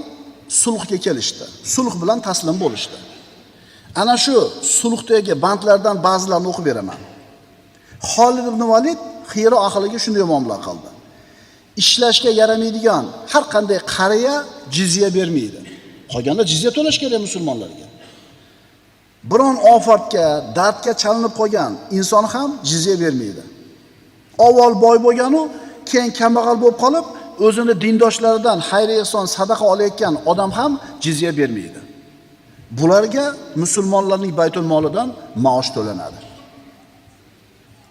sulhga kelishdi. Sulh bilan taslim bo'lishdi. Ana shu sulhdagi bandlardan ba'zilarini o'qib beraman. Xolid ibn Valid Hiro ahliga shunday muomala qildi. Ishlashga yaramaydigan har qanday qariya jizya bermaydi. Qolganda jizya to'lash kerak musulmonlarga. Biron ofatga, dardga chalinib qolgan inson ham jizya bermaydi. Avval boy bo'lgan-u, keyin kambag'al bo'lib qolib, o'zini dindoshlaridan xayr ehson sadaqa olayotgan odam ham jizya bermaydi. Bularga musulmonlarning baytul molidan maosh to'lanadi.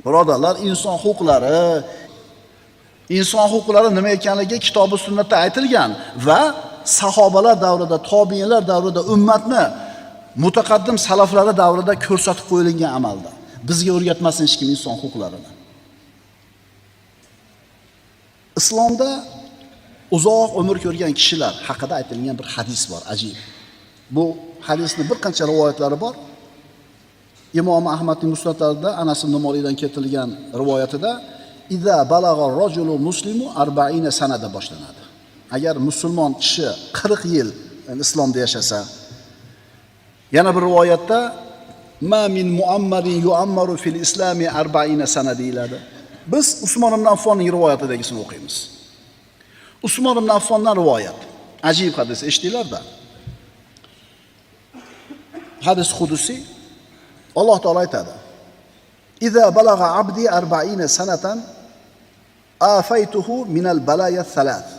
Birodarlar, inson huquqlari nima ekanligi kitob va sunnatda aytilgan va sahobalar davrida, tobiinlar davrida, ummatni mutaqaddim salaflari davrida ko'rsatib qo'yilgan amalda. Bizga o'rgatmasin hech kim inson huquqlarini. Islomda uzoq umr ko'rgan kishilar haqida aytilgan bir hadis bor, ajib. Bu hadisning bir qancha rivoyatlari bor. Imom Ahmadning musnadlarida Anas ibn Malikdan keltirilgan rivoyatida "Iza balagha ar-rajulu muslimu 40 sanada" boshlanadi. Agar musulmon kishi 40 yil islomda yashasa, yana bir rivoyatda "Ma min muammarin yu'ammaru fil islami 40 sana" deyiladi. Biz Usmon ibn Affonning rivoyatidagisini o'qiymiz. Usmon ibn Affondan rivoyat. Ajib hadis, eshitdinglar-da. Hadis qudusi. Alloh taolo aytadi: "Iza balagha 'abdi 40 sanatan afaytuhu min al-balaya thalath."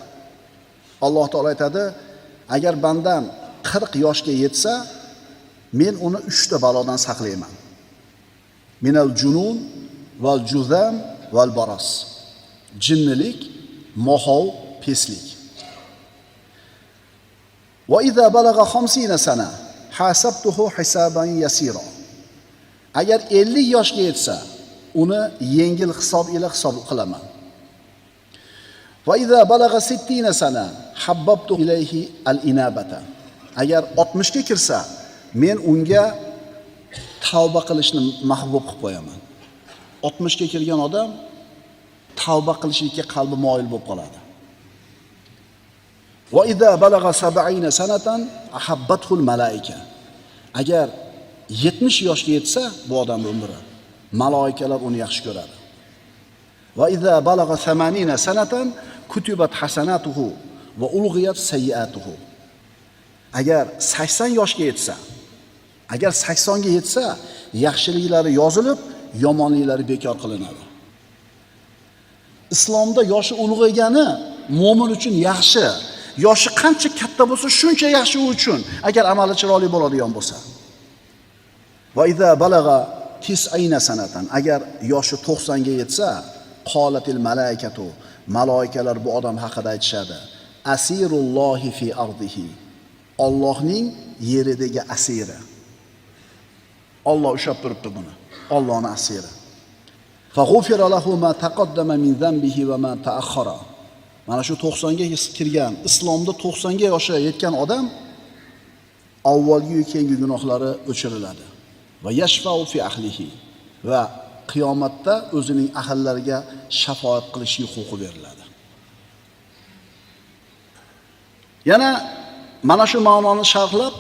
Alloh taolo aytadi, agar bandam 40 yoshga yetsa, men uni 3 ta balodan saqlayman. Minal junun val juzam val baras. Jinnilik, mohov, peslik. Va idza balagha 50 sana hasabtuhu hisaban yasira. Agar 50 yoshga yetsa, uni yengil hisob ila hisob qilaman. Va idza balagha 60 sana habbabtu ilayhi al-inabata. Agar 60 ga kirsa, men unga tavba qilishni mahbub qilib qo'yaman. 60 ga kirgan odam tavba qilishga qalbi moyil bo'lib qoladi. Va idza balagha 70 sanatan ahabbathu al-malaika. Agar 70 yoshga yetsa, bu odam umri, malaikalar uni yaxshi ko'radi. Va idza balagha 80 sanatan kutibat hasanatuhu va ulghiyat sayyiatuhu. Agar 80 yoshga yetsa, agar 80 ga yetsa, yaxshiliklari yozilib, yomonliklari bekor qilinadi. Islomda yoshi ulg'aygani mu'min uchun yaxshi. Yoshi qancha katta bo'lsa, shuncha yaxshi u uchun, agar amali chiroyli bo'ladigan bo'lsa. Va idza balagha 90 sanatan, agar yoshi 90 ga yetsa, qolatil malaikatu, malaikalar bu odam haqida aytishadi: Asirullohi fi ardihi. Allohning yeridagi asiri. Alloh ushlab turibdi buni. Allohning asiri. Fa ghufira lahu ma taqaddama min zambihi va ma ta'akhkhara. Mana shu 90 ga kirgan, islomda 90 ga yoshi yetgan odam avvalgi va keyingi gunohlari o'chiriladi. Va yashfa'u fi ahlihi. Va qiyomatda o'zining ahllariga shafoat qilish huquqi beriladi. Yana mana shu ma'noni sharhlab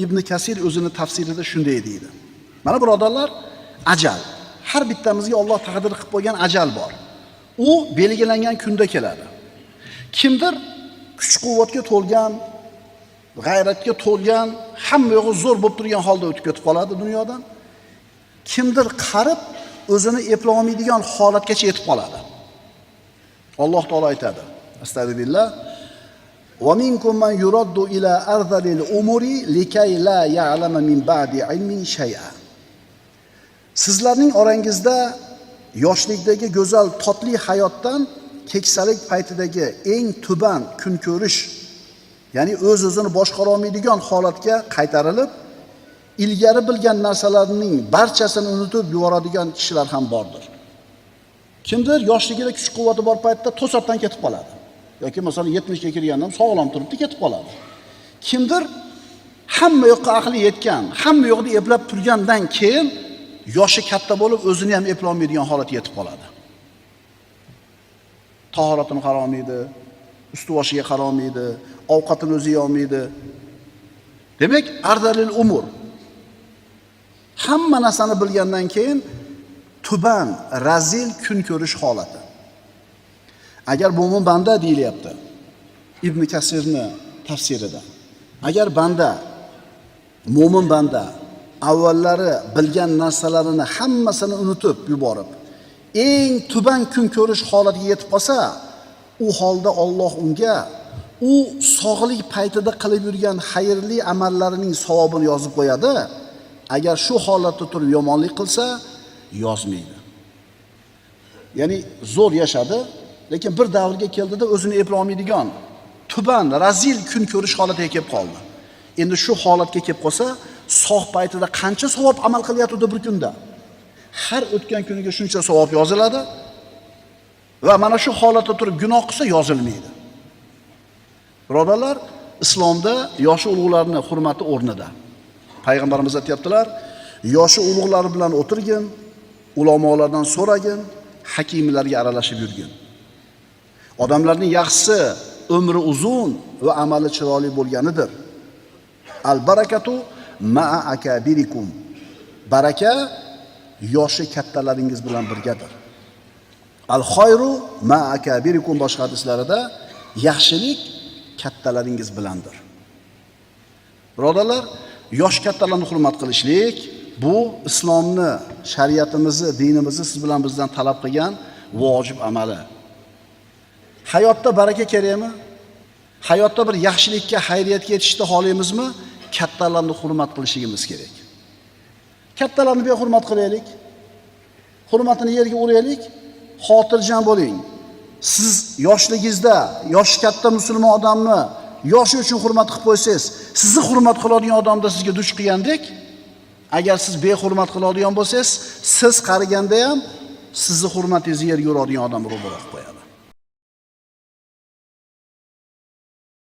Ibn Kasir o'zini tafsirida shunday deydi. Mana birodarlar, ajal. Har bittamizga Alloh taqdir qilib qo'ygan ajal bor. U belgilangan kunda keladi. Kimdir kuch-quvvatga to'lgan, g'ayratga to'lgan, hamma yo'g'i zo'r bo'lib turgan holda o'tib ketib qoladi dunyodan. Kimdir qarib, o'zini eplay olmaydigan holatgacha yetib qoladi. Alloh taolo aytadi: Astagfirullah. Wa minkum man yuraddu ila ardhil umuri likay la ya'lama min ba'di ilmin shay'a. Sizlarning orangizda yoshlikdagi go'zal totli hayotdan keksalik paytidagi eng tuban kun ko'rish, ya'ni o'z-o'zini boshqara olmaydigan holatga qaytarilib, ilgari bilgan narsalarning barchasini unutib yuboradigan kishilar ham bordir. Kimdir yoshligida kuch-quvvati bor paytda to'satdan ketib qoladi. Yoki masalan 70 ga kirganda ham sog'lom turibdi, ketib qoladi. Kimdir hamma yoqqa aqli yetgan, hamma yoqni eplab turgandan keyin yoshi katta bo'lib, o'zini ham eplay olmaydigan holatga yetib qoladi. Tahoratini qarolmaydi, ustuvoshiga qarolmaydi, ovqatini o'zi yeyolmaydi. Demak, ardalil umur. Hamma narsani bilgandan keyin tuban, razil kun ko'rish holati. Agar mo'min banda deyilyapti Ibn Kasirni tafsirida. Agar banda, mo'min banda avvallari bilgan narsalarini hammasini unutib yuborib, eng tuban kun ko'rish holatiga yetib qolsa, u holda Alloh unga u sog'lik paytida qilib yurgan xayrli amallarining savobini yozib qo'yadi. Agar shu holatda turib yomonlik qilsa, yozmaydi. Ya'ni zo'r yashadi, lekin bir davrga keldida o'zini eplay olmaydigan tuban, razil kun ko'rish holatiga kelib qoldi. Endi shu holatga kelib qolsa, sog' paytida qancha savob amal qilyapti bir kunda? Har o'tgan kuniga shuncha savob yoziladi va mana shu holatda turib gunoh qilsa yozilmaydi. Birodarlar, islomda yoshi ulug'larning hurmati o'rnida. Payg'ambarimiz aytibdilar: yoshi ulug'lar bilan o'tirgin, ulamolardan so'ragin, hakimlarga aralashib yurgin. Odamlarning yaxshisi umri uzun va amali chiroyli bo'lganidir. Al barakatu ma'a akabirikum. Baraka yoshi kattalaringiz bilan birgadir. Al khayru ma'a akabirikum boshqa hadislarida yaxshilik kattalaringiz bilandir. Birodarlar, yosh kattalarni hurmat qilishlik bu islomni, shariatimizni, dinimizni siz bilan bizdan talab qilgan vojib amali. Hayotda baraka kerakmi? Hayotda bir yaxshilikka, xayriyatga yetishni xohlaymizmi? Kattalarni hurmat qilishimiz kerak. Kattalarni behurmat qilaylik. Hurmatini yerga uraylik. Xotirjam bo'ling. Siz yoshligingizda yoshi katta musulmon odamni yoshi uchun hurmat qilib qo'ysangiz, sizni hurmat qiladigan odamda sizga duch qilgandek, agar siz behurmat qiladigan bo'lsangiz, siz qariganda ham sizni hurmatingizni yerga uradigan odam ro'baro qilib qo'yadi.